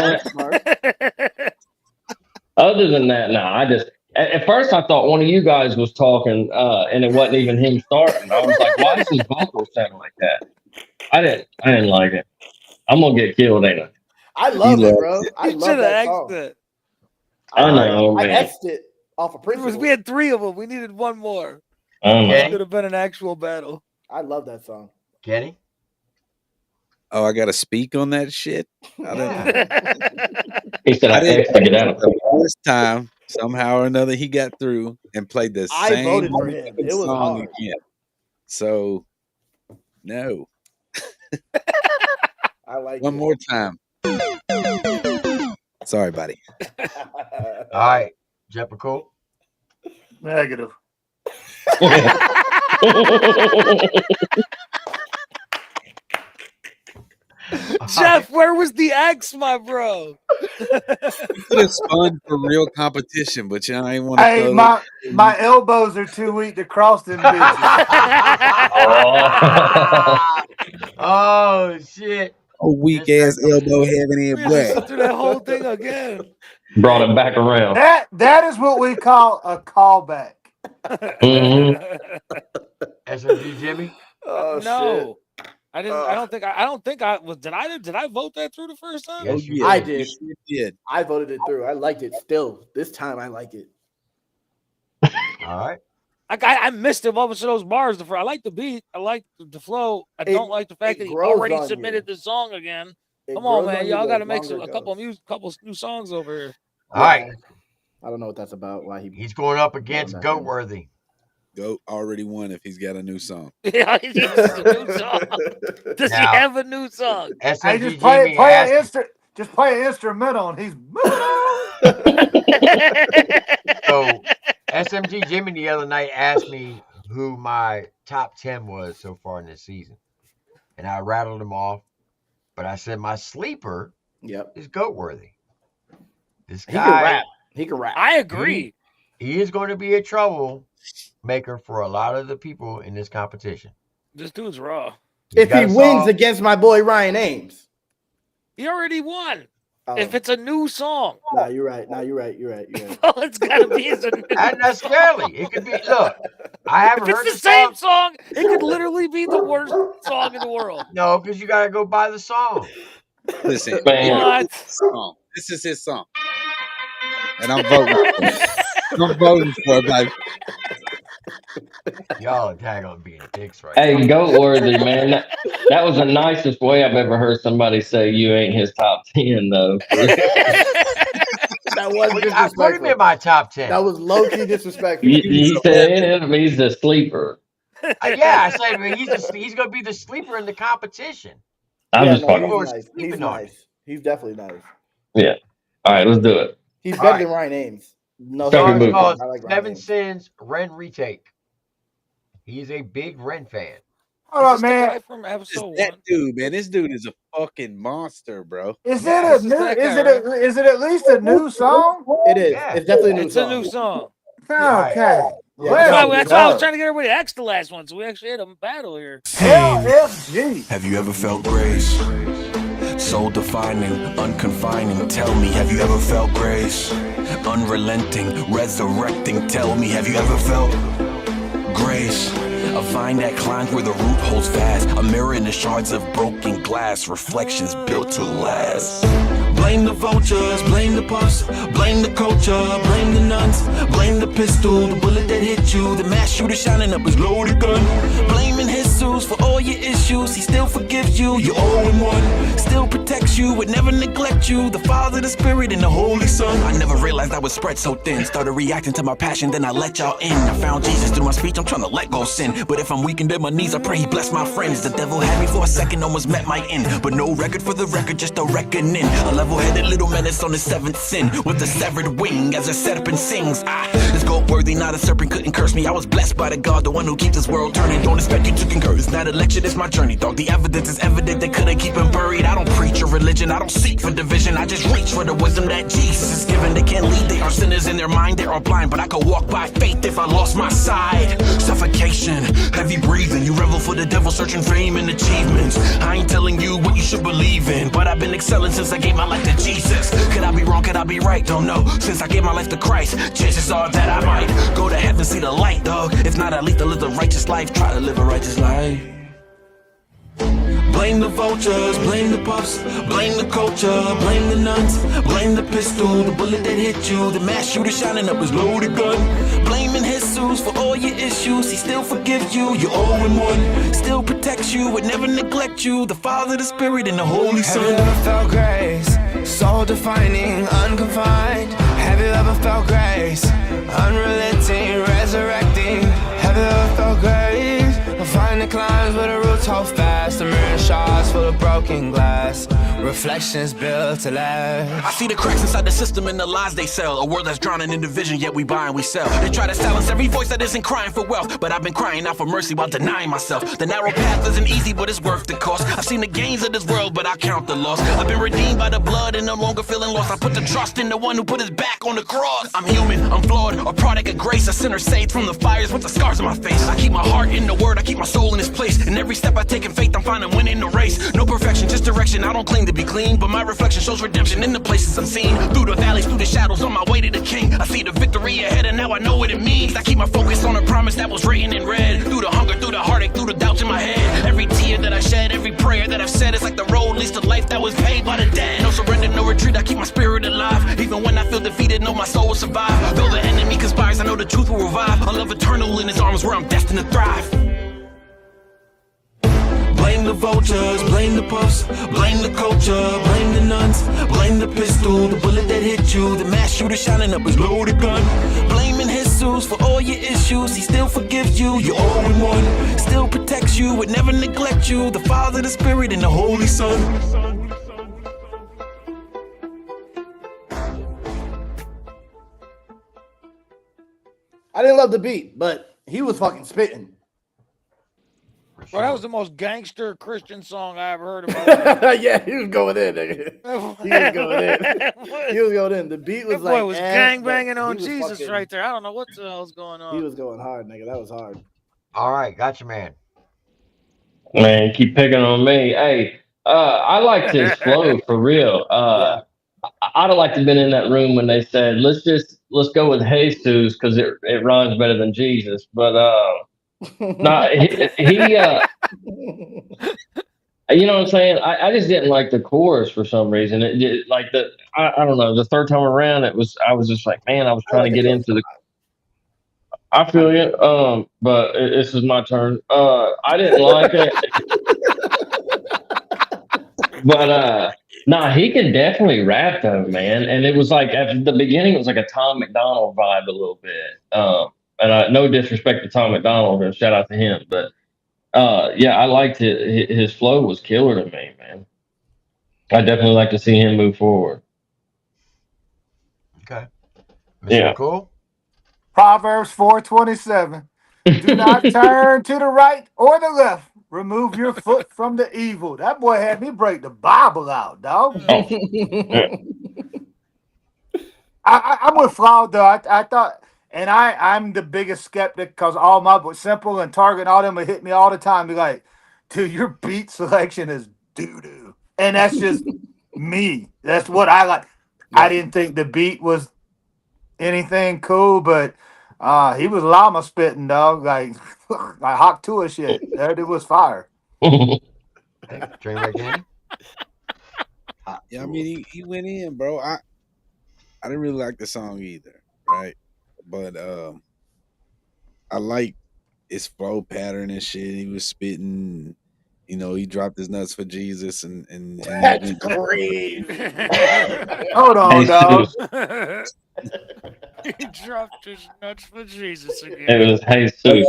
that, no, I just. At first, I thought one of you guys was talking, and it wasn't even him starting. I was like, "Why does his vocals sound like that?" I didn't like it. I'm gonna get killed, ain't I? I love it, bro. I love that song. I know, I man. X'd it off of principle. We had 3 of them. We needed one more. It could have been an actual battle. I love that song. Kenny? Oh, I gotta speak on that shit. I don't know. He said I didn't to get out of the first time. Somehow or another, he got through and played the I same voted for him. It was song hard. again. So, no. I like one more time. Sorry, buddy. All right, Jeff McCool. Negative. Jeff, where was the X, my bro? It's fun for real competition, but y'all ain't want to. Hey, my elbows are too weak to cross them bitches. Oh shit! A weak ass elbow having it black. Through that whole thing again. Brought it back around. That is what we call a callback. SMG Jimmy. Oh no. shit. I didn't. I don't think I was. Did I vote that through the first time? Yes, you I did. did. I voted it through. I liked it still. This time I like it. All right. I missed it most of those bars. I like the beat. I like the flow. I don't like the fact that he already submitted the song again. Come on, man. Y'all got to make a couple new songs over here. All right. I don't know what that's about. Why he's going up against Goatworthy. Goat already won if he's got a new song. Yeah, he needs a new song. Does he have a new song? Hey, just play an instrumental and he's So SMG Jimmy the other night asked me who my top 10 was so far in this season. And I rattled them off. But I said my sleeper is Goatworthy. This guy He can rap. I agree. He is going to be a troublemaker for a lot of the people in this competition. This dude's raw. If he wins against my boy Ryan Ames. He already won. If it's a new song. Nah, you're right. You're right. Well, it's got to be. Not necessarily. It could be. Look, I haven't heard the same song. It could literally be the worst song in the world. No, because you got to go buy the song. Listen, what? This is his song. And I'm voting for it. I'm voting for it, baby. Y'all are daggone being dicks right Hey, now. Goatworthy, man. That was the nicest way I've ever heard somebody say you ain't his top 10, though. That That was I disrespectful. put him in my top 10. That was low key disrespectful. You said he's the sleeper. Yeah, I said he's going to be the sleeper in the competition. I'm just fucking. He's nice. He's nice. He's definitely nice. Yeah. All right, let's do it. He's better than Ryan Ames. No, Second movie. Called I like Ryan Seven Ames. Sins Ren retake. He's a big Ren fan. Hold on, man. From episode That dude, man, this dude is a fucking monster, bro. Is it a new? Is it at least a new song? It is. Yeah. It's definitely a new It's song. a new song. Okay. Yeah, That's why I was trying to get everybody to X the last one, so we actually had a battle here. LFG. Have you ever felt grace? Soul defining, unconfining. Tell me, have you ever felt grace? Unrelenting, resurrecting. Tell me, have you ever felt grace? A vine that climbs where the root holds fast. A mirror in the shards of broken glass. Reflections built to last. Blame the vultures, blame the puffs, blame the culture, blame the nuns, blame the pistol, the bullet that hit you, the mass shooter shining up his loaded gun. Blaming Jesus for all your issues, he still forgives you, you're all in one. Still protects you, would never neglect you, the Father, the Spirit, and the Holy Son. I never realized I would spread so thin. Started reacting to my passion, then I let y'all in. I found Jesus through my speech, I'm trying to let go sin. But if I'm weakened in my knees, I pray he bless my friends. The devil had me for a second, almost met my end. But no record for the record, just a reckoning. A level-headed little menace on his seventh sin, with a severed wing as a serpent sings. This Goatworthy, not a serpent, couldn't curse me. I was blessed by the God, the one who keeps this world turning. Don't expect you to concur, it's not a lecture, it's my journey, dog. The evidence is evident, they couldn't keep him buried. I don't preach a religion, I don't seek for division, I just reach for the wisdom that Jesus is given. They can't lead, they are sinners in their mind, they are blind, but I could walk by faith if I lost my side. Suffocation, heavy breathing, you revel for the devil, searching fame and achievements. I ain't telling you what you should believe in, but I've been excelling since I gave my life to Jesus. Could I be wrong, could I be right? Don't know. Since I gave my life to Christ, chances are that I might go to heaven, see the light, dog. If not, at least I live a righteous life, try to live a righteous life. Blame the vultures, blame the puffs, blame the culture, blame the nuns, blame the pistol, the bullet that hit you, the mass shooter shining up his loaded gun. Blaming Jesus for all your issues, he still forgives you, you're all in one. Still protects you, would never neglect you, the Father, the Spirit, and the Holy Son. Have you ever felt grace? Soul defining, unconfined. Have you ever felt grace? Unrelenting, resurrecting. Have you ever felt grace? Find the climbs where the roots hold fast. The mirror shards full of broken glass. Reflections built to last. I see the cracks inside the system and the lies they sell. A world that's drowning in division, yet we buy and we sell. They try to silence every voice that isn't crying for wealth, but I've been crying out for mercy while denying myself. The narrow path isn't easy, but it's worth the cost. I've seen the gains of this world, but I count the loss. I've been redeemed by the blood and no longer feeling lost. I put the trust in the one who put his back on the cross. I'm human, I'm flawed, a product of grace, a sinner saved from the fires with the scars on my face. I keep my heart in the word, I keep my soul in his place. And every step I take in faith, I'm finding winning the race. No perfection, just direction. I don't claim to be clean, but my reflection shows redemption in the places unseen. Through the valleys, through the shadows, on my way to the king. I see the victory ahead, and now I know what it means. I keep my focus on a promise that was written in red. Through the hunger, through the heartache, through the doubts in my head. Every tear that I shed, every prayer that I've said, is like the road leads to life that was paid by the dead. No surrender, no retreat, I keep my spirit alive. Even when I feel defeated, know my soul will survive. Though the enemy conspires, I know the truth will revive. A love eternal in his arms where I'm destined to thrive. Blame the vultures, blame the puffs, blame the culture, blame the nuns, blame the pistol, the bullet that hit you, the mass shooter shining up his loaded gun. Blaming Jesus for all your issues, he still forgives you, you're all in one. Still protects you, would never neglect you, the Father, the Spirit, and the Holy Son. I didn't love the beat, but he was fucking spitting. Well, that was the most gangster Christian song I ever heard about. Yeah, he was going in, nigga. He was going in. He was going in. The beat was that like boy was gang banging on Jesus fucking, right there. I don't know what the hell's going on. He was going hard, nigga. That was hard. All right, gotcha, man. Man, keep picking on me. Hey, I liked his flow for real. I'd have liked to have been in that room when they said, let's go with Jesus because it rhymes better than Jesus. But no, he you know what I'm saying? I just didn't like the chorus for some reason. It like I don't know. The third time around, I was just like, man, I was trying to get into the. I feel you. But this is my turn. I didn't like it. But Nah, he can definitely rap though, man. And it was like at the beginning, it was like a Tom McDonald vibe a little bit. And no disrespect to Tom McDonald, and shout out to him, but yeah, I liked it. His flow was killer to me, man. I definitely like to see him move forward. Okay. Mr. Yeah. McCool? Proverbs 4:27. Do not turn to the right or the left. Remove your foot from the evil. That boy had me break the Bible out, dog. I'm with Flawed though. I thought, and I'm the biggest skeptic because all my Simple and Target and all them would hit me all the time. Be like, dude, your beat selection is doo doo, and that's just me. That's what I like. I didn't think the beat was anything cool, but he was llama spitting, dog, like Hawk Tua shit. That it was fire. Trainwreck Andy? Yeah, I mean he went in, bro. I didn't really like the song either, right? But I like his flow pattern and shit. He was spitting, you know, he dropped his nuts for Jesus and That's crazy. Hold on, dog. He dropped his nuts for Jesus again. It was Jesus.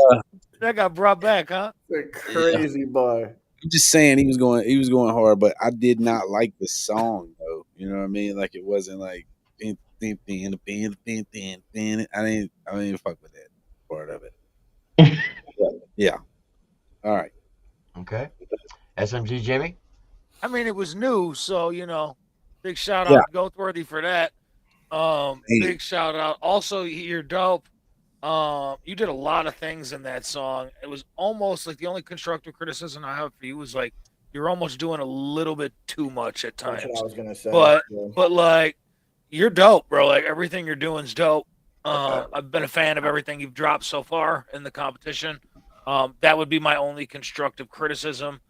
That got brought back, huh? Crazy boy. I'm just saying he was going hard, but I did not like the song though. You know what I mean? Like it wasn't like I didn't fuck with that part of it. Yeah. All right. Okay. SMG Jimmy? I mean, it was new, so big shout Yeah. out to Goatworthy for that. Big shout out. Also, you're dope. You did a lot of things in that song. It was almost like the only constructive criticism I have for you was like you're almost doing a little bit too much at times. That's what I was gonna say. But like you're dope, bro. Like everything you're doing is dope. I've been a fan of everything you've dropped so far in the competition. That would be my only constructive criticism.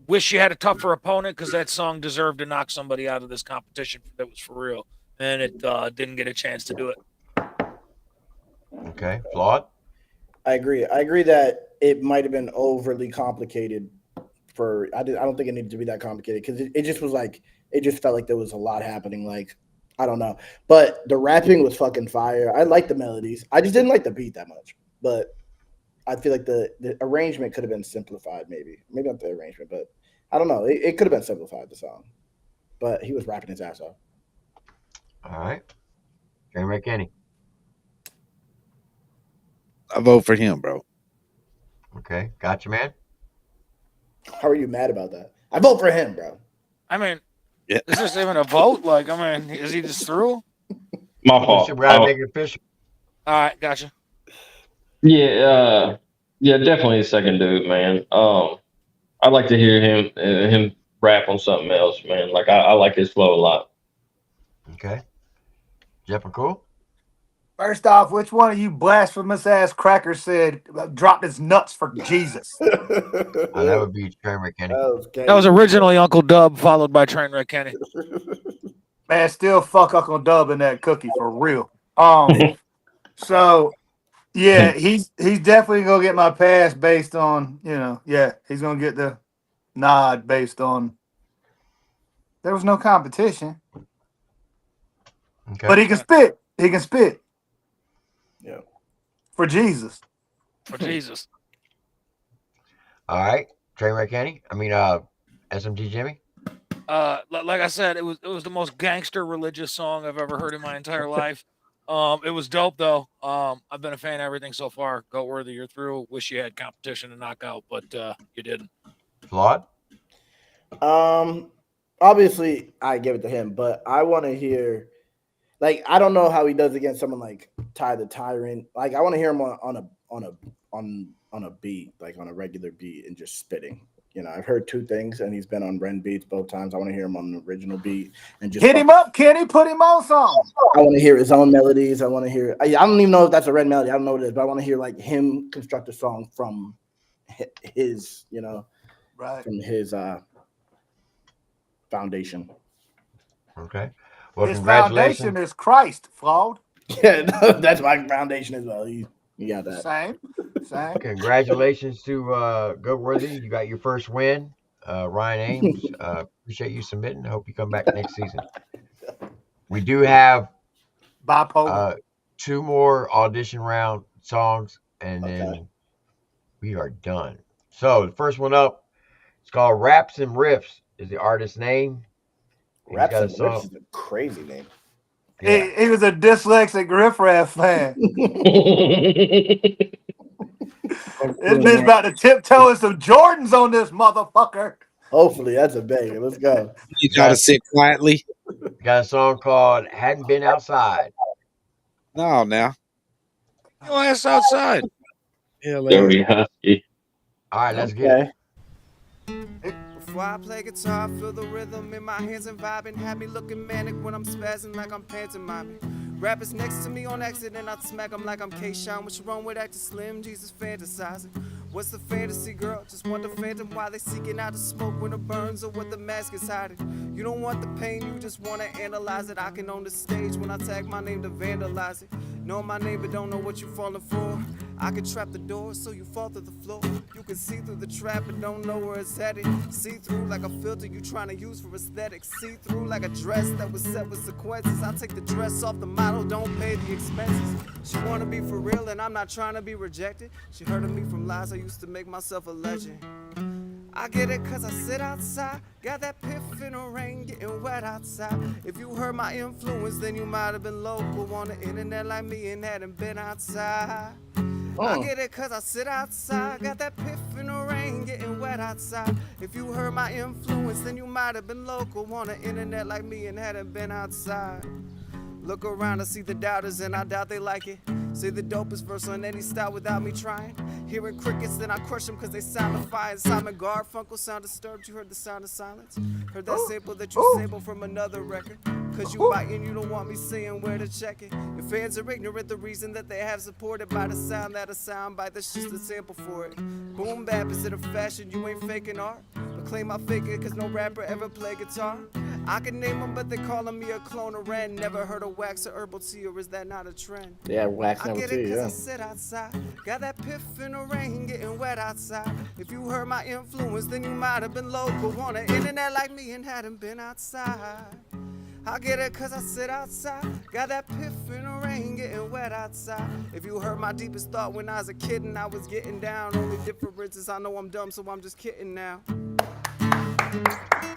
Wish you had a tougher opponent because that song deserved to knock somebody out of this competition that was for real, and it didn't get a chance to do it. Okay. Flawed? I agree. I agree that it might have been overly complicated. I don't think it needed to be that complicated because it just was like it just felt like there was a lot happening. Like I don't know, but the rapping was fucking fire. I like the melodies. I just didn't like the beat that much, but I feel like the arrangement could have been simplified. Maybe not the arrangement, but I don't know. It could have been simplified, the song, but he was rapping his ass off. All right. Trainwreck Andy? I vote for him, bro. Okay. Gotcha, man. How are you mad about that? I vote for him, bro. I mean, Yeah. is this even a vote? Like, I mean, is he just through? My fault. We gotta make it official. All right, gotcha. Yeah, definitely a second dude, man. I'd like to hear him rap on something else, man. Like I like his flow a lot. Okay. Jeff McCool? First off, which one of you blasphemous ass crackers said dropped his nuts for Jesus? That would be Trainwreck Andy. That was originally Uncle Dub, followed by Trainwreck Kenny. Man, still fuck Uncle Dub in that cookie for real. So yeah, he's definitely gonna get my pass based on, he's gonna get the nod based on there was no competition. Okay. But he can spit. He can spit. Yeah. For Jesus. For Jesus. All right. Trainwreck Andy? I mean SMG Jimmy? Like I said, it was the most gangster religious song I've ever heard in my entire life. It was dope though. I've been a fan of everything so far. Goatworthy, you're through. Wish you had competition to knock out, but you didn't. Flawed? Obviously I give it to him, but I want to hear, like, I don't know how he does against someone like Ty the Tyrant. Like, I want to hear him on a beat, like on a regular beat, and just spitting. I've heard two things, and he's been on Ren beats both times. I want to hear him on the original beat and just hit him up, Kenny. Put him on something. I want to hear his own melodies. I want to hear. I don't even know if that's a Ren melody. I don't know what it is, but I want to hear like him construct a song from his, right, from his foundation. Okay. Well, his congratulations. foundation is Christ, Flawed. Yeah, that's my foundation as well. You got that. Same. Congratulations to Goatworthy. You got your first win. Ryan Ames. Appreciate you submitting. I hope you come back next season. We do have bipolar. 2 more audition round songs, and then we are done. So the first one up, it's called Raps and Riffs. Is the artist's name? Raps and Riffs is a crazy name. Yeah. He was a dyslexic Riff Raff fan. This bitch about to tiptoe in some Jordans on this motherfucker. Hopefully, that's a banger. Let's go. You gotta sit quietly. Got a song called Hadn't Been Outside. No, now. Your ass outside. Dirty husky. All right, let's get it. Before I play guitar, feel the rhythm in my hands and vibing. Happy looking manic when I'm spazzing like I'm pantomiming. Rappers next to me on accident, I'd smack them like I'm K-Shine. What's wrong with acting slim? Jesus fantasizing. What's the fantasy, girl? Just want the phantom while they seeking out the smoke when it burns or what the mask is hiding. You don't want the pain, you just want to analyze it. I can own the stage when I tag my name to vandalize it. Know my name but don't know what you're falling for. I can trap the door so you fall to the floor. You can see through the trap but don't know where it's headed. See through like a filter you trying to use for aesthetics. See through like a dress that was set with sequences. I take the dress off the model, don't pay the expenses. She wanna be for real and I'm not trying to be rejected. She heard of me from lies, I used to make myself a legend. I get it cause I sit outside. Got that piff in the rain, getting wet outside. If you heard my influence, then you might have been local on the internet like me and hadn't been outside. I get it cause I sit outside. Got that piff in the rain, getting wet outside. If you heard my influence, then you might have been local on the internet like me and hadn't been outside. Look around to see the doubters and I doubt they like it. Say the dopest verse on any style without me trying. Hearing crickets, then I crush them cause they sound defiant. Simon Garfunkel sound disturbed, you heard the sound of silence. Heard that sample that you sampled from another record. Cause you biting, you don't want me saying where to check it. Your fans are ignorant, the reason that they have supported by the sound that a sound bite, that's just a sample for it. Boom bap, is it a fashion, you ain't faking art? But claim I fake it cause no rapper ever play guitar. I can name them but they calling me a clone of Ren. Never heard of wax or herbal tea, or is that not a trend? Yeah, wax and I get tea, it cause yeah. I sit outside. Got that piff in the rain, getting wet outside. If you heard my influence, then you might have been local on the internet like me and hadn't been outside. I get it cause I sit outside. Got that piff in the rain, getting wet outside. If you heard my deepest thought when I was a kid and I was getting down. Only difference is I know I'm dumb, so I'm just kidding now.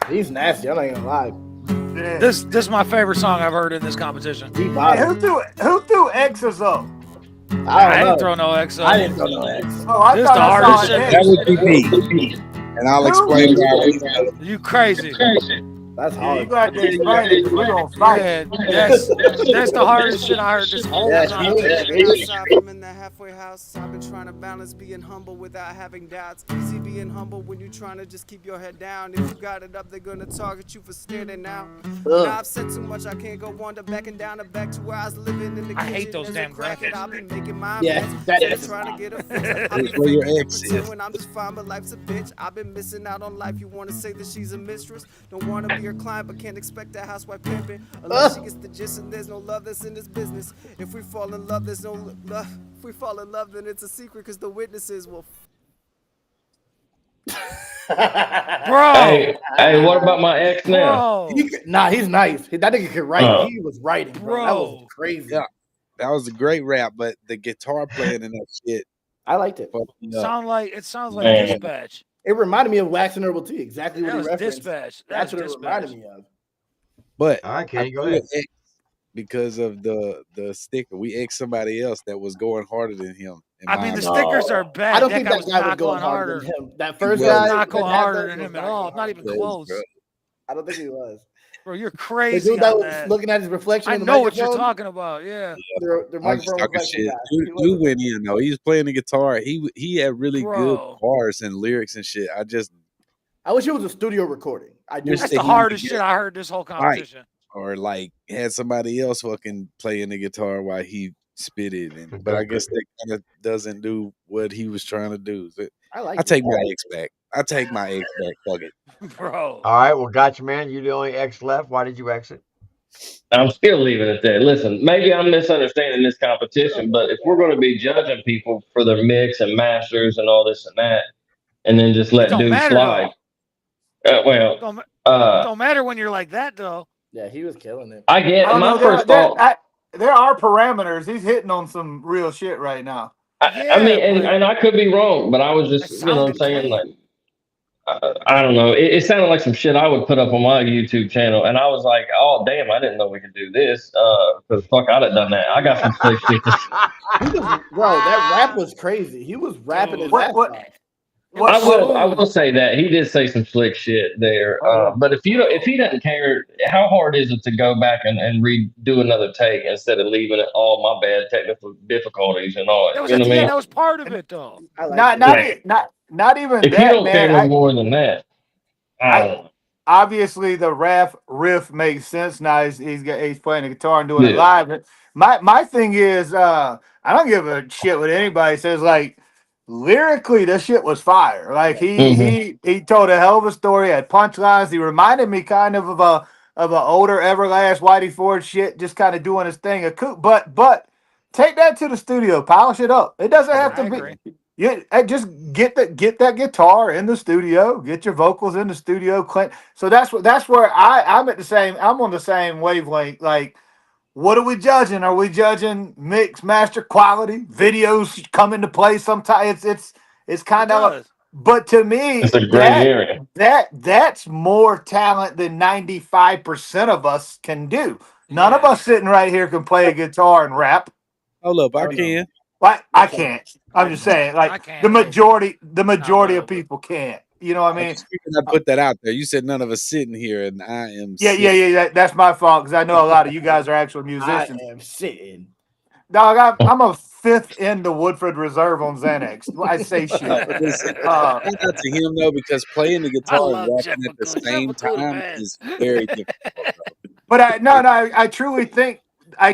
He's nasty, I'm not even gonna lie. Yeah. This is my favorite song I've heard in this competition. Hey, who threw X's up? I didn't throw no X up. I didn't throw no X. Oh, I This thought the I saw hardest an shit. X. That would be me. And I'll explain why. You crazy. That's Yeah, hard. you got to explain it. We're gonna fight. Yeah, that's the hardest shit I heard this whole Yeah, time. Outside from in the halfway house, I've been trying to balance being humble without having doubts. Easy being humble when you're trying to just keep your head down. If you got it up, they're gonna target you for standing out. Now I've said too much, I can't go on to backing down and back to where I was living in the kitchen. I hate those As a damn crackhead, graphics. I'll be making my Yeah, amends. that Instead of is trying to get a fix. I'll be Where your faking and ex is. pretend when I'm just fine, but life's a bitch. I've been missing out on life. You wanna say that she's a mistress? Don't wanna be her client, but can't expect that housewife pimping unless she gets the gist and there's no love that's in this business. If we fall in love, there's no love. If we fall in love, then it's a secret because the witnesses will. Bro. Hey, what about my ex now? Bro. Nah, he's nice. That nigga could write. He was writing, bro. That was Bro. crazy. Yeah, that was a great rap, but the guitar playing in that shit. I liked it. fucked me up. It sounds like Man. Dispatch. It reminded me of Wax and Herbal Tea. Exactly what That he was referenced. Dispatch. That's That what was it reminded Dispatch. me of. But All right, I Kenny, go threw ahead. an X because of the sticker. We X somebody else that was going harder than him. in I my mean, the opinion. stickers are bad. I don't that think guy that was guy was not going going harder harder. than him. That He first was. guy Not going that had harder those than was him at not all. going Not even harder. Yes, close. bro. I don't think he was. Bro, you're The crazy dude that on was that. looking at his reflection I in the know what you're microphone, talking about. Yeah. the I'm just microphone talking reflection shit. guy. He Dude wasn't. went in though. He was playing the guitar. He had really good Bro. bars and lyrics and shit. I wish it was a studio recording. I do. Wish That's that the he would hardest get shit I heard this whole right, competition. or like had somebody else fucking playing the guitar while he spitted. And but I guess that kind of doesn't do what he was trying to do. I like I it. take my X back. I take my X back. Fuck it. Bro. All right, well, gotcha, man. You're the only X left. Why did you exit? I'm still leaving it there. Listen, maybe I'm misunderstanding this competition, but if we're going to be judging people for their mix and masters and all this and that, and then just It let don't dudes matter slide, though. Well, Don't matter when you're like that though. Yeah, he was killing it. I get I don't my know. first thought. There are parameters. He's hitting on some real shit right now. I mean, and I could be wrong, but I was just, you know what I'm saying? Like, I don't know. It sounded like some shit I would put up on my YouTube channel. And I was like, oh, damn, I didn't know we could do this. Because fuck, I'd have done that. I got some slick shit. Bro, that rap was crazy. He was rapping his ass off. I will say that he did say some slick shit there. But if he doesn't care, how hard is it to go back and redo another take instead of leaving it all my bad technical difficulties and all? That was You know what I mean? that was part of it though. Not even If that, you don't man. care no more than that, I don't know. Obviously the riff makes sense now. He's playing the guitar and doing it Yeah. live. My thing is, I don't give a shit what anybody says. Like lyrically, this shit was fire. Like he told a hell of a story. Had punchlines. He reminded me kind of a older Everlast Whitey Ford shit, just kind of doing his thing. But take that to the studio, polish it up. It doesn't have to be. Yeah, just get that guitar in the studio, get your vocals in the studio. So that's where I'm on the same wavelength. Like, what are we judging? Are we judging mix, master, quality? Videos come into play sometimes. It's kind of, but to me, it's a gray area. That's more talent than 95% of us can do. None of us sitting right here can play a guitar and rap. Hold up, I can. Like I can't. I'm just saying, like the majority of people can't. You know what I mean? I put that out there. You said none of us sitting here, and I am. Yeah. That's my fault because I know a lot of you guys are actual musicians. I am sitting. Dog, I'm a fifth in the Woodford Reserve on Xanax. I say shit. Shout out to him though, because playing the guitar and rapping at the same time is very difficult. Bro. But I truly think my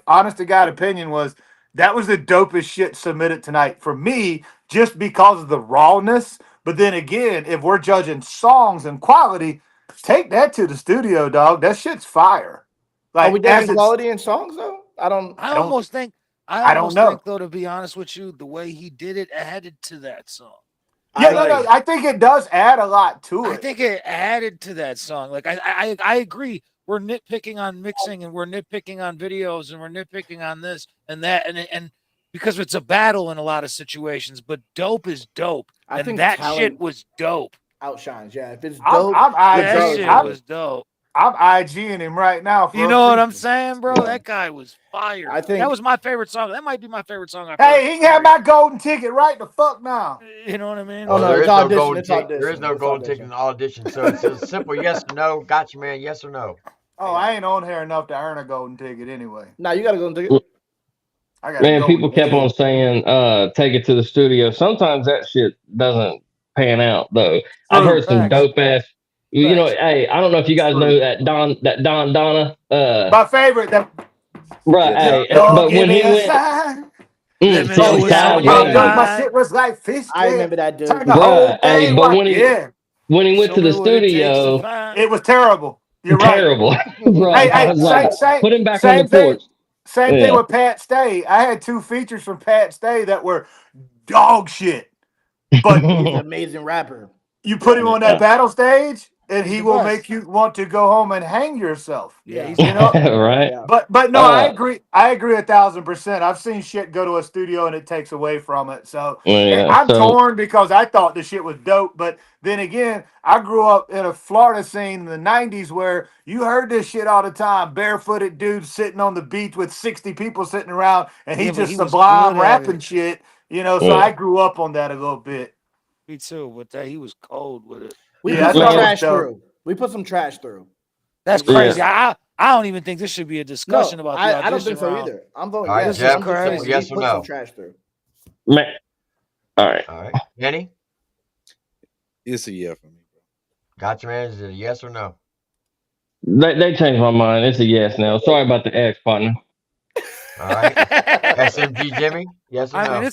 honest to God opinion was that was the dopest shit submitted tonight for me, just because of the rawness. But then again, if we're judging songs and quality, take that to the studio, dog. That shit's fire. Like, are we judging quality in songs though? I almost think though, to be honest with you, the way he did it added to that song. I think it does add a lot to it. I think it added to that song. Like I agree. We're nitpicking on mixing and we're nitpicking on videos and we're nitpicking on this and that and because it's a battle in a lot of situations. But dope is dope, I think that shit was dope. Outshines, yeah. If it's dope, that shit was dope. I'm IGing him right now. You know what I'm saying, bro? That guy was fire. I think that was my favorite song. That might be my favorite song. Hey, he can have my golden ticket right the fuck now. You know what I mean? Oh, no, there is no golden ticket. There is no golden ticket in Audition. So it's a simple yes or no. Gotcha, man. Yes or no. Oh, I ain't on here enough to earn a golden ticket anyway. Nah, you got a golden ticket. Man, people kept on saying, take it to the studio. Sometimes that shit doesn't pan out though. I've heard some dope ass. You know, hey, I don't know if you guys know that Don Donna. My favorite. Right, hey, but when he went. My shit was like fish. I remember that dude. But when he went to the studio, it was terrible. You're terrible. Right. I was like, put him back on the porch. Same thing with Pat Stay. I had 2 features from Pat Stay that were dog shit. But he's an amazing rapper. You put him on that battle stage, and he will make you want to go home and hang yourself. Yeah, you know, right. But no, I agree. I agree 1,000%. I've seen shit go to a studio and it takes away from it. So I'm torn because I thought the shit was dope. But then again, I grew up in a Florida scene in the 90s where you heard this shit all the time. Barefooted dudes sitting on the beach with 60 people sitting around, and he just sublime rapping shit. You know, so I grew up on that a little bit. Me too, but he was cold with it. We put some trash through. We put some trash through. That's crazy. I don't even think this should be a discussion about the audition. I don't think so either. I'm voting all right, yes. Jeff, crazy. Yes or no? Some trash through. Man. All right. Kenny? It's a yeah for me, bro. Gotcha, man. Is it a yes or no? They changed my mind. It's a yes now. Sorry about the X, partner. All right. SMG Jimmy? Yes or no? I mean,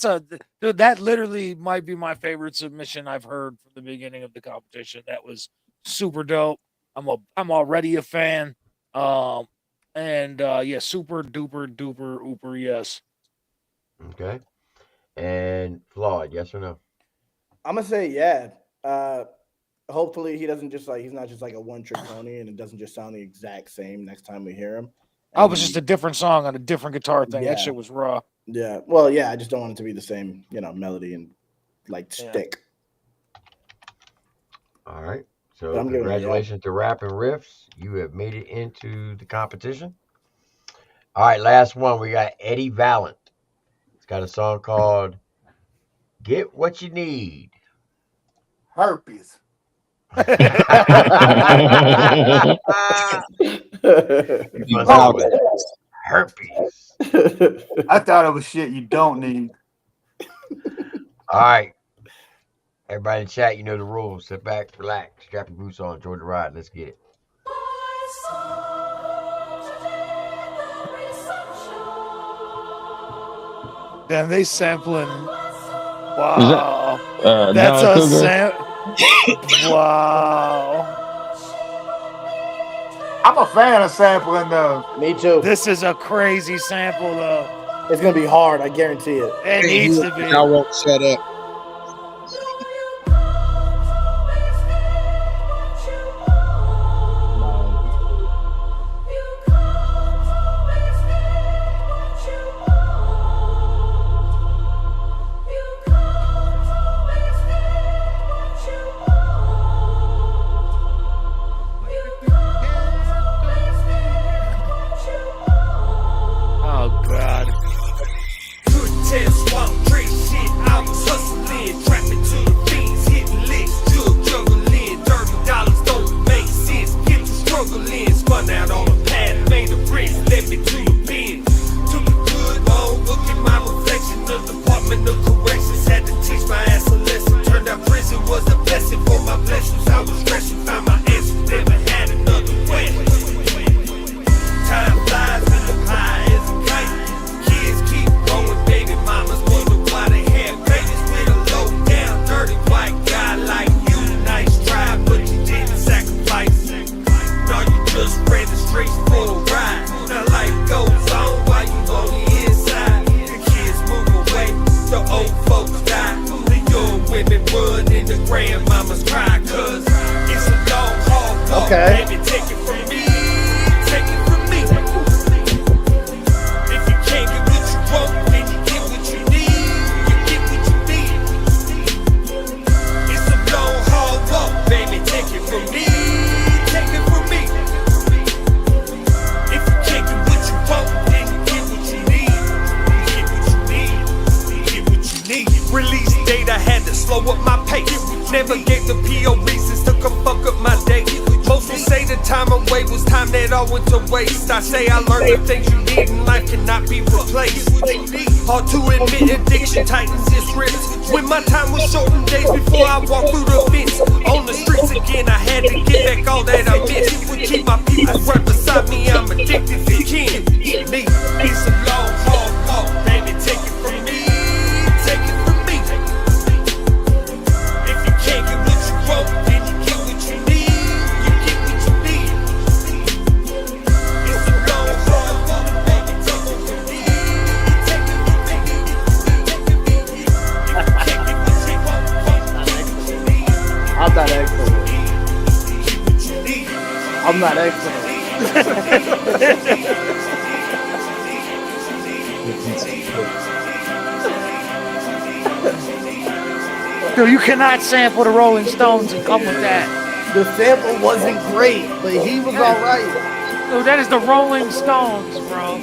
that literally might be my favorite submission I've heard from the beginning of the competition. That was super dope. I'm already a fan. Super duper duper ooper yes. Okay. And Flawed, yes or no? I'm gonna say yeah. Hopefully he doesn't just like he's not just like a one trick pony and it doesn't just sound the exact same next time we hear him. Oh, it was just a different song on a different guitar thing. Yeah. That shit was raw. Yeah. Well, yeah, I just don't want it to be the same, melody and like stick. All right. So I'm giving it a congratulations to Rap and Riffs. You have made it into the competition. All right, last one. We got Eddie Valiant. It's got a song called Get What You Need. Herpes. Herpes. I thought it was shit you don't need. All right. Everybody in chat, you know the rules. Sit back, relax, strap your boots on, enjoy the ride. Let's get it. Damn, they sampling. Wow. That, that's John a Cougar? Wow. I'm a fan of sampling though. Me too. This is a crazy sample though. It's gonna be hard, I guarantee it. It needs to be. I won't shut up. Oh God. Spun out on a path, made a bridge, led me to the bend. Took a good long look at my reflection. The Department of Corrections had to teach my ass a lesson. Turned out prison was a blessing for my blessings. I was stressing, found my answers, never had another way. Time flies when the high as a kite. Kids keep growing, baby mamas wonder why they have babies with a low down, dirty white guy like you. Nice try, but you didn't sacrifice. No, you just ran the streets for a ride. Now life goes on while you on the inside. The kids move away, the old folks die. The young women run and the grandmamas cry. Cause it's a long, hard walk. Okay. Baby, take it from me. Take it from me. If you can't get what you want, then you get what you need. You get what you need. It's a long, hard walk. Baby, take it from me. Take it from me. If you can't get what you want, then you get what you need. You get what you need. You get what you need. Release date, I had to slow up my pace. Never gave the PO reasons to come fuck up my day. Most will say the time away was time that all went to waste. I say I learned the things you need in life cannot be replaced. Hard to admit addiction tightens its grips. When my time was shortened days before I walked through the fence. On the streets again, I had to get back all that I missed. Keep my people right beside me, I'm addicted to kin. Me, it's a long, hard walk, baby, take it from me. Take it from me. If you can't get what you want, then you get what you need. You get what you need. It's a long, hard walk, baby, take it from me. Take it from me. If you can't get what you want, then you get what you need. I'm not excellent. Get what you need. I'm not excellent. Dude, you cannot sample the Rolling Stones and come with that. The sample wasn't great, but he was all right. Dude, that is the Rolling Stones, bro.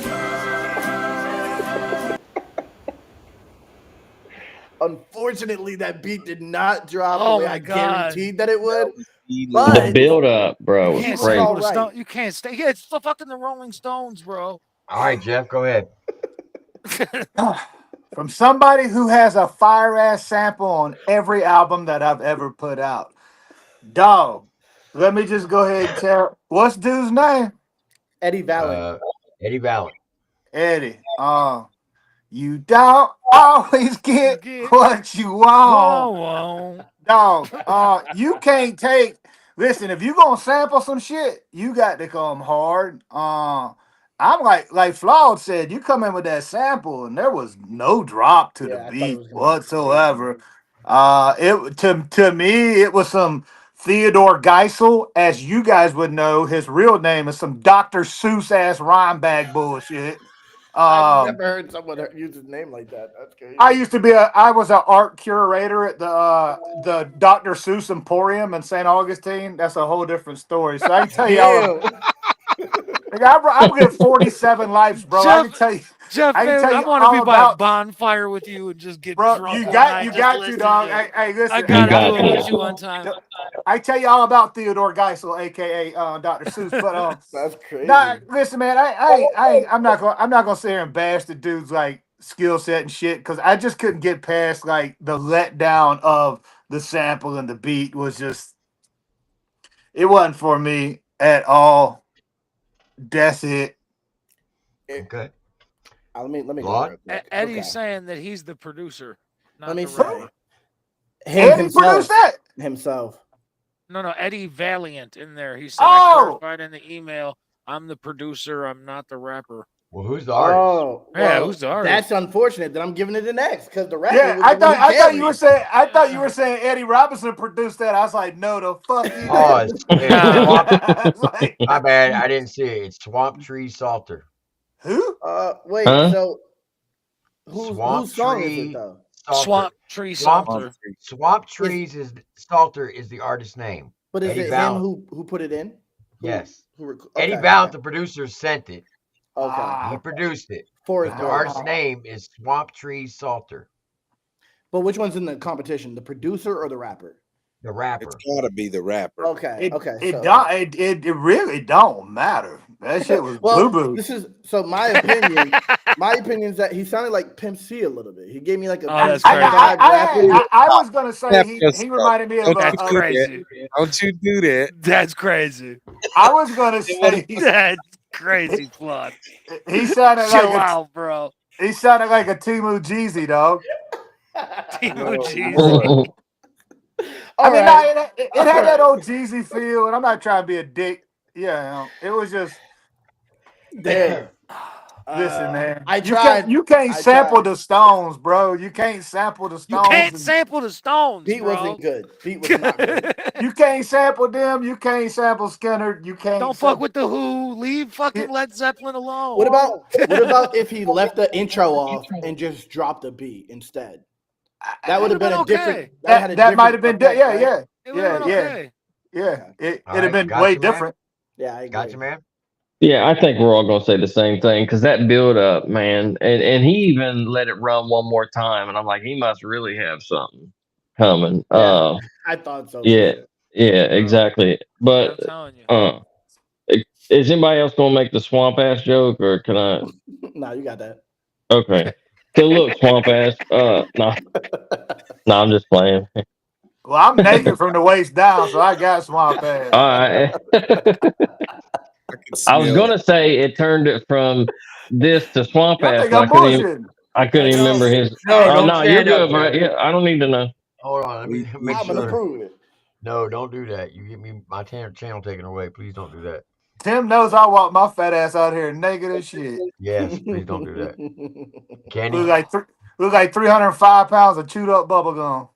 Unfortunately, that beat did not drop Oh the way my I God. guaranteed that it would. The But build up, bro, You was can't crazy. sample the Right. Stone. You can't stay. Yeah, it's the fucking the Rolling Stones, bro. All right, Jeff, go ahead. From somebody who has a fire ass sample on every album that I've ever put out. Dog, let me just go ahead and tell what's dude's name? Eddie Valiant. Eddie Valiant. Eddie. You don't always get what you want. Whoa, Dog, you can't take. Listen, if you gonna sample some shit, you got to come hard. I'm like Flawed said, you come in with that sample and there was no drop to Yeah, I the thought it beat was gonna be whatsoever. It to me, it was some Theodore Geisel, as you guys would know. His real name is some Dr. Seuss ass rhyme bag bullshit. I've never heard someone use his name like that. That's crazy. I was an art curator at the Dr. Seuss Emporium in St. Augustine. That's a whole different story. So I can tell y'all. I'm getting 47 lives, bro. I can tell you. Jeff, I can tell I you want to be all by a about, bonfire with you and just get bro. drunk. You all got night, you just got to, listen dog. to it. Hey, listen. I gotta got do it to. with you one time. I tell you all about Theodore Geisel, aka Dr. Seuss. But that's crazy. nah, listen, man. I'm not gonna sit here and bash the dude's like skill set and shit because I just couldn't get past like the letdown of the sample and the beat was just. It wasn't for me at all. That's it. Okay. Let me go. Flawed? Real quick. Eddie's saying that he's the producer, not Let me the say. rapper. Eddie produced that himself. No, Eddie Valiant in there. He said, I clarified in the email, I'm the producer, I'm not the rapper. Well, who's the artist? Oh, yeah, who's the artist? That's unfortunate that I'm giving it an X because the rapper. Yeah, was I the one who thought carried you were it. saying. I thought you were saying Eddie Robinson produced that. I was like, no, the fuck you. Oh, it's like, my bad. I didn't see it. It's Swamp Tree Salter. Who? Wait. Huh? So whose song is it though? Salter. Swamp Tree Salter. Swamp Trees is Salter is the artist name. But is Eddie it Valiant. him who put it in? Yes. Okay, Eddie Valiant, the producer, sent it. Okay. He produced it. For But the artist's name is Swamp Tree Salter. But which one's in the competition? The producer or the rapper? The rapper. It's gotta be the rapper. Okay. It really don't matter. That shit was boo boo. This is so my opinion. My opinion is that he sounded like Pimp C a little bit. He gave me like a that's Pimp C crazy. vibe rapping. I was gonna say he reminded me of That's crazy. Don't you do that. That's crazy. I was gonna say That's crazy, Flood. He sounded Chill like out, bro. He sounded like a Timu Jeezy, dog. Timu Jeezy. I mean, it had that old Jeezy feel, and I'm not trying to be a dick. Yeah, it was just. Damn. Listen, man. I tried. You can't sample the Stones, bro. You can't sample the Stones. You can't sample the Stones. Beat bro. wasn't good. Beat was not good. You can't sample them. You can't sample Skinner. You can't. Don't fuck with the Who. Leave fucking Led Zeppelin alone. What about if he left the intro off and just dropped the beat instead? That would have been a different. That might have been. Effect, Yeah. right? It'd All have been right, way gotcha, man. different. Yeah, I agree. Gotcha, man. Yeah, I think we're all gonna say the same thing because that build up, man, and he even let it run one more time, and I'm like, he must really have something coming. Yeah, I thought so. Yeah, exactly. But I'm telling you. is anybody else gonna make the swamp ass joke, or can I? No, you got that. Okay. Okay, look, swamp ass. No, I'm just playing. Well, I'm naked from the waist down, so I got swamp ass. All right. I was gonna say it turned it from this to swamp Y'all ass. think But I'm bullshitting. I couldn't even remember his. No, you're good, bro. Yeah, I don't need to know. Hold on, let me make I'm gonna sure. prove it. No, don't do that. You get me my channel taken away. Please don't do that. Tim knows I walk my fat ass out here naked as shit. Yes, please don't do that. Can Look he? like 305 pounds of chewed up bubble gum.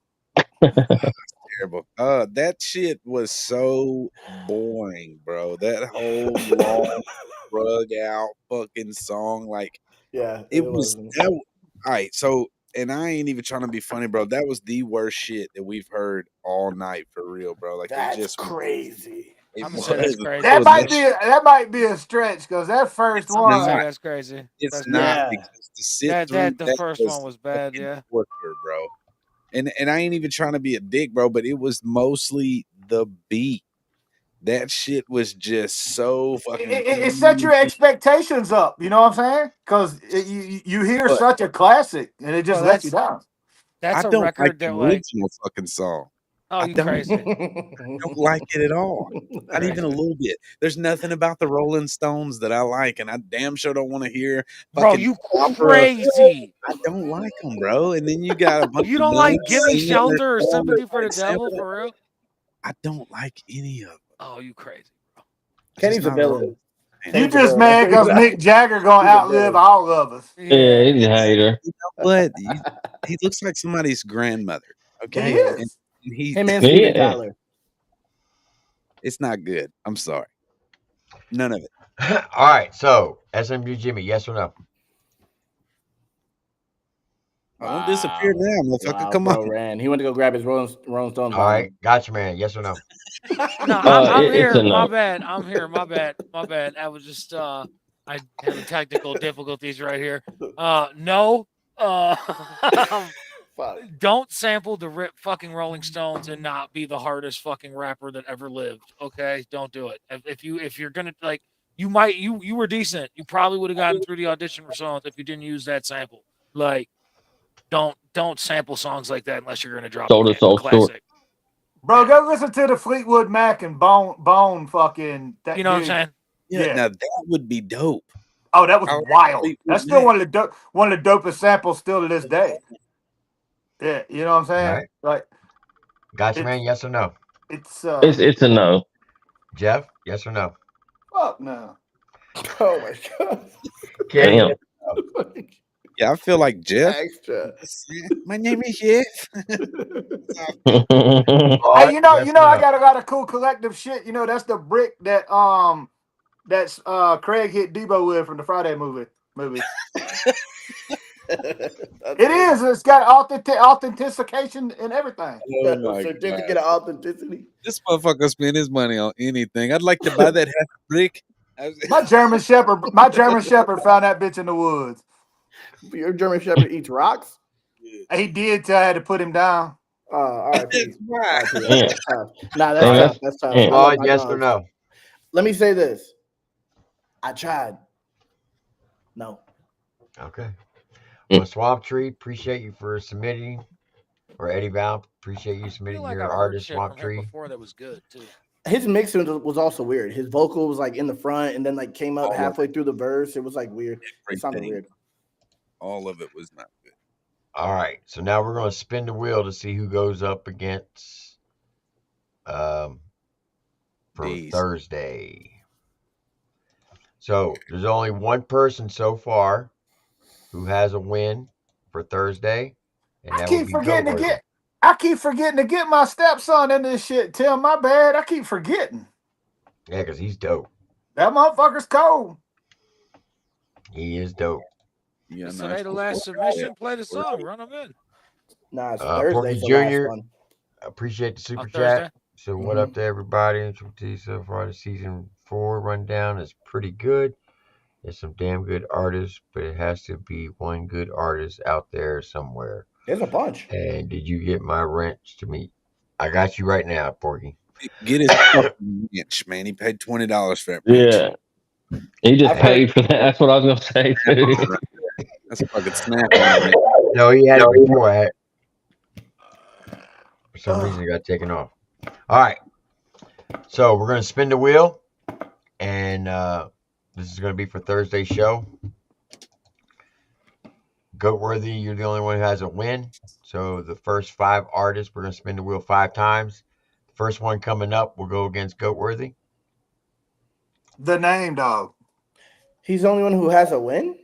Terrible. That shit was so boring, bro. That whole long, drug out fucking song, like, Yeah, it was. All right, so, and I ain't even trying to be funny, bro. That was the worst shit that we've heard all night, for real, bro. Like, That's it just crazy. It I'm was. saying that's crazy. That might be a stretch because that first I'm one. saying that's crazy. It's That's not crazy. because to sit through The first one was bad, yeah. torture, bro. And I ain't even trying to be a dick, bro, but it was mostly the beat. That shit was just so fucking. It set your expectations up. You know what I'm saying? Because you hear such a classic and it just lets you down. That's I a don't record like that the like. original fucking song. Oh, you crazy? I don't like it at all. Not even a little bit. There's nothing about the Rolling Stones that I like, and I damn sure don't want to hear. Bro, you crazy? I don't like them, bro. And then you got a bunch. You don't of like nuns "Give Me singing Shelter" or their song "Sympathy that for the like Devil" sample. for real? I don't like any of them. Oh, you crazy? Kenny's a villain. You just mad because Mick Jagger gonna outlive all of us. Yeah, he's a hater. You know what? He looks like somebody's grandmother. Okay, He is. And he's Him and Steven Tyler. It's not good. I'm sorry. None of it. All right, so SMG Jimmy, yes or no? Don't disappear now, motherfucker. Come bro on. Ran. He went to go grab his Rolling Stone. All right, gotcha, man. Yes or no? No, I'm it's here. a no. My bad. I'm here. My bad. I was just I having technical difficulties right here. No. Don't sample the fucking Rolling Stones and not be the hardest fucking rapper that ever lived. Okay, don't do it. If you're gonna like, you were decent. You probably would have gotten through the audition for songs if you didn't use that sample. Like, don't sample songs like that unless you're gonna drop a classic. Bro, go listen to the Fleetwood Mac and Bone fucking. That you know dude. what I'm saying? Yeah, now that would be dope. Oh, that was wild. That's still one of the dopest samples still to this day. Yeah, you know what I'm saying? All right. Like, Gotcha, man. Yes or no? It's a no. Jeff, yes or no? Fuck no. Oh my god. Damn. Yeah, I feel like Jeff. Extra. My name is Jeff. Hey, you know, I got a lot of cool collective shit. You know, that's the brick that that's Craig hit Debo with from the Friday movie. It is. It's got authentication and everything. Oh Certificate of authenticity. This motherfucker spend his money on anything. I'd like to buy that half brick. My German Shepherd found that bitch in the woods. Your German Shepherd eats rocks? He did till I had to put him down. All right. That's right. That's tough. Nah, that's tough. Yes or no? Let me say this. I tried. No. Okay. Well, Swamp Tree, appreciate you for submitting. Or Eddie Val, appreciate you submitting your artist, Swamp Tree. Before that was good too. His mixing was also weird. His vocal was like in the front and then like came up halfway through the verse. It was like weird. It sounded weird. All of it was not good. All right, so now we're going to spin the wheel to see who goes up against for Thursday. So there's only one person so far who has a win for Thursday, and that would be Goatworthy. I keep forgetting to get my stepson in this shit. Tim, my bad. I keep forgetting. Yeah, because he's dope. That motherfucker's cold. He is dope. Yeah, so hey, the last submission, play the song, run them in. Nah, it's Thursday. Jr. Appreciate the super chat. Thursday? So what up to everybody? TripleT so far the season 4 rundown is pretty good. There's some damn good artists, but it has to be one good artist out there somewhere. There's a bunch. And did you get my wrench to me? I got you right now, Porky. Get his fucking wrench, man. He paid $20 for that wrench. Yeah. He just paid for that. That's what I was gonna say too. That's a fucking snap on me. No, he had it before. For some reason, it got taken off. All right. So we're gonna spin the wheel, and this is gonna be for Thursday's show. Goatworthy, you're the only one who has a win. So the first 5 artists, we're gonna spin the wheel 5 times. The first one coming up will go against Goatworthy. The name dog. He's the only one who has a win?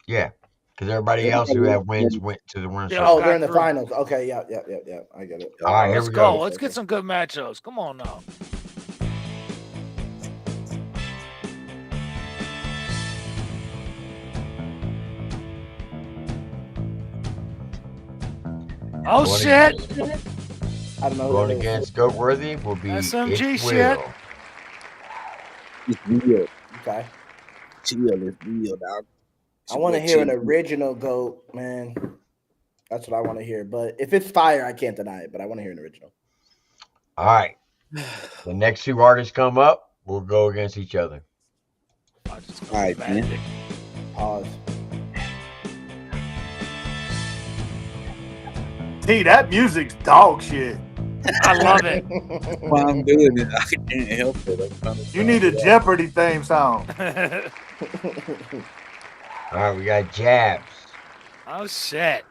Yeah, because everybody else who had wins went to the winner's circle. Oh, they're in the finals. Okay, yeah. I get it. All right, here Let's we go. go. Let's get some good matchups. Come on now. Oh shit! I don't know. Going against Goatworthy will be SMG It's shit. Will. It's real. Okay. Chill, it's real, dog. I want to hear an original Goat, man. That's what I want to hear. But if it's fire, I can't deny it. But I want to hear an original. All right. The next 2 artists come up will go against each other. All right, man. Pause. T, that music's dog shit. I love it. While I'm doing it, I can't help it. You need a Jeopardy theme song. All right, we got Jabs. Oh shit!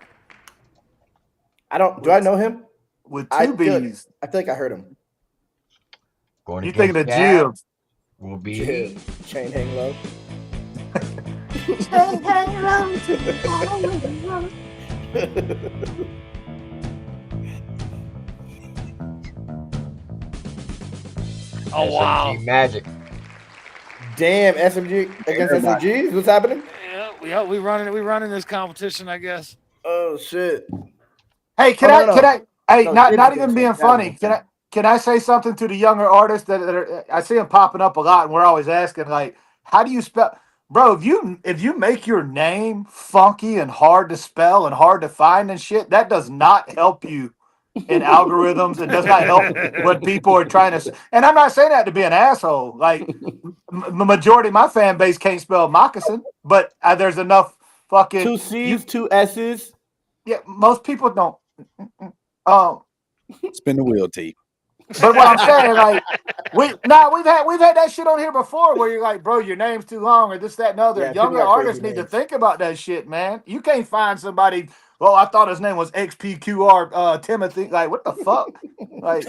Do I know him? With 2 B's. I think I heard him. Going You thinking of Jabs Jibs? will be Chain Hang Low. Oh wow. SMG Magic. Damn, SMG against SMGs? What's happening? Yeah, we running this competition, I guess. Oh shit. Hey, can Oh, I? Hey, No, not Dibs even against being us. funny. Can I say something to the younger artists that are? I see them popping up a lot, and we're always asking like, how do you spell? Bro, if you make your name funky and hard to spell and hard to find and shit, that does not help you in algorithms. It does not help what people are trying to say. And I'm not saying that to be an asshole. Like the majority of my fan base can't spell moccasin, but there's enough fucking 2 C's, 2 S's. Yeah, most people don't. Spin the wheel, T. But what I'm saying, like, we've had that shit on here before where you're like, bro, your name's too long or this, that, and other. Yeah, people Younger got artists crazy need to names. think about that shit, man. You can't find somebody. Well, I thought his name was XPQR Timothy. Like, what the fuck? Like,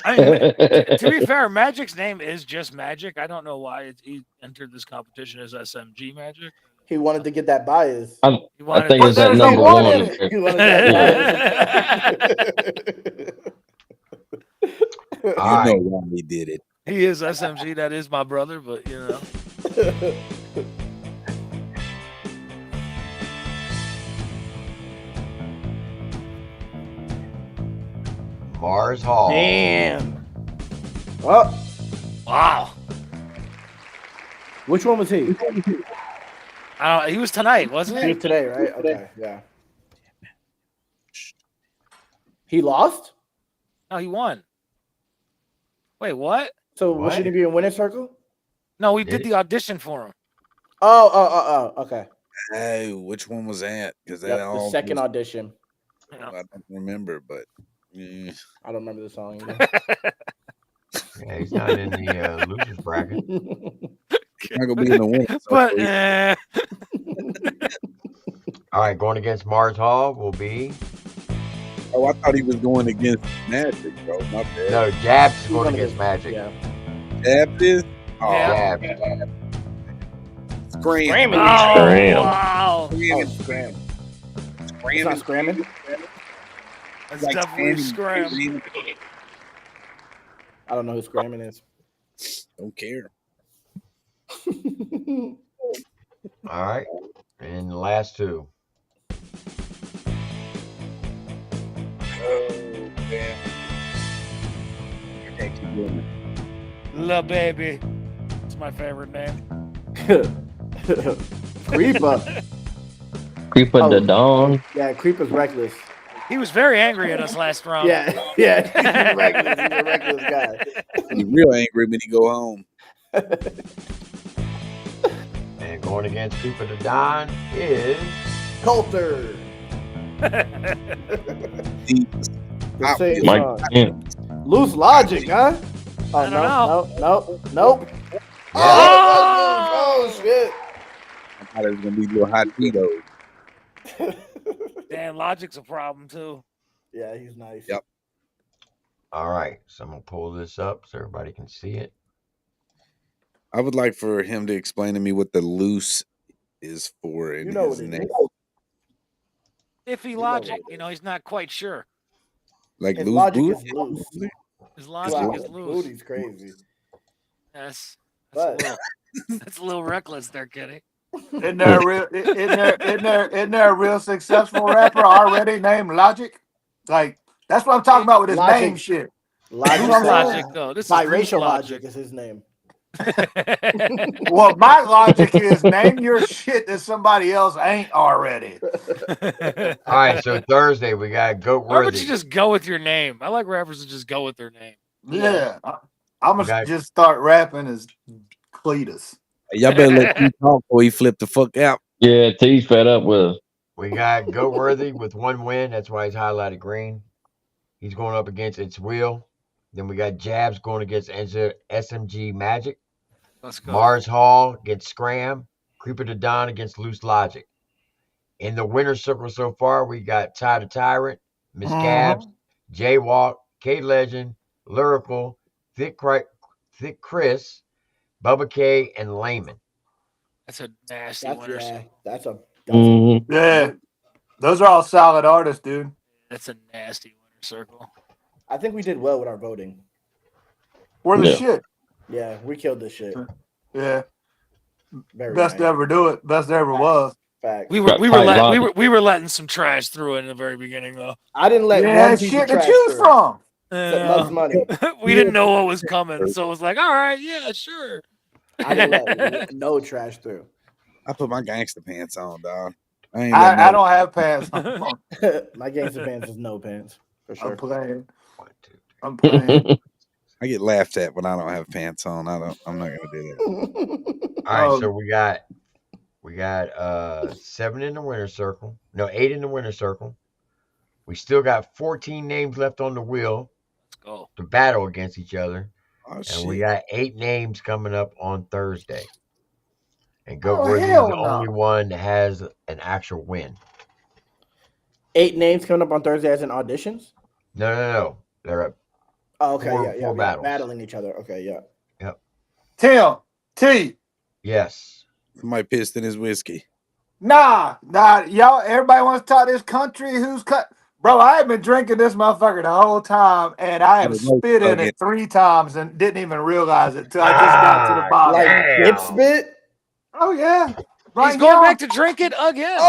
I mean, to be fair, Magic's name is just Magic. I don't know why he entered this competition as SMG Magic. He wanted to get that bias. I think it's that number one. He wanted that You know why he did it. He is SMG. That is my brother, but you know. Mars Hall. Damn. Oh. Wow. Which one was he? He was tonight, wasn't he? He was today, right? Okay, yeah. He lost? No, he won. Wait, what? So was he be in winner's circle? No, we did the audition for him. Oh, okay. Hey, which one was that? Because that Yep, all the second audition. I don't remember, but I don't remember the song either. Yeah, he's not in the losers bracket. He's not gonna be in the winner. But all right, going against Mars Hall will be. Oh, I thought he was going against Magic, bro. My bad. No, Jab's going against Magic. Yeah. Jab is? Oh, Jab. Scram. Oh, wow. Scram. It's not scramming? That's definitely scram. I don't know who scramming is. Don't care. All right. And the last two. Oh, damn. I can't keep doing it. Lil Baby. It's my favorite name. Creeper. Creeper the Dawn. Yeah, Creeper's reckless. He was very angry at us last round. Yeah. He's reckless. He's a reckless guy. He's real angry when he go home. And going against Creeper the Don is Coulter. Loose Logic, huh? Oh, nope. Oh, shit. I thought it was gonna be little hot Tito. Damn, Logic's a problem too. Yeah, he's nice. Yep. all right. So I'm gonna pull this up so everybody can see it. I would like for him to explain to me what the loose is for in his name. Iffy Logic, he's not quite sure. Like His loose logic boot? is loose. His logic is loose. Booty's crazy. That's But a little reckless there, Kenny. Isn't there a real successful rapper already named Logic? Like, that's what I'm talking about with his Logic. name shit. Logic, though. This biracial is logic is his name. Well, my logic is name your shit that somebody else ain't already. All right. So Thursday we got Why would you Goatworthy. just go with your name? I like rappers that just go with their name. Yeah. I'm going to Got- just start rapping as Cletus. Y'all better let him talk before he flip the fuck out. Yeah, T's fed up with us. We got Goatworthy with 1 win. That's why he's highlighted green. He's going up against It's Will. Then we got Jabs going against SMG Magic. Let's go. Mars Hall against Scram. Creeper the Don against Loose Logic. In the winner's circle so far, we got Ty the Tyrant, Miss Gabs, Jaywalk, K Legend, Lyrical, Thicc Criss, Bubba K, and Layman. That's a nasty winner. Yeah. Those are all solid artists, dude. That's a nasty winner circle. I think we did well with our voting. We're the Yeah. shit. Yeah, we killed this shit. Yeah. Very Best to nice. ever do it. Best there ever was. Fact. We Got were tight logic. letting some trash through it in the very beginning though. I didn't let Yeah, one piece shit of to trash choose through. from. Except Mug's money. We didn't know what was coming, so it was like, all right, yeah, sure. I didn't let no trash through. I put my gangster pants on, dog. I I don't have pants on. My gangster pants is no pants for sure. I'm playing. I'm playing. I get laughed at when I don't have pants on. I'm not gonna do that. All right, so we got 7 in the winner's circle. No, 8 in the winner's circle. We still got 14 names left on the wheel to battle against each other. Oh, and shit. we got 8 names coming up on Thursday. And Goatworthy is hell the no. only one that has an actual win. 8 names coming up on Thursday as in auditions? No. They're up. Oh, okay, Four yeah. battles. Battling each other. Okay, yeah. Yep. Tim, T. Yes. Somebody pissed in his whiskey. Nah. Y'all, everybody wants to talk this country. Who's cut? Bro, I have been drinking this motherfucker the whole time, and I have spit in it 3 times and didn't even realize it till I just got to the bottom. Like dip spit? Oh, yeah. Right He's going now. back to drink it again.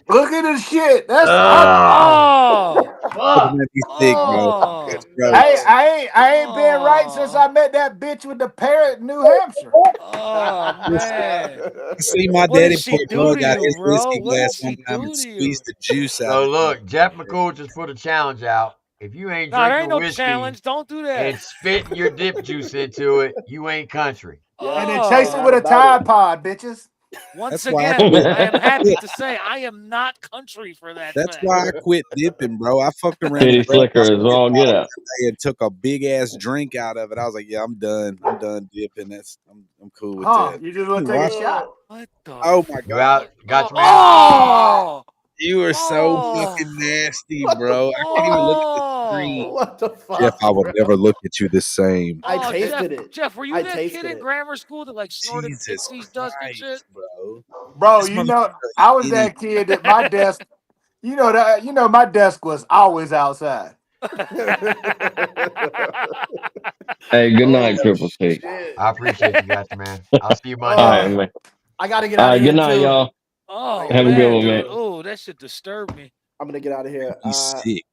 Look at this shit. That's Thick, bro. That's gross. I ain't been right since I met that bitch with the parrot in New Hampshire. Oh man. I see my What daddy did she put do blood to out you, his bro? whiskey What did glass she one time do and to you? squeezed the juice out. So of look, Jeff McCool just put a challenge out. If you ain't No, there drinking ain't no whiskey challenge. Don't do that. and spitting your dip juice into it, you ain't country. And then chase it with a Tide Pod, bitches. Once That's why I again, quit. I am happy to say I am not country for that. That's fact. why I quit dipping, bro. I fucked around Titty and grabbed my slicker is all get out. and took a big ass drink out of it. I was like, yeah, I'm done. I'm done dipping. I'm cool with that. You just want to take a shot. What the? Oh my You god. out? Got you, man? Oh! You are so fucking nasty, bro. I can't even look at the screen. What the fuck? Jeff, I will never look at you the same. I tasted it. Jeff, were you I that tasted kid in it. grammar school that like snorted Jesus Dixie's dust and shit? Bro, This you know, I was that kid that my desk, my desk was always outside. Hey, good night, Triple T. I appreciate you guys, man. I'll see you All Monday. right, man. I gotta get All out right, of here good night, too. y'all. Oh, Have a good one, dude. man. Oh, that shit disturbed me. I'm gonna get out of here. You sick.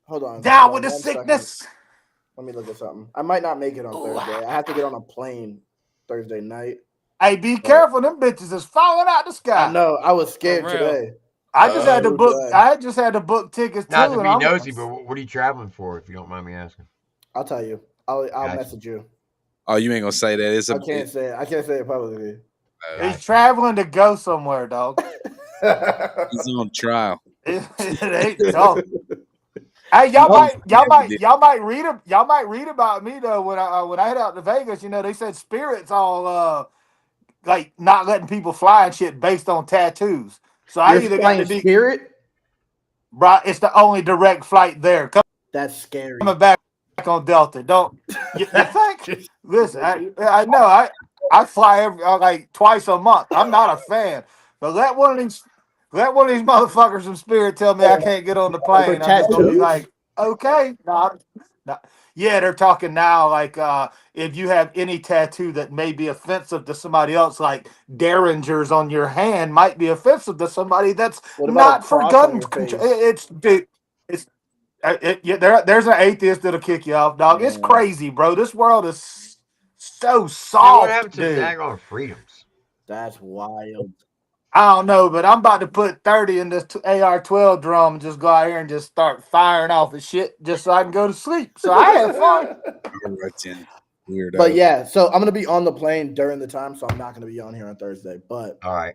Hold on. Down hold with on the 1 second. sickness. Let me look at something. I might not make it on Thursday. I have to get on a plane Thursday night. Hey, be careful. Them bitches is falling out the sky. I know. I was scared For real. today. I just had to Oh, book. God. I just had to book tickets Not too. to and be I'm- nosy, but what are you traveling for, if you don't mind me asking? I'll tell you. I'll Gotcha. message you. Oh, you ain't gonna say that. It's a I can't say it. I can't say it publicly. He's traveling to go somewhere, dog. he's on trial. It ain't dog. Hey, y'all might read about me though when I head out to Vegas. You know, they said Spirit's all like not letting people fly and shit based on tattoos. So I You're either got flying to be Spirit? Bro, it's the only direct flight there. That's scary. Coming back on Delta. Don't you think? Listen, I know I fly like twice a month. I'm not a fan, but let one of these motherfuckers from Spirit tell me I can't get on the plane. I'm just gonna be like, okay, no. Yeah, they're talking now like if you have any tattoo that may be offensive to somebody else, like derringers on your hand might be offensive to somebody that's What about not a for cross on gun your control. face? There's an atheist that'll kick you off, dog. It's crazy, bro. This world is so Man, soft, what happened to dude. daggone freedoms? That's wild. I don't know, but I'm about to put 30 in this AR-12 drum and just go out here and just start firing off of shit just so I can go to sleep. So I have fun. Weirdo. But yeah, so I'm gonna be on the plane during the time, so I'm not gonna be on here on Thursday. But all right.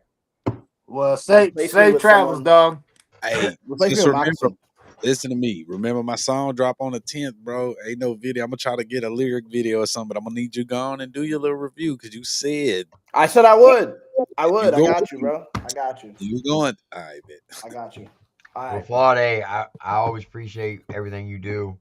Well, safe Replace me with travels, someone- dog. Hey, Replace me just with remember, Moccasin. listen to me. Remember my song drop on the 10th, bro. Ain't no video. I'm gonna try to get a lyric video or something, but I'm gonna need you gone and do your little review because you said I said I would. I would. I You got you, bro. I got you. you going. All right, bet. I got you. All Well, right. Flawd, I always appreciate everything you do.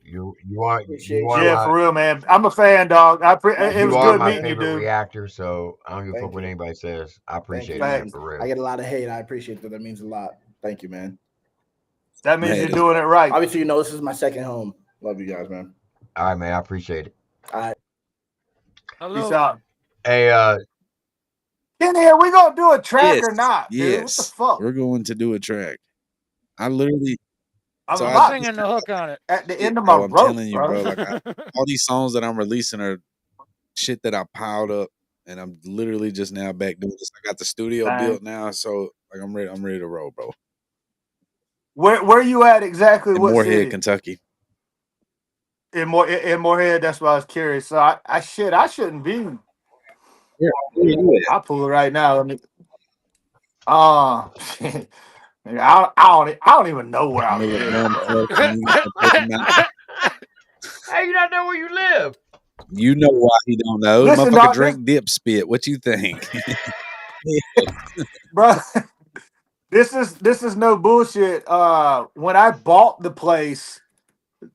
You are Yeah, for real, man. I'm a fan, dog. It was you are good my meeting you, favorite dude. reactor, so I don't give a Thank fuck what you. anybody says. I Thank appreciate you, it, man, man. for real. I get a lot of hate. I appreciate that. That means a lot. Thank you, man. That means Hey, you're doing it right. Obviously, this is my second home. Love you guys, man. All right, man. I appreciate it. All right. Peace out. Hey, Kenny, are we gonna do a track or Yes, not, dude? What the yes. fuck? We're going to do a track. I literally. I'm So about singing the hook on it. at the end of my I'm rope, telling you, bro. Like all these songs that I'm releasing are shit that I piled up, and I'm literally just now back doing this. I got the studio Dang. built now, so like I'm ready to roll, bro. Where you at exactly? In What Moorhead, city? Kentucky. In Moorhead. That's why I was curious. So I shouldn't be. Yeah, where you at? I'll pull it right now. Let me. I don't even know where I live, bro. How you not know where you live? You know why he don't know? Listen, Motherfucker dog, drink dip spit. What you think? bro. This is no bullshit. When I bought the place,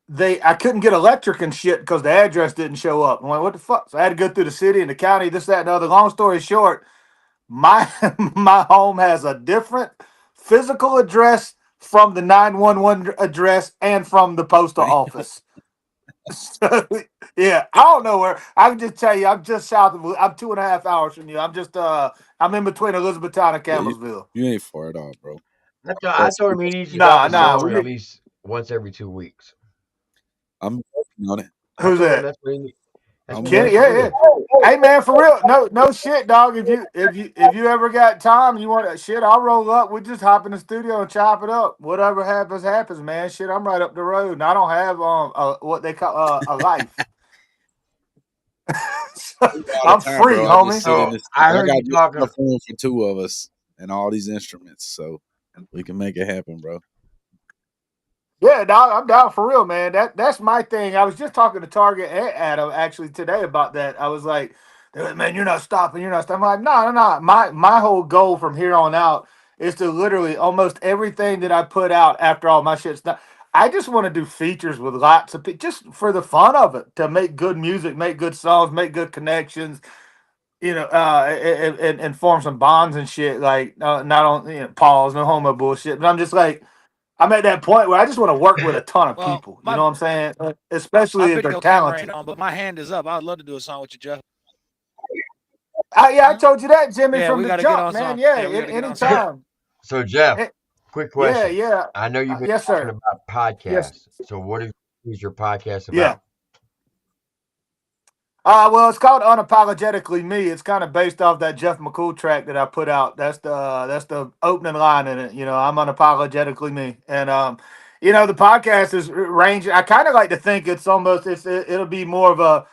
I couldn't get electric and shit because the address didn't show up. I'm like, what the fuck? So I had to go through the city and the county, this, that, and the other. Long story short, my my home has a different physical address from the 911 address and from the postal office. So, yeah, I don't know where. I can just tell you, I'm just south of. I'm 2.5 hours from you. I'm in between Elizabethtown and Campbellsville. You ain't far at all, bro. I told him he needs to drop a song at least once every 2 weeks. I'm working on it. Who's that? That's what he needs. Kenny, yeah. Hey man, for real, no shit, dog. If you ever got time, you want shit, I'll roll up. We just hop in the studio and chop it up. Whatever happens, man. Shit, I'm right up the road, and I don't have what they call a life. I'm free, homie. I heard you talking a phone for 2 of us and all these instruments, so we can make it happen, bro. Yeah, dog, I'm down for real, man. That's my thing. I was just talking to Target and Adam actually today about that. I was like, man, you're not stopping. I'm like, no. My whole goal from here on out is to literally almost everything that I put out after all my shit's done. I just want to do features with lots of people, just for the fun of it, to make good music, make good songs, make good connections, and form some bonds and shit. Like, not on pause, no homo bullshit. But I'm just like, I'm at that point where I just want to work with a ton of people. You know what I'm saying? Especially if they're talented. Right now, but my hand is up. I'd love to do a song with you, Jeff. I told you that, Jimmy, Yeah, from we the gotta jump, get on man. song. Yeah, Yeah, we gotta get on anytime. So Jeff, quick question. Yeah. I know you've been yes, talking sir. about podcasts. Yes. So what is your podcast about? Yeah. Well, it's called Unapologetically Me. It's kind of based off that Jeff McCool track that I put out. That's the opening line in it. I'm unapologetically me. And the podcast is ranging. I kind of like to think it'll be more of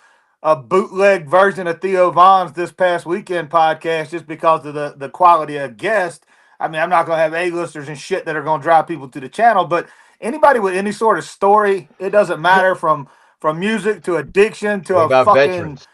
a bootleg version of Theo Vaughn's This Past Weekend podcast, just because of the quality of guest. I mean, I'm not gonna have A-listers and shit that are gonna drive people to the channel, but anybody with any sort of story, it doesn't matter from music to addiction to What about fucking veterans?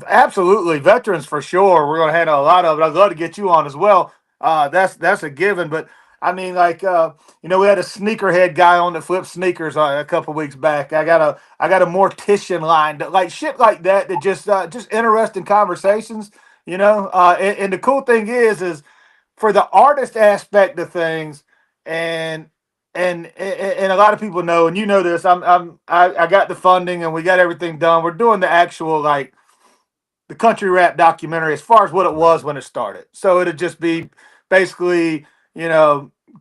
Absolutely, veterans for sure. We're gonna handle a lot of it. I'd love to get you on as well. That's a given. But I mean, like we had a sneakerhead guy on that flipped sneakers a couple weeks back. I got a mortician line like shit like that just interesting conversations. And the cool thing is for the artist aspect of things, and a lot of people know, and you know this. I got the funding and we got everything done. We're doing the actual the country rap documentary as far as what it was when it started. So it'll just be basically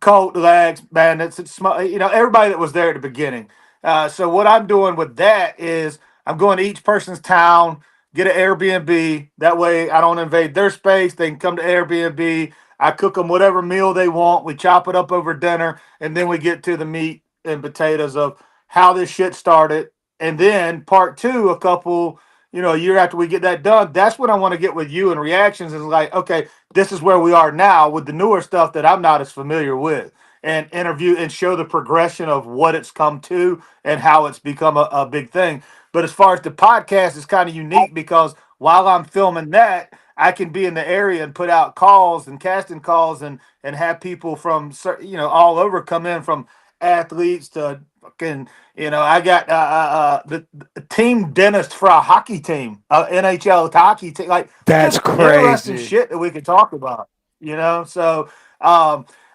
Colt, Lags, Bandits, everybody that was there at the beginning. So what I'm doing with that is I'm going to each person's town, get an Airbnb. That way I don't invade their space. They can come to Airbnb. I cook them whatever meal they want. We chop it up over dinner, and then we get to the meat and potatoes of how this shit started. And then part 2, a year after we get that done, that's when I want to get with you and reactions. Is like, okay, this is where we are now with the newer stuff that I'm not as familiar with, and interview and show the progression of what it's come to and how it's become a big thing. But as far as the podcast, it's kind of unique because while I'm filming that, I can be in the area and put out calls and casting calls and have people from all over come in, from athletes to fucking I got the team dentist for a hockey team, NHL hockey team, like that's just interesting crazy shit that we could talk about. So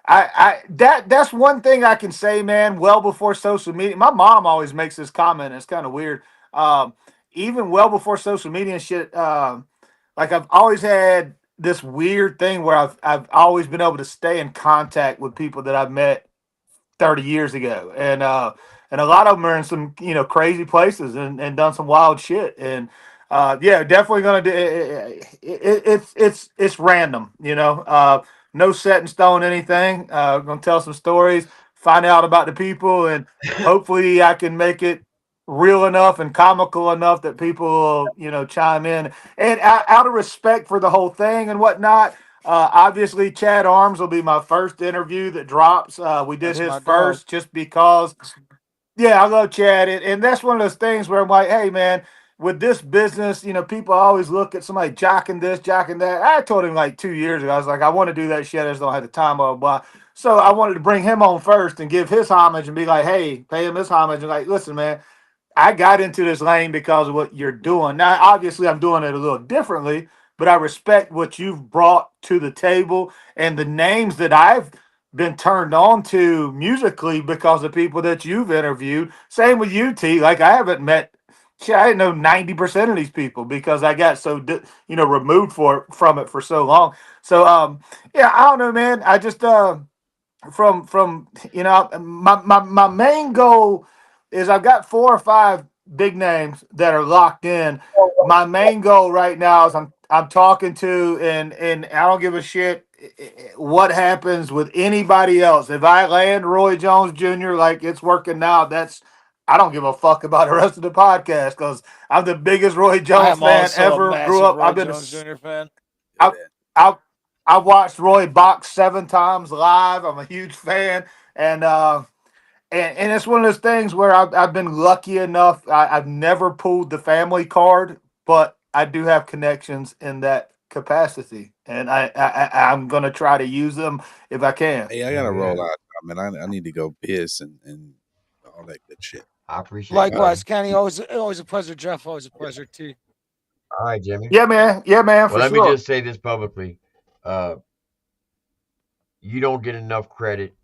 that's one thing I can say, man. Well before social media, my mom always makes this comment. It's kind of weird. Um, Even well before social media and shit. Like I've always had this weird thing where I've always been able to stay in contact with people that I've met 30 years ago, and a lot of them are in some crazy places and done some wild shit. And yeah, definitely gonna do it's random, no set in stone anything. Gonna tell some stories, find out about the people, and hopefully I can make it real enough and comical enough that people will chime in. And out of respect for the whole thing and whatnot, obviously, Chad Arms will be my first interview that drops. We did That's his my dog. first just because. Yeah, I love Chad, and that's one of those things where I'm like, hey, man, with this business, people always look at somebody jocking this, jocking that. I told him like 2 years ago, I was like, I want to do that shit. I just don't have the time, blah, blah, blah. So I wanted to bring him on first and give his homage and be like, hey, pay him his homage. And like, listen, man, I got into this lane because of what you're doing. Now, obviously, I'm doing it a little differently, but I respect what you've brought to the table and the names that I've been turned on to musically because of people that you've interviewed. Same with you, T. Like I haven't met. Shit, I didn't know 90% of these people because I got so removed from it for so long. So yeah, I don't know, man. I just from my main goal is I've got 4 or 5 big names that are locked in. My main goal right now is I'm talking to and I don't give a shit what happens with anybody else. If I land Roy Jones Jr. like it's working now, I don't give a fuck about the rest of the podcast because I'm the biggest Roy I Jones am fan also a ever. Grew massive up. Roy Jones Jr. fan. I, I I watched Roy box 7 times live. I'm a huge fan, and and it's one of those things where I've been lucky enough. I've never pulled the family card, but I do have connections in that capacity, and I'm gonna try to use them if I can. Hey, I gotta roll out, man. I need to go piss and all that good shit. I appreciate you, Likewise, buddy. Kenny. Always a pleasure, Jeff. Always a pleasure, T. All right, Jimmy. Yeah, man. Yeah, man, Well, for let me sure. just say this publicly. You don't get enough credit.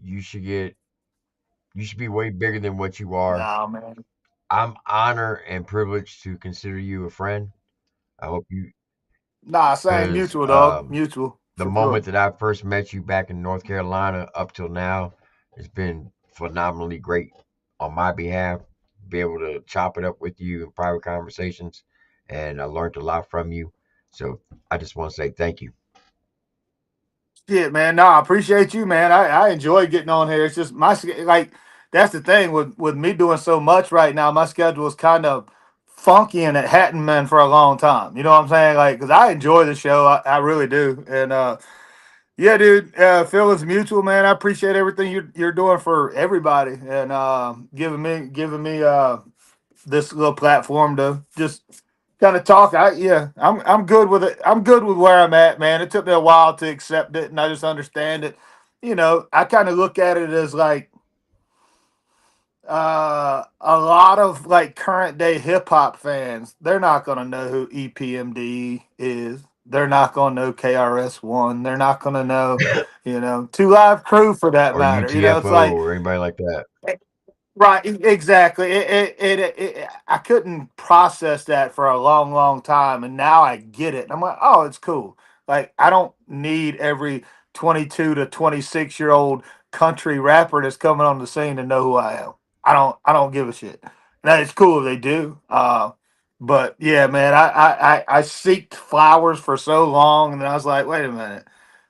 You should be way bigger than what you are. Nah, man. I'm honored and privileged to consider you a friend. I hope you, Nah, same because mutual, dog. Mutual the for sure. moment that I first met you back in North Carolina up till now, it's been phenomenally great on my behalf. Be able to chop it up with you in private conversations, and I learned a lot from you. So I just want to say thank you. Shit, man. No, I appreciate you, man. I enjoy getting on here. It's just like that's the thing with me doing so much right now. My schedule is kind of funky and it hadn't been for a long time. You know what I'm saying? Like, because I enjoy the show, I really do. And yeah, dude, feelings mutual, man. I appreciate everything you're doing for everybody and giving me this little platform to just kind of talk. I'm good with it. I'm good with where I'm at, man. It took me a while to accept it, and I just understand it. I kind of look at it as like a lot of like current day hip hop fans. They're not gonna know who EPMD is. They're not gonna know KRS-One. They're not gonna know, Two Live Crew for that Or matter. It's UTFO like or anybody like that. right, exactly. I couldn't process that for a long, long time, and now I get it. I'm like, oh, it's cool. Like, I don't need every 22 to 26-year-old country rapper that's coming on the scene to know who I am. I don't give a shit. Now it's cool if they do. But yeah, man, I seeked flowers for so long, and then I was like, wait a minute,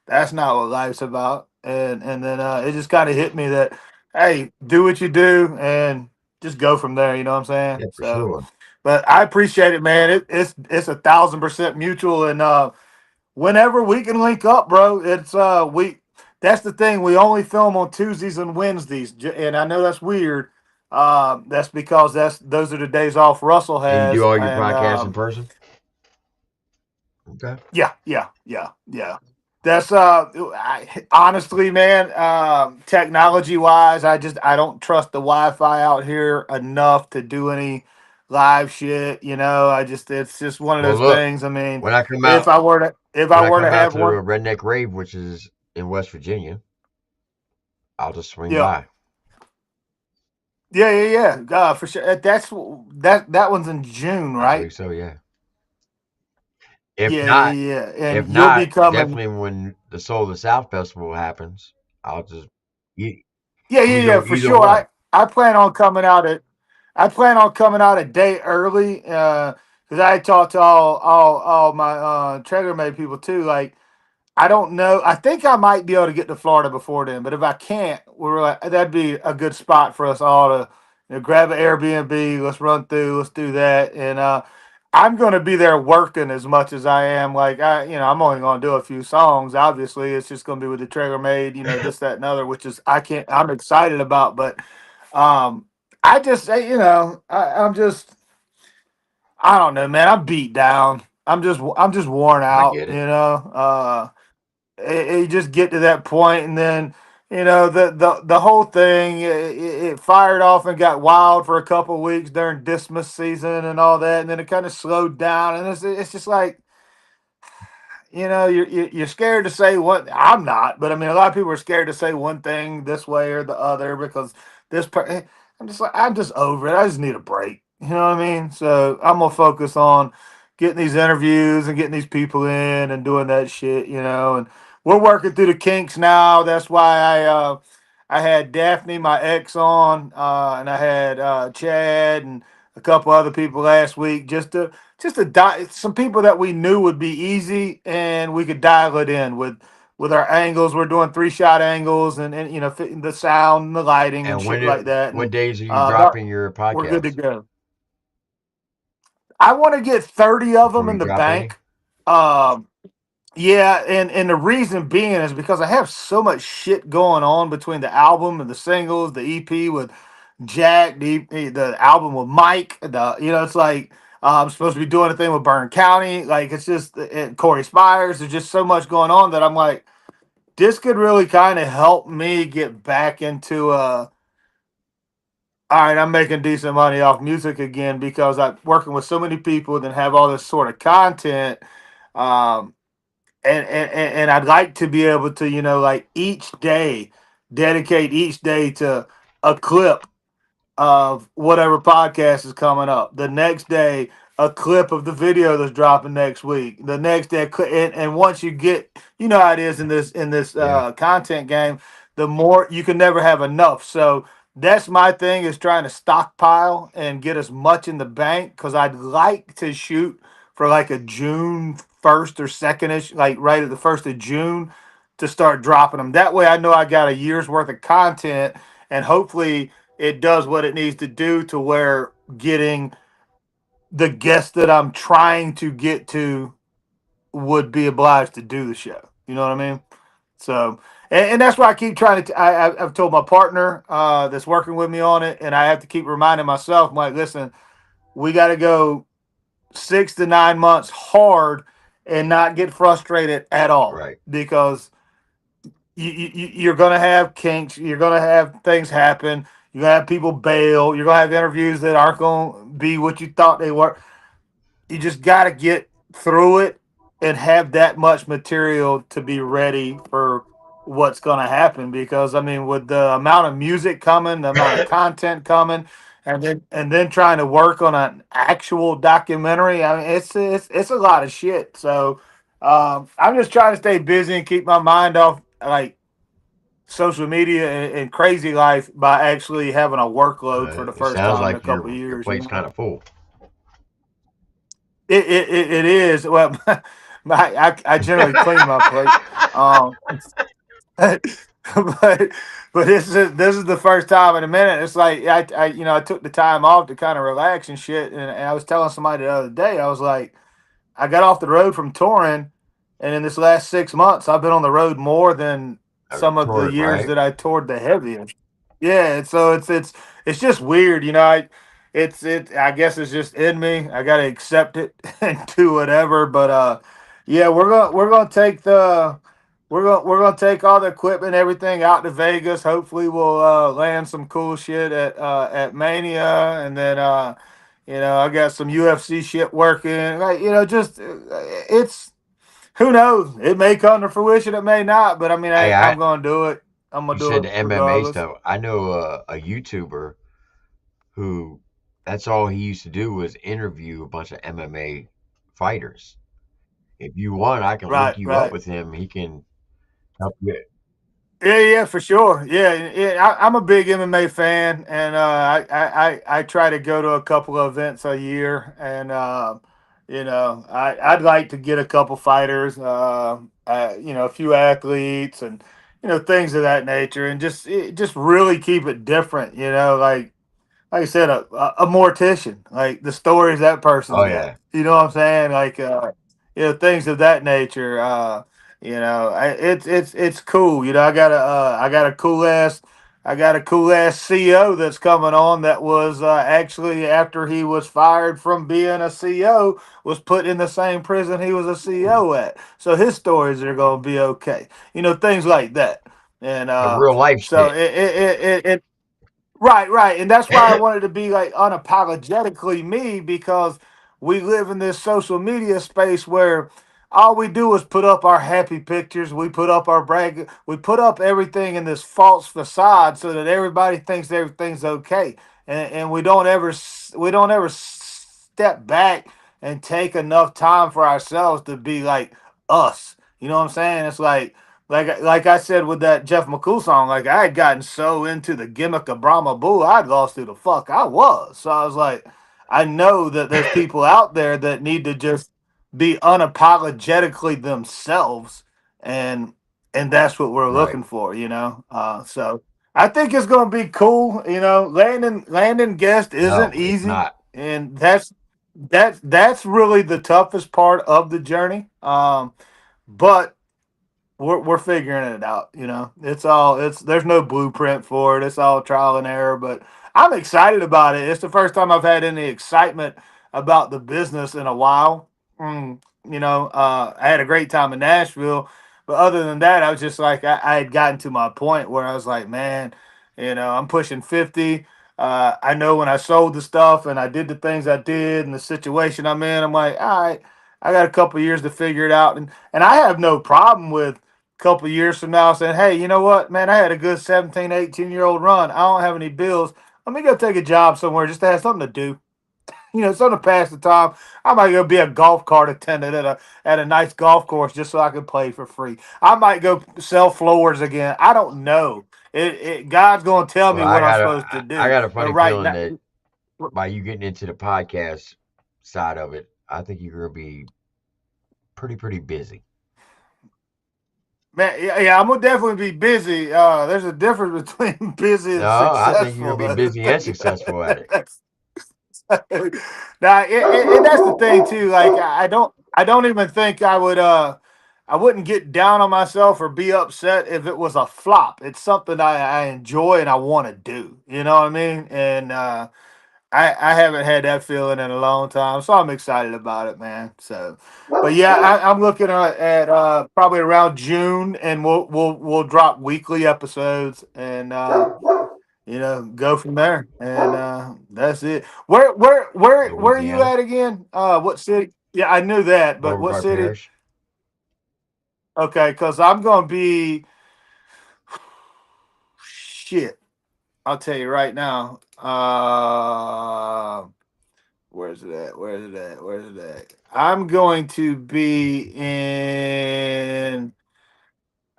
that's not what life's about. And then it just kind of hit me that hey, do what you do and just go from there. You know what I'm saying? Yeah, for So, sure. but I appreciate it, man. It's 1,000% mutual, and whenever we can link up, bro, it's we. That's the thing. We only film on Tuesdays and Wednesdays, and I know that's weird. That's because those are the days off Russell And you do has, all your and podcasts in person? Okay. yeah. That's honestly, man. Technology wise, I don't trust the Wi-Fi out here enough to do any live shit. It's just one of Well, those look, things. I mean, when I come if out I were to if I when I were to come out have to the one, Redneck Rave, which is in West Virginia, I'll just swing Yeah. by. Yeah. For sure. That one's in June, I believe right? so. Yeah. Yeah. If And you'll be not, coming. definitely when the Soul of the South festival happens, I'll just For either sure. one. I plan on coming out at I plan on coming out a day early because I talked to all my trailer made people too. Like I don't know. I think I might be able to get to Florida before then, but if I can't, we're like that'd be a good spot for us all to grab an Airbnb. Let's run through. Let's do that. And I'm going to be there working as much as I am. Like I'm only going to do a few songs. Obviously, it's just going to be with the trailer made. This, that, and other, which is I can't. I'm excited about, but um, I just I'm just I don't know, man. I'm beat down. I'm just worn I out. get it. You just get to that point, and then the whole thing it fired off and got wild for a couple of weeks during Dismas season and all that, and then it kind of slowed down, and it's just like you're scared to say what I'm not, but I mean a lot of people are scared to say one thing this way or the other because I'm just over it. I just need a break. You know what I mean? So I'm gonna focus on getting these interviews and getting these people in and doing that shit. And we're working through the kinks now. That's why I had Daphne, my ex, on, and I had Chad and a couple other people last week some people that we knew would be easy and we could dial it in with our angles. We're doing 3-shot angles and fitting the sound and the lighting and And shit like that. what And days are you but dropping your we're good to podcast? go. I want to get 30 of them Before in you the drop any? bank. Um, yeah, and the reason being is because I have so much shit going on between the album and the singles, the EP with Jack, the album with Mike. It's like I'm supposed to be doing a thing with Burn County. Like it's just and Corey Spires. There's just so much going on that I'm like, this could really kind of help me get back into all right, I'm making decent money off music again because I'm working with so many people and have all this sort of content. Um, and I'd like to be able to, like each day, dedicate each day to a clip of whatever podcast is coming up. The next day, a clip of the video that's dropping next week. The next day, and once you get, how it is in this Yeah. content game, the more you can never have enough. So that's my thing is trying to stockpile and get as much in the bank because I'd like to shoot for like a June 1st or 2nd-ish, like right at the 1st of June to start dropping them. That way I know I got a year's worth of content and hopefully it does what it needs to do to where getting the guests that I'm trying to get to would be obliged to do the show. You know what I mean? So, and that's why I keep trying to. I've told my partner that's working with me on it, and I have to keep reminding myself, I'm like, listen, we got to go 6 to 9 months hard and not get frustrated at all Right. because you're going to have kinks. You're going to have things happen. You're going to have people bail. You're going to have interviews that aren't going to be what you thought they were. You just got to get through it and have that much material to be ready for what's going to happen. Because, I mean, with the amount of music coming, the amount of content coming, and then trying to work on an actual documentary, I mean, it's a lot of shit. So I'm just trying to stay busy and keep my mind off like social media and crazy life by actually having a workload for the It first sounds time in a like couple of your years. plate's kind of full. It is. Well, I generally clean my plate. But but this is the first time in a minute. It's like I took the time off to kind of relax and shit. And I was telling somebody the other day, I was like, I got off the road from touring, and in this last 6 months, I've been on the road more than some of the Torrent, years right? that I toured the heaviest. Yeah, so it's just weird, I guess it's just in me. I gotta accept it and do whatever. But yeah, we're gonna take we're gonna take all the equipment, everything out to Vegas. Hopefully, we'll land some cool shit at Mania, and then I got some UFC shit working. Like just it's who knows. It may come to fruition, it may not. But I mean, Hey, I'm gonna do it. I'm You gonna do said it the MMA regardless. stuff. I know a YouTuber who that's all he used to do was interview a bunch of MMA fighters. If you want, I can link Right, you up right. with him. He can help you. Yeah, yeah, for sure. Yeah, yeah. I'm a big MMA fan, and I try to go to a couple of events a year, and I'd like to get a couple fighters, a few athletes, and things of that nature, and just really keep it different. Like I said, a mortician, like the stories that person's Oh got. yeah, You know what I'm saying? Like, things of that nature. It's cool. I got a cool ass CEO that's coming on that was actually after he was fired from being a CEO was put in the same prison he was a CEO at. So his stories are going to be okay. Things like that. And the real life so shit. it right, right. And that's why I wanted to be like unapologetically me because we live in this social media space where all we do is put up our happy pictures, we put up our brag, we put up everything in this false facade so that everybody thinks everything's okay. And we don't ever step back and take enough time for ourselves to be like us. You know what I'm saying? It's like I said with that Jeff McCool song, like I had gotten so into the gimmick of Brahma Bull, I'd lost who the fuck I was. So I was like, I know that there's people out there that need to just be unapologetically themselves, and that's what we're Right. looking for. So I think it's gonna be cool. Landing guest isn't No, it's easy, not. and that's really the toughest part of the journey. But we're figuring it out. It's there's no blueprint for it. It's all trial and error. But I'm excited about it. It's the first time I've had any excitement about the business in a while. I had a great time in Nashville, but other than that, I was just like I had gotten to my point where I was like, man, I'm pushing 50. I know when I sold the stuff and I did the things I did and the situation I'm in, I'm like, all right, I got a couple years to figure it out, and I have no problem with couple years from now saying, hey, you know what, man, I had a good 17, 18-year-old run. I don't have any bills. Let me go take a job somewhere just to have something to do. Something to pass the time. I might go be a golf cart attendant at a nice golf course just so I can play for free. I might go sell floors again. I don't know. God's gonna tell Well, me what I'm supposed to I do. got a But funny right feeling now, that by you getting into the podcast side of it, I think you're gonna be pretty busy. man, yeah, I'm gonna definitely be busy. There's a difference between busy No, and I think you're successful. gonna be busy and successful at it. Now, and that's the thing too. Like, I don't even think I wouldn't get down on myself or be upset if it was a flop. It's something I enjoy and I want to do. You know what I mean? And I haven't had that feeling in a long time, so I'm excited about it, man. So, but yeah, I'm looking at probably around June, and we'll drop weekly episodes, and go from there. And that's it. Where are you Louisiana, at again? What city? Yeah, I knew that, but what Beauregard city? Parish. Okay, because I'm gonna be shit. I'll tell you right now. Where's it at? Where's it at? Where's it at? I'm going to be in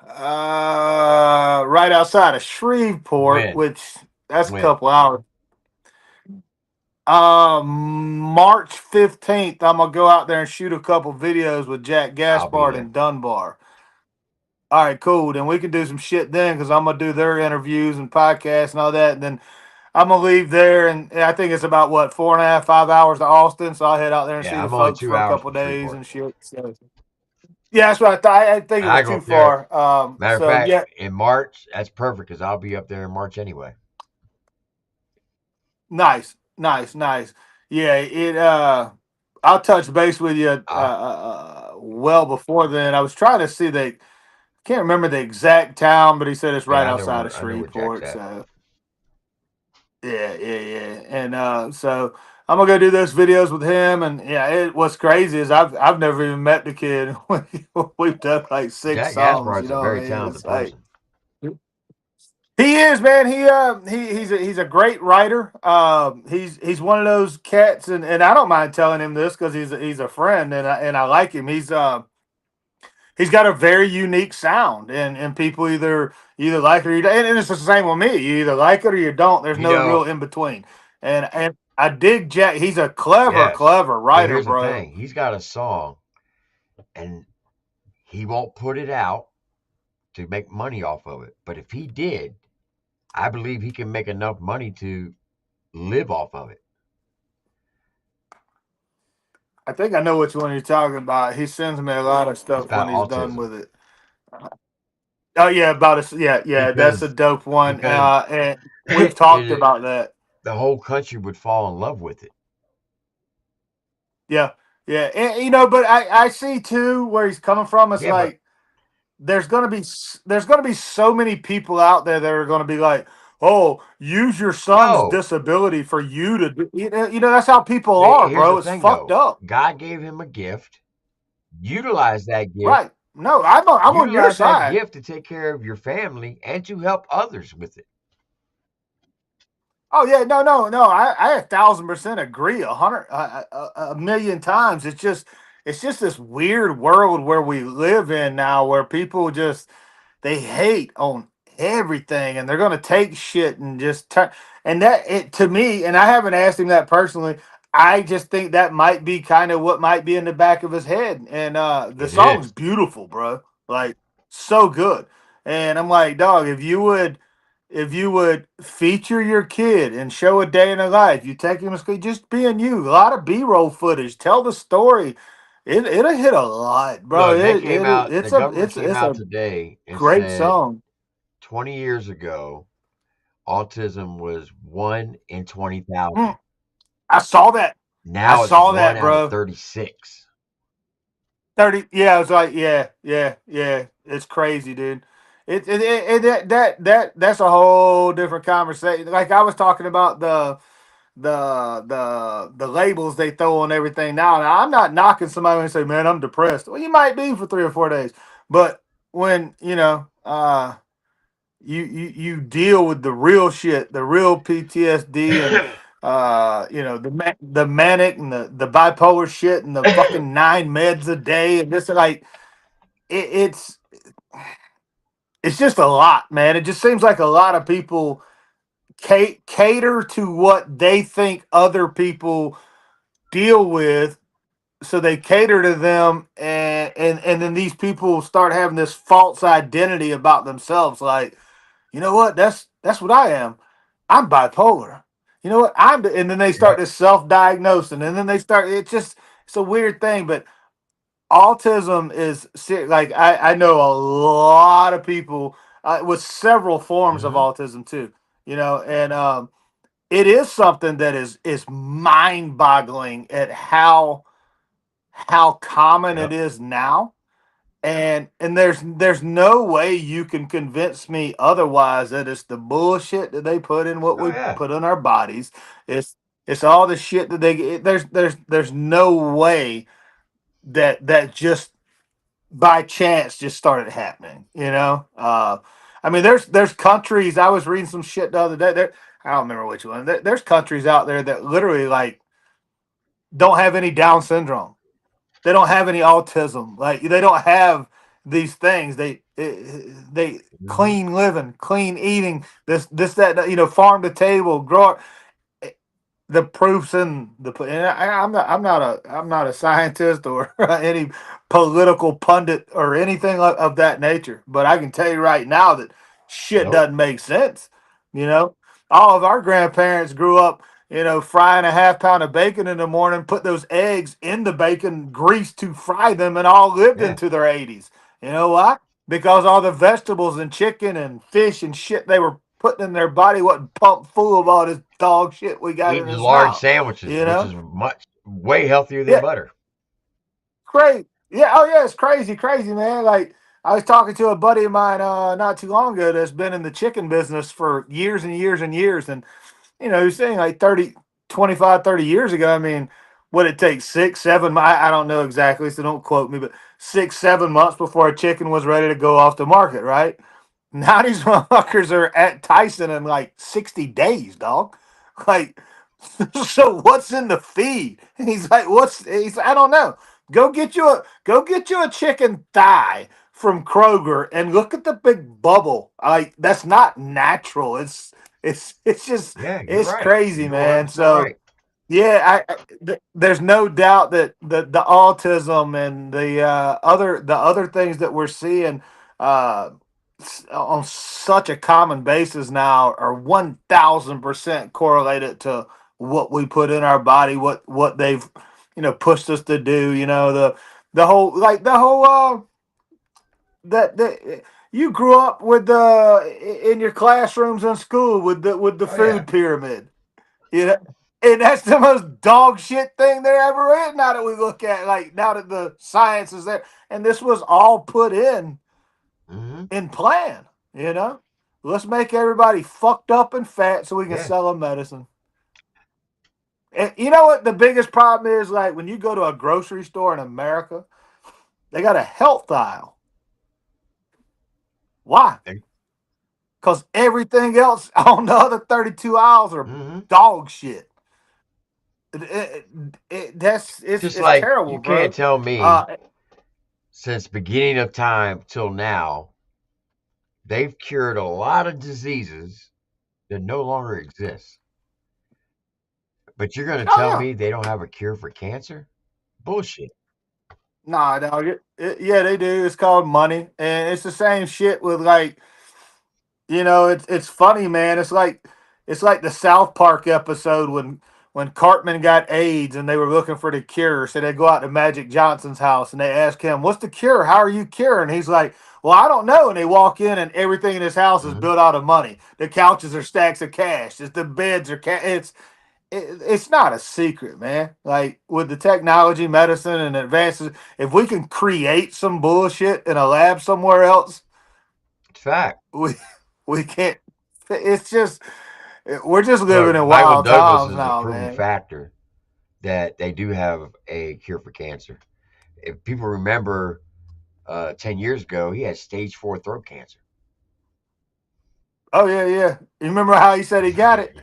right outside of Shreveport, When? which that's a When? couple hours. March 15th, I'm gonna go out there and shoot a couple videos with Jack I'll be Gaspard there. and Dunbar. All right, cool. Then we can do some shit then because I'm gonna do their interviews and podcasts and all that. And then I'm gonna leave there, and I think it's about what 4.5, 5 hours to Austin. So I'll head out there and see Yeah, the I'm only folks two for a hours couple from days Shreveport. and shit. So yeah, that's what I thought. I didn't think it I was go too up there. far. Matter of So fact, yeah, in March, that's perfect because I'll be up there in March anyway. nice, nice, nice. Yeah, I'll touch base with you I, well before then. I was trying to see the can't remember the exact town, but he said it's right yeah, outside of I know where Jack's Shreveport. at. So yeah, yeah, yeah. And so I'm gonna go do those videos with him. And yeah, what's crazy is I've never even met the kid. We've done like six Jack songs. Gaspar's You a know what very I mean? talented It's like person. He is, man. He's a great writer. He's one of those cats, and I don't mind telling him this because he's a friend, and I like him. He's got a very unique sound, and people either like it or you don't. And it's the same with me. You either like it or you don't. There's You no real know, in between. And I dig Jack. He's a clever, yes. clever But writer, here's the bro. thing: he's got a song, and he won't put it out to make money off of it. But if he did, I believe he can make enough money to live off of it. I think I know which one you're talking about. He sends me a lot of It's stuff when about he's done autism with it. Oh yeah, about us. Yeah, that's a because dope one. because And we've talked it, about that. the whole country would fall in love with it. Yeah, yeah, and, but I see too where he's coming from. It's Yeah, but like there's gonna be so many people out there that are gonna be like, oh, use your son's no. disability for you to do. That's how people But are, here's the bro. It's thing, fucked though. up. God gave him a gift. Utilize that gift. Right? No, I'm on your Utilize that side. gift to take care of your family and to help others with it. Oh yeah, no. I 1,000% agree. 100 million times. It's just this weird world where we live in now, where people just they hate on everything, and they're gonna take shit and just turn. And that it to me, and I haven't asked him that personally. I just think that might be kind of what might be in the back of his head. And the It song's is. beautiful, bro. Like so good. And I'm like, dog, if you would feature your kid and show a day in the life, you take him to school, just being you, a lot of B-roll footage, tell the story. It'll hit a lot, bro. Look, the It's a government came it's out a today and great said song. 20 years ago, autism was 1 in 20,000. Mm, I saw that. I Now it's saw 1 that, out of bro. 36. 30. Yeah, I was like, yeah. It's crazy, dude. That's a whole different conversation. Like I was talking about the labels they throw on everything now. Now I'm not knocking somebody and say, man, I'm depressed. Well, you might be for 3 or 4 days, but when you deal with the real shit, the real PTSD, and the manic and the bipolar shit and the fucking 9 meds a day and this like it, it's it's just a lot, man. It just seems like a lot of people cater to what they think other people deal with, so they cater to them, and then these people start having this false identity about themselves, like, you know what, that's what I am. I'm bipolar. You know what, and then they start Yep. this self-diagnosing, and then they start, it's a weird thing. But autism is like I know a lot of people with several forms of hmm autism too, and it is something that is mind-boggling at how common it Yep. is now. And there's no way you can convince me otherwise that it's the bullshit that they put in what Oh, we yeah. put in our bodies. It's all the shit that they get. There's no way that just by chance just started happening. I mean, there's countries. I was reading some shit the other day. I don't remember which one. There's countries out there that literally like don't have any Down syndrome. They don't have any autism. Like they don't have these things. They hmm clean living, clean eating. This that farm to table, grow. The proofs in and I'm not a scientist or any political pundit or anything of that nature, but I can tell you right now that shit Nope. doesn't make sense. All of our grandparents grew up, frying a half pound of bacon in the morning, put those eggs in the bacon grease to fry them, and all lived Yeah. into their 80s. You know why? Because all the vegetables and chicken and fish and shit they were putting in their body wasn't pumped full of all this dog shit we got in Eating us large now. sandwiches, which is way healthier than Yeah, butter. crazy. Yeah, oh yeah, it's crazy, man. Like I was talking to a buddy of mine not too long ago that's been in the chicken business for years and years and years. And he was saying like 25, 30 years ago, I mean, what it takes 6, 7, I don't know exactly, so don't quote me, but 6, 7 months before a chicken was ready to go off the market, right? Now these motherfuckers are at Tyson in like 60 days, dog. Like, so what's in the feed? And he's like, he's I don't know. Go get you a chicken thigh from Kroger and look at the big bubble. Like, that's not natural. It's just Yeah, you're it's right. crazy, You're man. 100% So right. yeah, there's no doubt that the autism and the other things that we're seeing uh, on such a common basis now are 1,000% correlated to what we put in our body, what they've pushed us to do. The whole that you grew up with in your classrooms in school with the Oh yeah. food pyramid. You know, and that's the most dog shit thing there ever is. Now that we look at, like, now that the science is there, and this was all put in plan. Let's make everybody fucked up and fat so we can Yeah. sell them medicine. And you know what the biggest problem is? Like, when you go to a grocery store in America, they got a health aisle. Why? Because everything else on the other 32 aisles are dog shit. Just It's like terrible, you can't bro. tell me since beginning of time till now, they've cured a lot of diseases that no longer exist. But you're going to Oh tell yeah. me they don't have a cure for cancer? Bullshit. Nah, dog. Yeah, they do. It's called money, and it's the same shit with, like, it's funny, man. It's like the South Park episode when Cartman got AIDS and they were looking for the cure. So they go out to Magic Johnson's house and they ask him, "What's the cure? How are you curing?" He's like, "Well, I don't know." And they walk in and everything in his house is built out of money. The couches are stacks of cash. The beds are it's not a secret, man. Like, with the technology, medicine, and advances, if we can create some bullshit in a lab somewhere else, It's fact. we can't. It's just we're just living Look, in Michael wild Douglas times is a now, proven man. factor that they do have a cure for cancer. If people remember 10 years ago, he had stage 4 throat cancer. Oh yeah, yeah. You remember how he said he got it?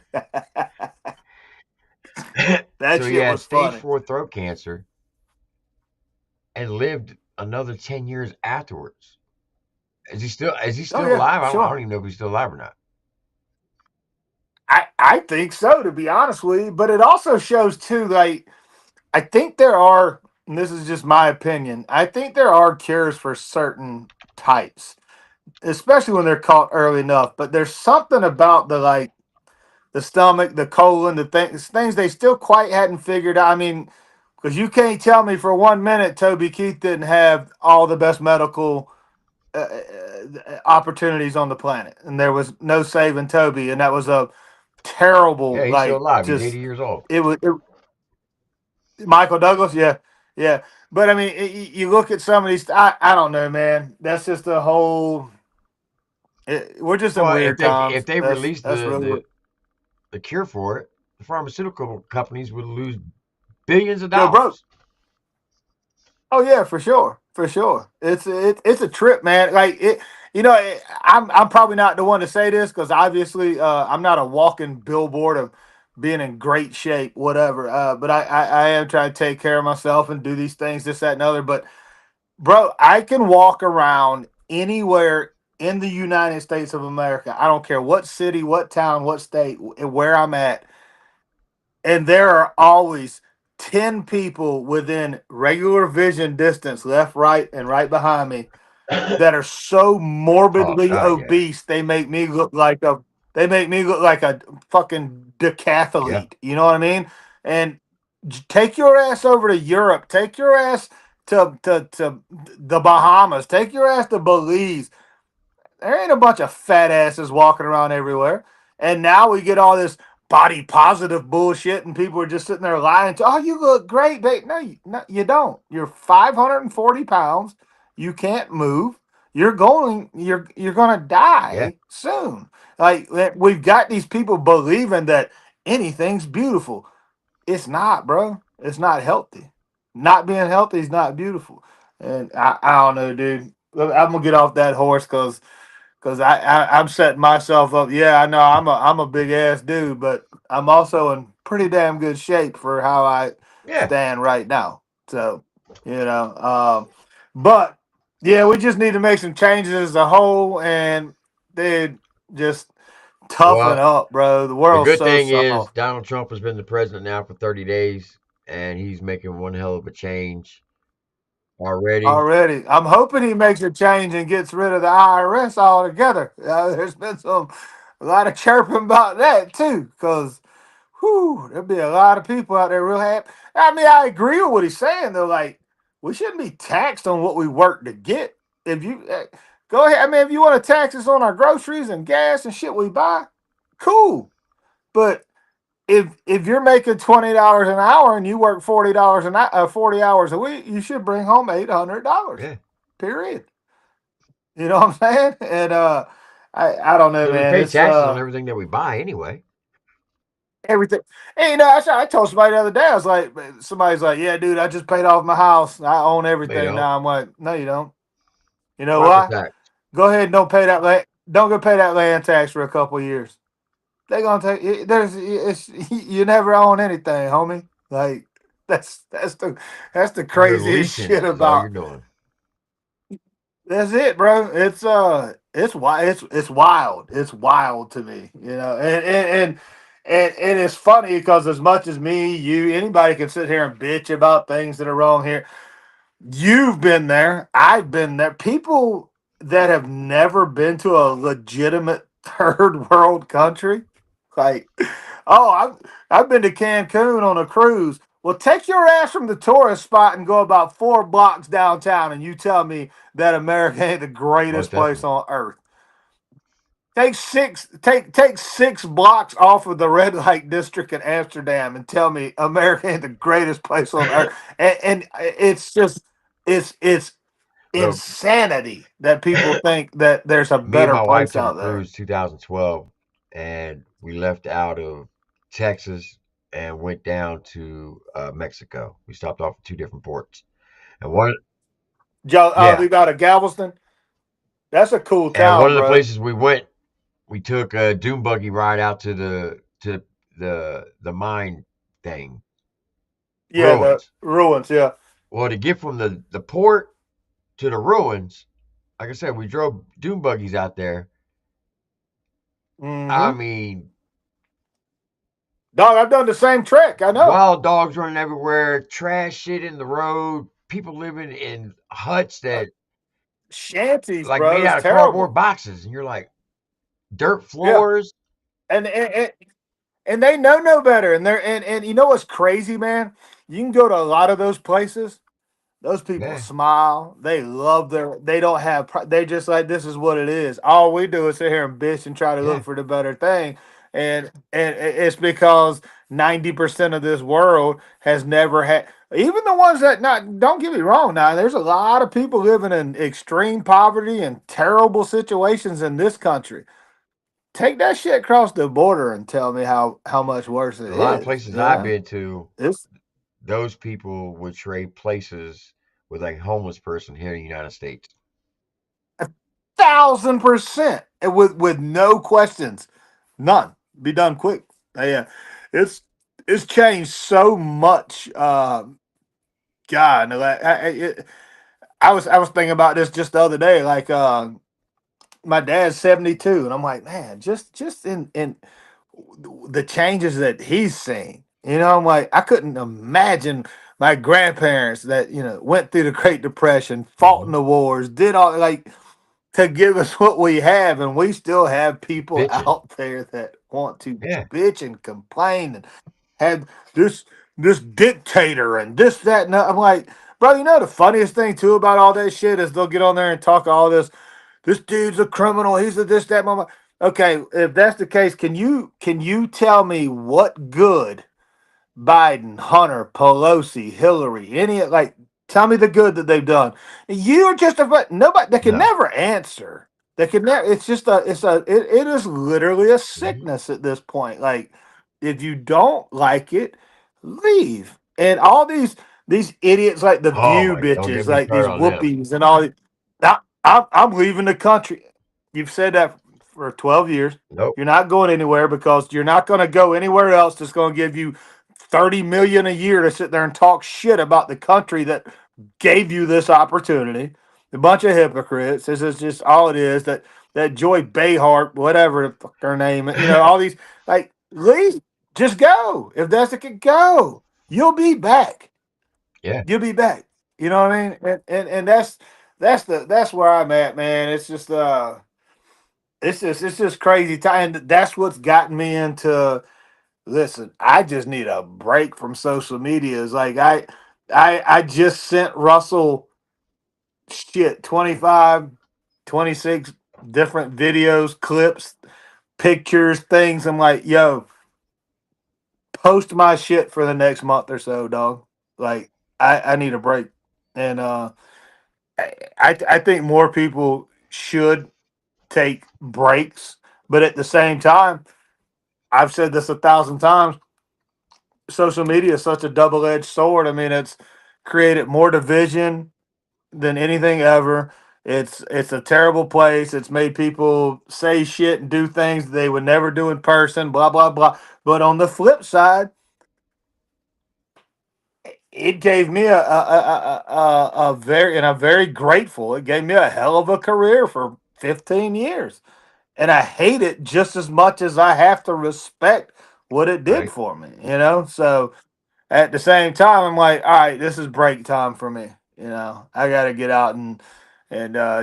That So he shit had was stage funny. 4 throat cancer and lived another 10 years afterwards. Is he Oh still yeah, alive? I don't sure. even know if he's still alive or not. I think so, to be honest with you. But it also shows too, like, I think there are, and this is just my opinion, I think there are cures for certain types, especially when they're caught early enough. But there's something about the stomach, the colon, things they still quite hadn't figured out. I mean, because you can't tell me for 1 minute Toby Keith didn't have all the best medical opportunities on the planet, and there was no saving Toby, and that was a Yeah, terrible, he's still like, alive. He's 80 just years old. Michael Douglas, yeah, yeah. But I mean, you look at some of these. I don't know, man. That's just a whole. We're just in Well, if weird they times. if they released That's the really what. the cure for it, the pharmaceutical companies would lose billions of Go broke. dollars. Oh yeah, for sure, for sure. It's a trip, man. Like it, I'm probably not the one to say this because obviously I'm not a walking billboard of being in great shape, whatever. But I am trying to take care of myself and do these things, this, that, and other. But bro, I can walk around anywhere in the United States of America. I don't care what city, what town, what state, where I'm at, and there are always 10 people within regular vision distance, left, right, and right behind me, that are so Oh morbidly God, yeah, obese they make me look like a fucking yeah, decathlete. You know what I mean? And take your ass over to Europe. Take your ass to the Bahamas. Take your ass to Belize. There ain't a bunch of fat asses walking around everywhere. And now we get all this body positive bullshit, and people are just sitting there lying to, "Oh, you look great, babe." No, you don't. You're 540 pounds. You can't move. You're gonna yeah. die soon. Like, we've got these people believing that anything's beautiful. It's not, bro. It's not healthy. Not being healthy is not beautiful. And I don't know, dude. I'm gonna get off that horse because because I'm setting myself up. Yeah, I know I'm a big ass dude, but I'm also in pretty damn good shape for how I Yeah. stand right now. So but yeah, we just need to make some changes as a whole, and dude, just toughen Well, up, bro. The the world's good so thing is soft Donald Trump has been the president now for 30 days, and he's making one hell of a change already. already. I'm hoping he makes a change and gets rid of the IRS altogether. There's been a lot of chirping about that too, because there'll be a lot of people out there real happy. I mean, I agree with what he's saying though. Like, we shouldn't be taxed on what we work to get. If you go ahead, I mean, if you want to tax us on our groceries and gas and shit we buy, cool. But if you're making $20 an hour and you work $40 an 40 hours a week, you should bring home $800. Yeah. Period. You know what I'm saying? And I don't know, Because we man. pay It's taxes on everything that we buy anyway. everything. Hey, I told somebody the other day. I was like, somebody's like, yeah, dude, I just paid off my house. I own No, you everything don't. now. I'm like, no, you don't. You know Property why? tax. Go ahead and don't pay that land. Don't go pay that land tax for a couple of years. They gonna take it. You never own anything, homie. Like that's the You're craziest leasing shit it. Is all you're about. doing. That's it, bro. It's wild. It's wild. It's wild to me, and it's funny because as much as me, you, anybody can sit here and bitch about things that are wrong here. You've been there. I've been there. People that have never been to a legitimate third world country, like, oh, I've been to Cancun on a cruise. Well, take your ass from the tourist spot and go about 4 blocks downtown, and you tell me that America ain't the greatest Most place definitely. on earth. Take 6 blocks off of the red light district in Amsterdam and tell me America ain't the greatest place on earth. And it's just it's Bro, insanity that people think that there's a me and better my wife place took a out there. cruise 2012, and we left out of Texas and went down to Mexico. We stopped off at 2 different ports. And yeah, Leave out of Galveston. That's a cool and one town, of the bro. places we went, we took a dune buggy ride out to the mine thing, Yeah, the ruins. ruins. Yeah. Well, to get from the port to the ruins, like I said, we drove dune buggies out there. I Mm-hmm. mean, Dog, I've done the same trick. I know. wild dogs running everywhere, trash shit in the road, people living in huts that Shanties, like bro. made It's out of cardboard terrible. boxes, and you're like dirt Yeah. floors. And they know no better. And and you know what's crazy, man? You can go to a lot of those places. Those people Yeah, smile. They love they don't have, they just like, this is what it is. All we do is sit here and bitch and try to yeah, look for the better thing. And it's because 90% of this world has never had, even the ones that, not, don't get me wrong now, there's a lot of people living in extreme poverty and terrible situations in this country. Take that shit across the border and tell me how much worse it a lot of is. places I've been to, It's those people would trade places with a homeless person here in the United States. 1,000%, and with no questions, none. Be done quick. Yeah, it's it's changed so much. God, no, I was thinking about this just the other day. Like, my dad's 72, and I'm like, man, just in the changes that he's seen. I'm like, I couldn't imagine my grandparents that went through the Great Depression, fought in Hmm. the wars, did all, like, to give us what we have, and we still have people Bitching. out there that want to Yeah. bitch and complain and have this dictator and this, that, and that. I'm like, bro, the funniest thing too about all that shit is they'll get on there and talk all this dude's a criminal, he's a this, that, mama. Okay, if that's the case, can you tell me what good Biden, Hunter, Pelosi, Hillary, like, tell me the good that they've done. You're just nobody that can No. never answer. That can never. It's just it is literally a Hmm. sickness at this point. Like, if you don't like it, leave. And all these idiots like the Oh View my! Don't bitches, get me like these started on them. whoopies and all. I'm leaving the country. You've said that for 12 years. Nope. You're not going anywhere because you're not going to go anywhere else that's going to give you 30 million a year to sit there and talk shit about the country that gave you this opportunity. A bunch of hypocrites. This is just all it is. That Joy Behart, whatever the fuck her name, all these, like, leave. Just go. If that's the kid, go. You'll be back. Yeah. You'll be back. You know what I mean? And that's where I'm at, man. It's just crazy time. That's what's gotten me into. Listen, I just need a break from social media. It's like I just sent Russell shit 25, 26 different videos, clips, pictures, things. I'm like, yo, post my shit for the next month or so, dog. Like I need a break. And I think more people should take breaks, but at the same time, I've said this 1,000 times. Social media is such a double-edged sword. I mean, it's created more division than anything ever. It's a terrible place. It's made people say shit and do things they would never do in person. Blah blah blah. But on the flip side, it gave me a very, and I'm very grateful. It gave me a hell of a career for 15 years. And I hate it just as much as I have to respect what it did Right. for me, So at the same time, I'm like, all right, this is break time for me. I got to get out and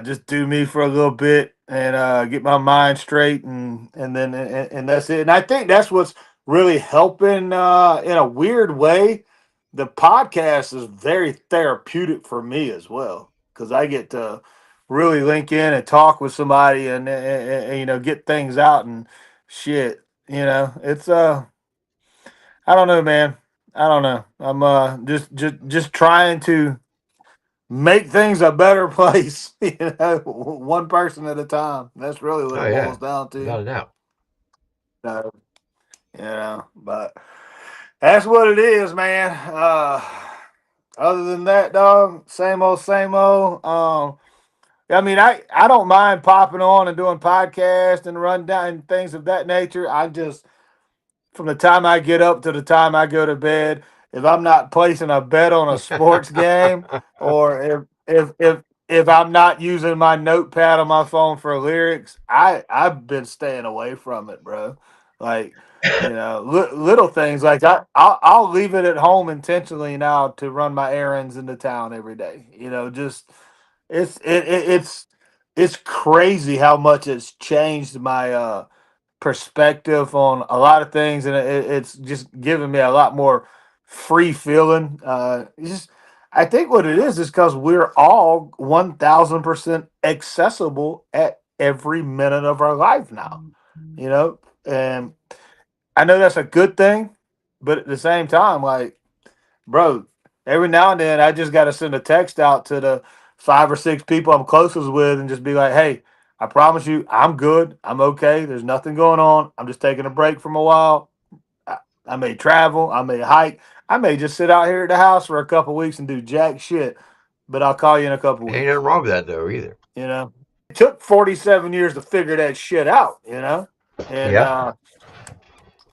just do me for a little bit and get my mind straight, and then and that's it. And I think that's what's really helping in a weird way. The podcast is very therapeutic for me as well because I get to really link in and talk with somebody and get things out and shit. It's I don't know, man. I don't know. I'm just trying to make things a better place, one person at a time. That's really what Oh it yeah, boils down to. without a doubt. So, but that's what it is, man. Other than that, dog, same old, same old. I mean, I don't mind popping on and doing podcasts and rundown and things of that nature. I just, from the time I get up to the time I go to bed, if I'm not placing a bet on a sports game, or if I'm not using my notepad on my phone for lyrics, I've been staying away from it, bro. Like, little things like I'll leave it at home intentionally now to run my errands into town every day. Just it's crazy how much it's changed my perspective on a lot of things, and it's just giving me a lot more free feeling. I think what it is because we're all 1,000% accessible at every minute of our life now. And I know that's a good thing, but at the same time, like, bro, every now and then I just got to send a text out to the 5 or 6 people I'm closest with and just be like, hey, I promise you, I'm good. I'm okay. There's nothing going on. I'm just taking a break from a while. I may travel. I may hike. I may just sit out here at the house for a couple weeks and do jack shit. But I'll call you in a couple weeks. Ain't nothing wrong with that though either. It took 47 years to figure that shit out. And Yeah.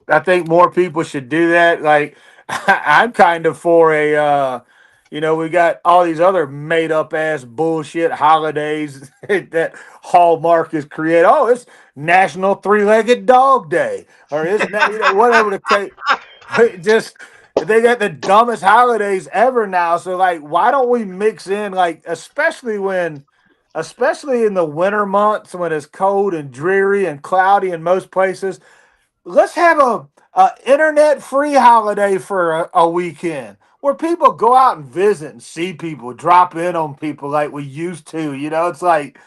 I think more people should do that. Like, I'm kind of for a, we got all these other made up ass bullshit holidays that Hallmark has created. Oh, it's National Three-Legged Dog Day, or it's whatever the case. Just they got the dumbest holidays ever now. So like, why don't we mix in, like, especially in the winter months when it's cold and dreary and cloudy in most places, let's have a internet free holiday for a weekend where people go out and visit and see people, drop in on people like we used to. It's like,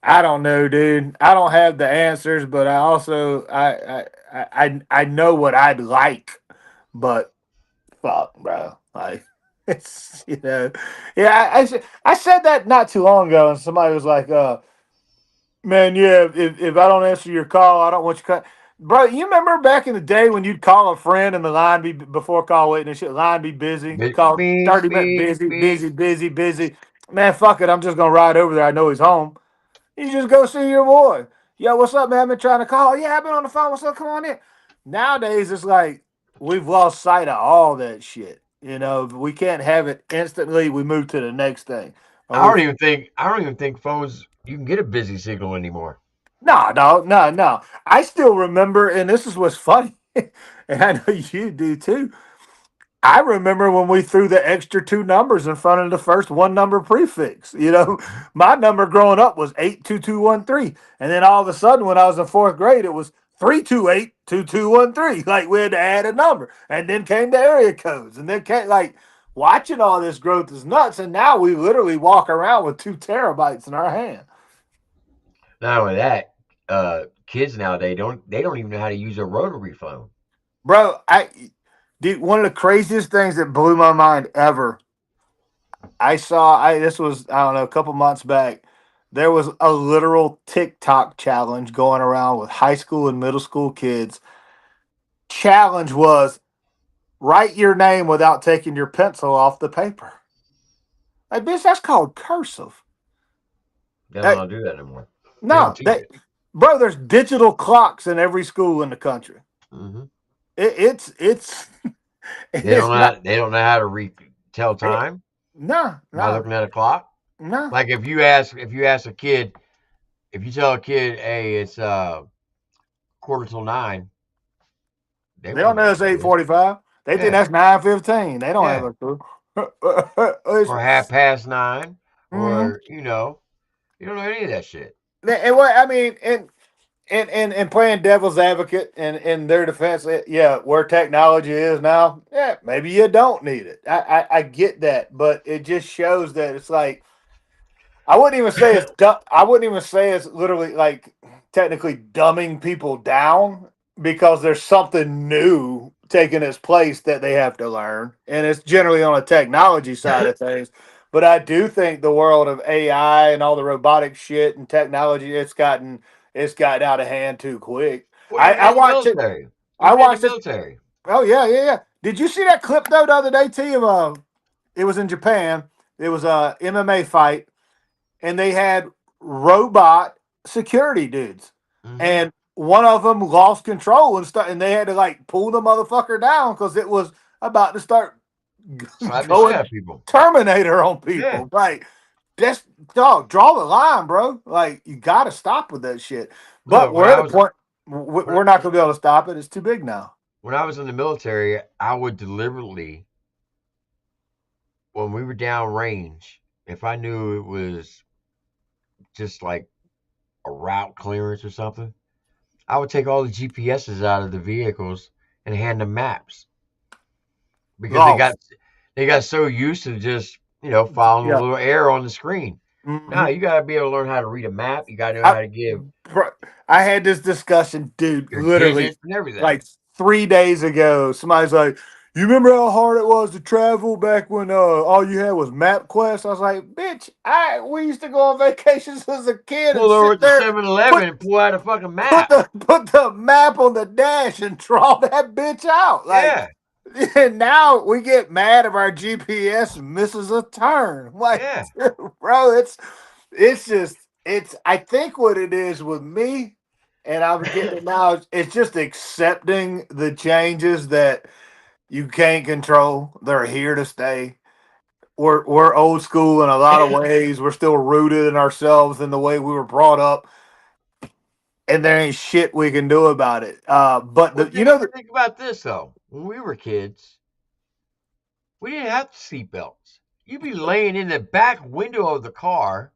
I don't know, dude. I don't have the answers, but I also I know what I'd like, but fuck, bro. Like, it's yeah. I said that not too long ago, and somebody was like, man, yeah, if I don't answer your call, I don't want you to cut. Bro, you remember back in the day when you'd call a friend and the line be before call waiting and shit, line be busy, call 30 minutes busy. Man, fuck it, I'm just gonna ride over there. I know he's home. You just go see your boy. Yo, what's up, man? I've been trying to call. Yeah, I've been on the phone. What's up? Come on in. Nowadays, it's like we've lost sight of all that shit. You know, we can't have it instantly. We move to the next thing. Or I we don't even think phones you can get a busy signal anymore. No. I still remember, and this is what's funny, and I know you do too. I remember when we threw the extra two numbers in front of the first one number prefix. You know, my number growing up was 82213. And then all of a sudden, when I was in fourth grade, it was 3282213. Like we had to add a number. And then came the area codes. And then came like watching all this growth is nuts. And now we literally walk around with 2 terabytes in our hand. Not only that, kids nowadays don't even know how to use a rotary phone. Bro, dude, one of the craziest things that blew my mind ever. This was, I don't know, a couple months back. There was a literal TikTok challenge going around with high school and middle school kids. Challenge was write your name without taking your pencil off the paper. Like, bitch, that's called cursive. They don't do that anymore. No, bro, there's digital clocks in every school in the country. Mm-hmm. It's they don't know how to tell time. No, by looking at a clock. No, like if you ask a kid, if you tell a kid, hey, it's 9:15, they don't know it's 8:45. They think that's 9:15. They don't have a clue. Or 9:30, or you don't know any of that shit. And what I mean, and playing devil's advocate in their defense, where technology is now, maybe you don't need it. I get that, but it just shows that it's like I wouldn't even say it's I wouldn't even say it's literally like technically dumbing people down because there's something new taking its place that they have to learn, and it's generally on a technology side of things. But I do think the world of AI and all the robotic shit and technology, it's gotten out of hand too quick. I watched it. I watched it. Oh yeah. Did you see that clip though the other day, T? It was in Japan. It was a MMA fight, and they had robot security dudes, and one of them lost control and they had to like pull the motherfucker down because it was about to start going Terminator on people. Yeah. Like, that's draw the line, bro. Like, you got to stop with that shit. But we're at a point we're not going to be able to stop it. It's too big now. When I was in the military, I would deliberately, when we were down range, if I knew it was just like a route clearance or something, I would take all the GPSs out of the vehicles and hand them maps. Because they got so used to just, following a little arrow on the screen. Mm-hmm. Now you got to be able to learn how to read a map. You got to know how to give. I had this discussion, dude, literally like 3 days ago. Somebody's like, you remember how hard it was to travel back when all you had was MapQuest? I was like, bitch, we used to go on vacations as a kid. Pull over at the 7-Eleven and pull out a fucking map. Put the map on the dash and draw that bitch out. Like, and now we get mad if our GPS misses a turn. Like, bro, I think what it is with me, and I'm getting it now, it's just accepting the changes that you can't control. They're here to stay. We're old school in a lot of ways. We're still rooted in ourselves and the way we were brought up. And there ain't shit we can do about it. Think about this though. When we were kids, we didn't have seatbelts. You'd be laying in the back window of the car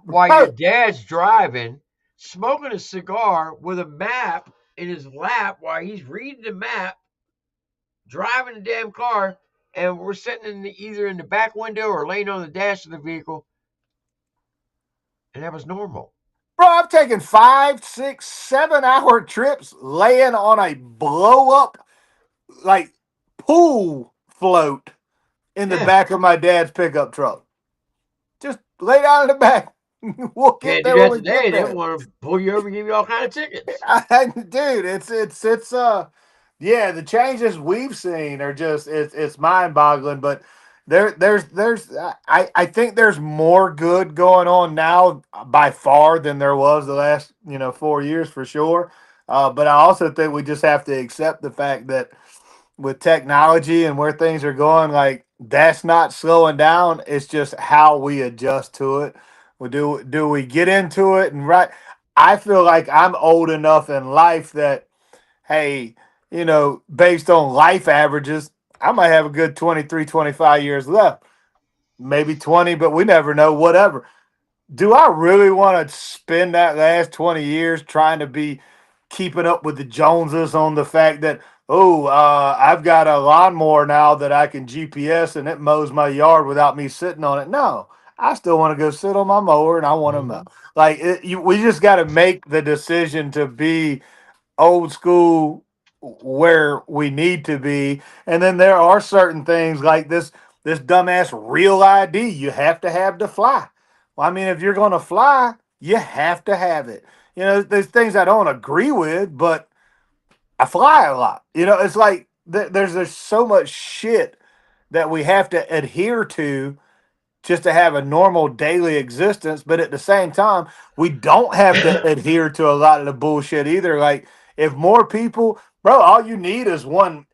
while your dad's driving, smoking a cigar with a map in his lap while he's reading the map, driving the damn car, and we're sitting either in the back window or laying on the dash of the vehicle. And that was normal. Bro, I've taken 5, 6, 7 hour trips laying on a blow up like pool float in the back of my dad's pickup truck. Just lay down in the back. We'll get there when we get there. They want to pull you over and give you all kind of tickets. Dude, it's the changes we've seen are just it's mind boggling. But I think there's more good going on now by far than there was the last 4 years for sure. But I also think we just have to accept the fact that with technology and where things are going, like that's not slowing down. It's just how we adjust to it. Do we get into it and right? I feel like I'm old enough in life that hey, based on life averages, I might have a good 23, 25 years left. Maybe 20, but we never know, whatever. Do I really want to spend that last 20 years trying to be keeping up with the Joneses on the fact that, I've got a lawnmower now that I can GPS and it mows my yard without me sitting on it? No, I still want to go sit on my mower and I want to mow. Like, we just got to make the decision to be old school where we need to be. And then there are certain things like this dumbass real ID you have to have to fly. Well, I mean, if you're going to fly, you have to have it. There's things I don't agree with, but I fly a lot. It's like there's so much shit that we have to adhere to just to have a normal daily existence. But at the same time, we don't have to adhere to a lot of the bullshit either. Like, if more people, bro, all you need is one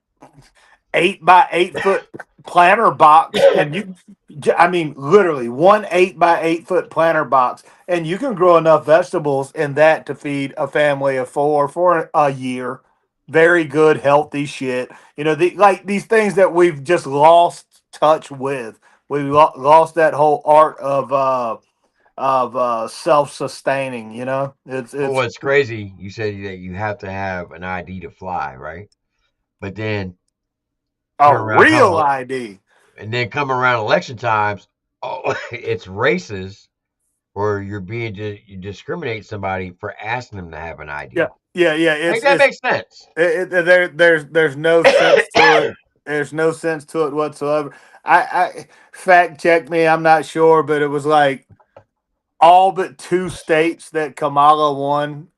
8 by 8 foot planter box, and literally one 8 by 8 foot planter box, and you can grow enough vegetables in that to feed a family of 4 for a year. Very good, healthy shit. These things that we've just lost touch with. We lost that whole art of self-sustaining. It's Well, what's crazy, you said that you have to have an ID to fly, right? But then a real ID. And then come around election times, it's races where you discriminate somebody for asking them to have an ID. Yeah. That makes sense. There's no sense to it. There's no sense to it whatsoever. I fact check me. I'm not sure, but it was like all but 2 states that Kamala won.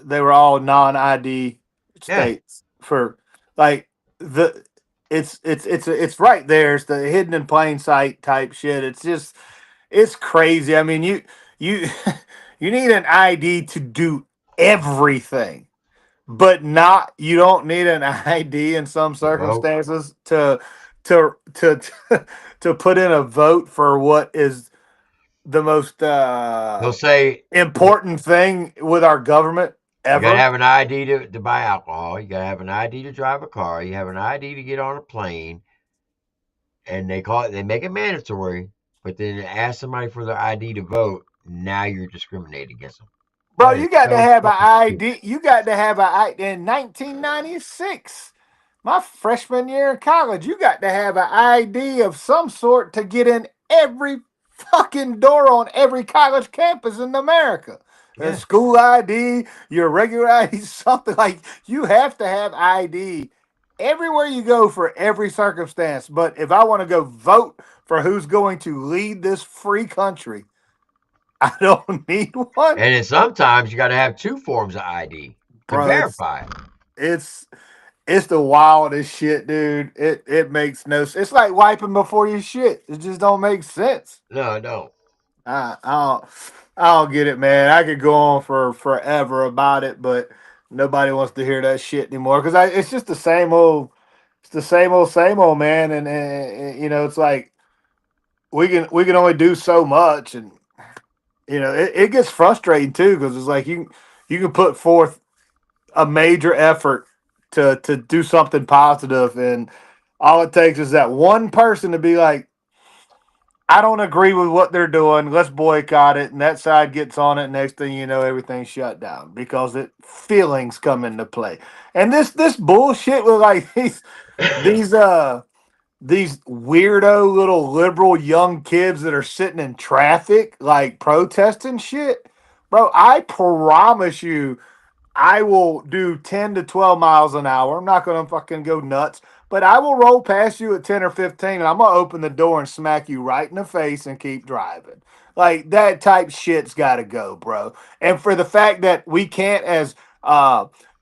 They were all non-ID states for like the. It's right there. It's the hidden in plain sight type shit. It's crazy. I mean, you you need an ID to do everything, but you don't need an ID in some circumstances to to put in a vote for what is the most They'll say important thing with our government ever. You gotta have an ID to buy alcohol. You gotta have an ID to drive a car. You have an ID to get on a plane, and they make it mandatory. But then ask somebody for their ID to vote. Now you're discriminating against them. Bro, you got to have an ID. You got to have an ID in 1996. My freshman year in college, you got to have an ID of some sort to get in every fucking door on every college campus in America. A school ID, your regular ID, something like you have to have ID everywhere you go for every circumstance. But if I want to go vote for who's going to lead this free country, I don't need one. And then sometimes you got to have 2 forms of ID to verify it. It's the wildest shit, dude. It makes no sense. It's like wiping before you shit. It just don't make sense. No, it don't. I don't get it, man. I could go on for forever about it, but nobody wants to hear that shit anymore because it's just the same old. It's the same old, man. And it's like we can only do so much, and it gets frustrating too because it's like you can put forth a major effort to do something positive, and all it takes is that one person to be like, I don't agree with what they're doing. Let's boycott it. And that side gets on it. Next thing you know, everything's shut down because feelings come into play. And this bullshit with like these weirdo little liberal young kids that are sitting in traffic, like protesting shit. Bro, I promise you, I will do 10 to 12 miles an hour. I'm not going to fucking go nuts, but I will roll past you at 10 or 15 and I'm going to open the door and smack you right in the face and keep driving. Like that type shit's got to go, bro. And for the fact that we can't as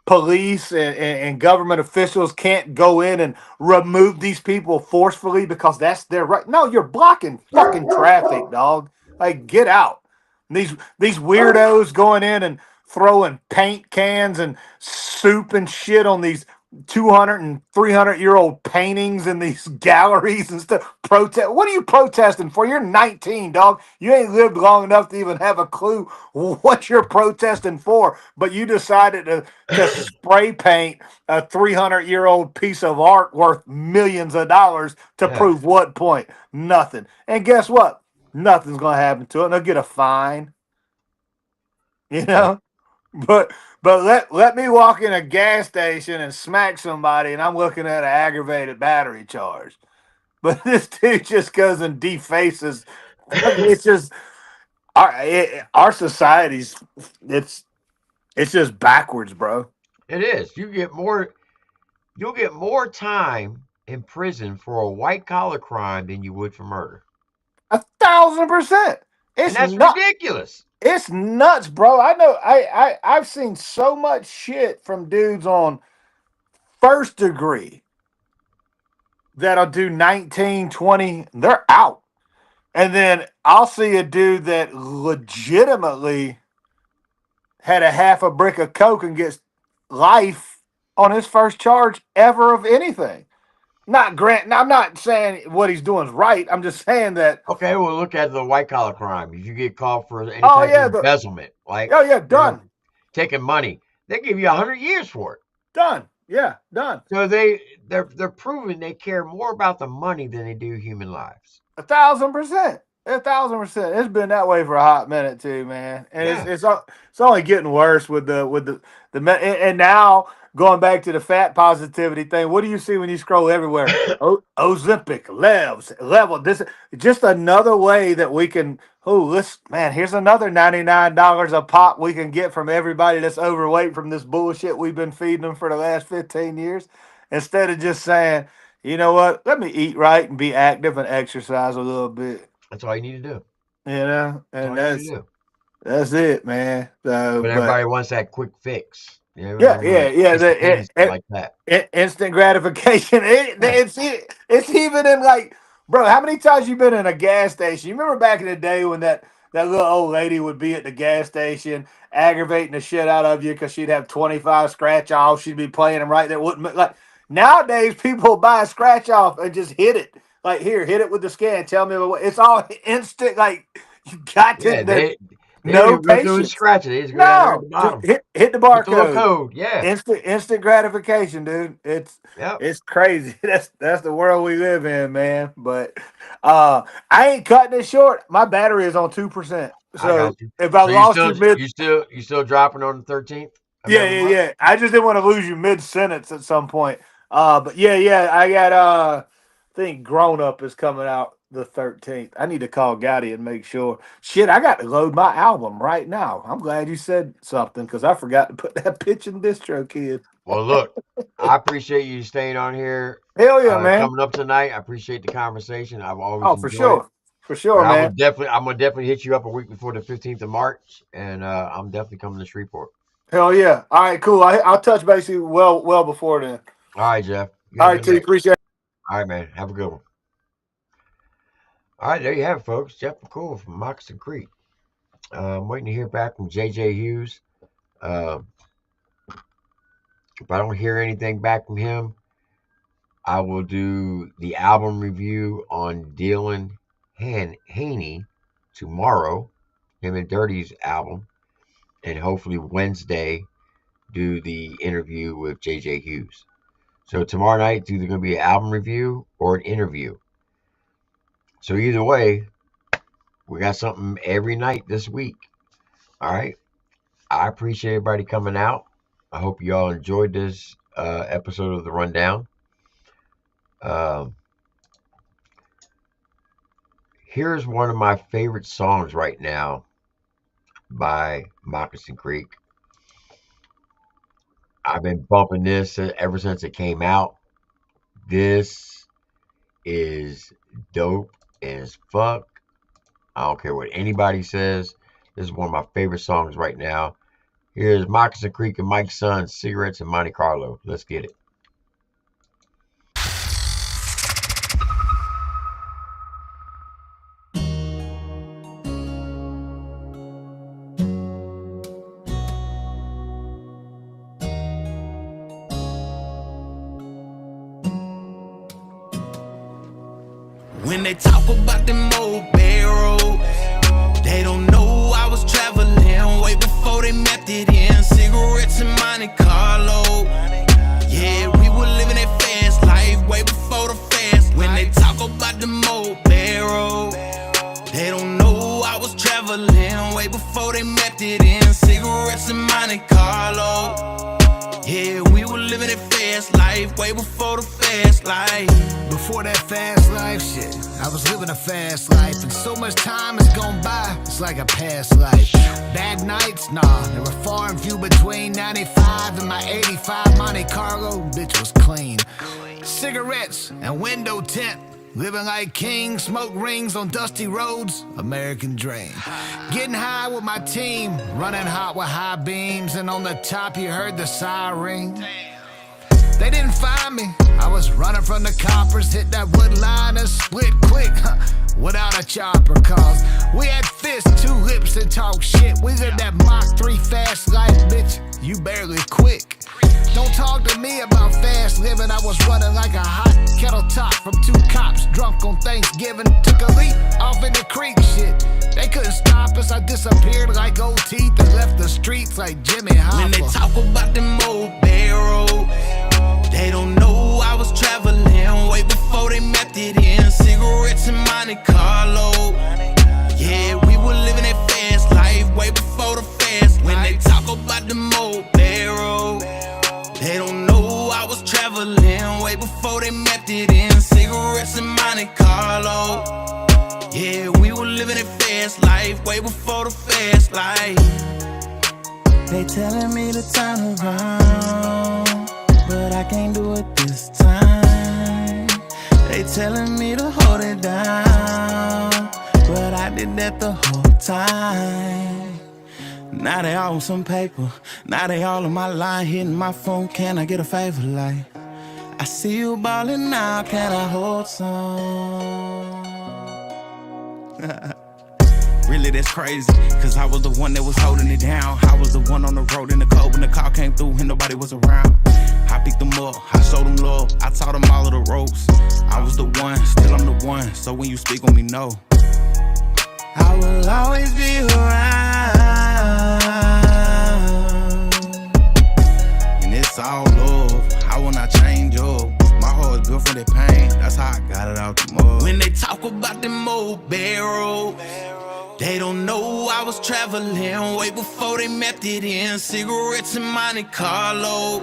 police and government officials can't go in and remove these people forcefully because that's their right. No, you're blocking fucking traffic, dog. Like, get out. These weirdos going in and throwing paint cans and soup and shit on these 200 and 300-year-old paintings in these galleries and stuff. Protest. What are you protesting for? You're 19, dog. You ain't lived long enough to even have a clue what you're protesting for. But you decided to spray paint a 300-year-old piece of art worth millions of dollars to prove what point? Nothing. And guess what? Nothing's gonna happen to it. And they'll get a fine. You know? But let me walk in a gas station and smack somebody, and I'm looking at an aggravated battery charge. But this dude just goes and defaces. It's just our society's it's just backwards, bro. It is. You'll get more time in prison for a white collar crime than you would for murder. 1,000%. It's and that's ridiculous. It's nuts, bro. I know. I've seen so much shit from dudes on first degree that'll do 19, 20. They're out. And then I'll see a dude that legitimately had a half a brick of coke and gets life on his first charge ever of anything. I'm not saying what he's doing is right. I'm just saying that. Okay, well, look at the white collar crime. If you get caught for any type of embezzlement, like done, taking money, they give you 100 years for it. Done. Yeah, done. So they're proving they care more about the money than they do human lives. 1,000%. 1,000%. It's been that way for a hot minute too, man. And it's only getting worse with the and now going back to the fat positivity thing. What do you see when you scroll everywhere? Ozempic, level. This just another way that we can. Here's another $99 a pop we can get from everybody that's overweight from this bullshit we've been feeding them for the last 15 years. Instead of just saying, you know what, let me eat right and be active and exercise a little bit. That's all you need to do. You know, and that's it, man. So, but everybody wants that quick fix. Yeah. Like that. Instant gratification. It's even in like, bro, how many times you been in a gas station? You remember back in the day when that little old lady would be at the gas station aggravating the shit out of you because she'd have 25 scratch offs. She'd be playing them right there. Wouldn't like nowadays people buy a scratch off and just hit it. Like, here, hit it with the scan. Tell me what it's all instant. Like, you got to. They no patience. Scratch it. They just go down there at the bottom. Hit the barcode. The little code. Yeah. Instant gratification, dude. It's crazy. That's the world we live in, man. But I ain't cutting it short. My battery is on 2%. So if I lost you mid, you still dropping on the 13th? Yeah. I just didn't want to lose you mid sentence at some point. But yeah. I got I think Grown Up is coming out the 13th. I need to call Gotti and make sure. Shit, I got to load my album right now. I'm glad you said something because I forgot to put that pitch in distro, kid. Well, look, I appreciate you staying on here. Hell yeah, man. Coming up tonight. I appreciate the conversation. I've always for sure. It. For sure, man. I'm gonna definitely hit you up a week before the 15th of March, and I'm definitely coming to Shreveport. Hell yeah. All right, cool. I'll touch base well before then. All right, Jeff. All right, T. Appreciate it. All right, man. Have a good one. All right, there you have it, folks. Jeff McCool from Moccasin Creek. I'm waiting to hear back from JJ Hughes. If I don't hear anything back from him, I will do the album review on Dylan Haney tomorrow, him and Dirty's album, and hopefully Wednesday do the interview with JJ Hughes. So tomorrow night, it's either going to be an album review or an interview. So either way, we got something every night this week. All right. I appreciate everybody coming out. I hope you all enjoyed this episode of The Rundown. Here's one of my favorite songs right now by Moccasin Creek. I've been bumping this ever since it came out. This is dope as fuck. I don't care what anybody says. This is one of my favorite songs right now. Here's Moccasin Creek and Mike's Son, Cigarettes and Monte Carlo. Let's get it. When they talk about them old barrels, they don't know I was traveling way before they mapped it in. Cigarettes and Monte Carlo. Yeah, we were living that fast life way before the fast. When they talk about them old barrels, they don't know I was traveling way before they mapped it in. Cigarettes and Monte Carlo. Yeah, we were living that fast life way before the fast life. Before that fast life shit, I was living a fast life, and so much time has gone by, it's like a past life. Bad nights, nah, they were far and few between. 95 and my 85 Monte Carlo, bitch was clean. Cigarettes and window tint, living like kings, smoke rings on dusty roads, American dream. Getting high with my team, running hot with high beams, and on the top you heard the siren. They didn't find me, I was running from the coppers, hit that wood line and split quick, without a chopper, cause we had fists, 2 lips and talk shit. We lived that Mach 3 fast life, bitch, you barely quick. Don't talk to me about fast living, I was running like a hot kettle top from 2 cops, drunk on Thanksgiving. Took a leap off in the creek, shit, they couldn't stop us, I disappeared like old teeth and left the streets like Jimmy Hoffa. When they talk about them old barrels, they don't know I was traveling way before they mapped it in. Cigarettes and Monte Carlo. Yeah, we were living that fast life way before the fast. When they talk about them old barrels, they don't know I was traveling way before they mapped it in. Cigarettes and Monte Carlo. Yeah, we were living that fast life way before the fast life. They telling me to turn around, but I can't do it this time. They telling me to hold it down, but I did that the whole time. Now they all on some paper, now they all on my line, hitting my phone, can I get a favor? Like, I see you ballin' now, can I hold some? Really, that's crazy, cause I was the one that was holding it down. I was the one on the road in the cold when the car came through and nobody was around. I picked them up, I showed them love, I taught them all of the ropes. I was the one, still I'm the one, so when you speak on me, know I will always be around. And it's all love, I will not change up. My heart is built for that pain, that's how I got it out the mud. When they talk about them old barrels, they don't know I was traveling way before they mapped it in. Cigarettes and Monte Carlo.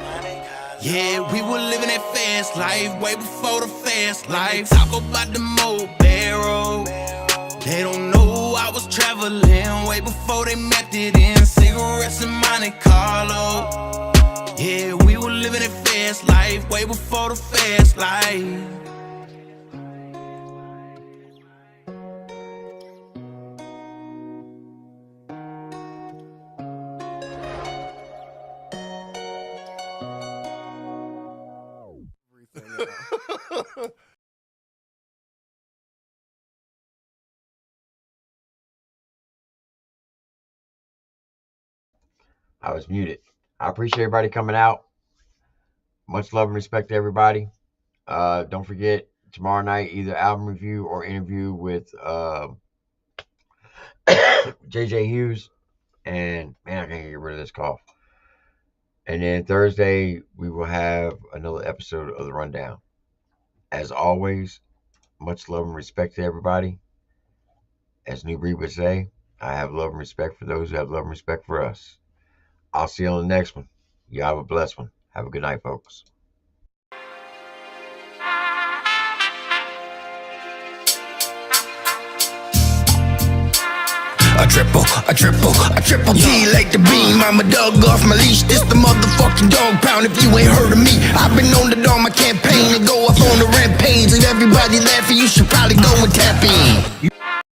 Yeah, we were living that fast life way before the fast life. Talk about them old barrels. They don't know I was traveling way before they mapped it in. Cigarettes and Monte Carlo. Yeah, we were living that fast life way before the fast life. I was muted. I appreciate everybody coming out. Much love and respect to everybody. Don't forget, tomorrow night, either album review or interview with JJ Hughes. And, man, I can't get rid of this cough. And then Thursday, we will have another episode of The Rundown. As always, much love and respect to everybody. As New Breed would say, I have love and respect for those who have love and respect for us. I'll see you on the next one. You have a blessed one. Have a good night, folks. A triple T like the beam. I'm a dog off my leash. This the motherfucking dog pound. If you ain't heard of me, I've been on the dog my campaign and go off on the rampage. If everybody laughing, you should probably go and tap in.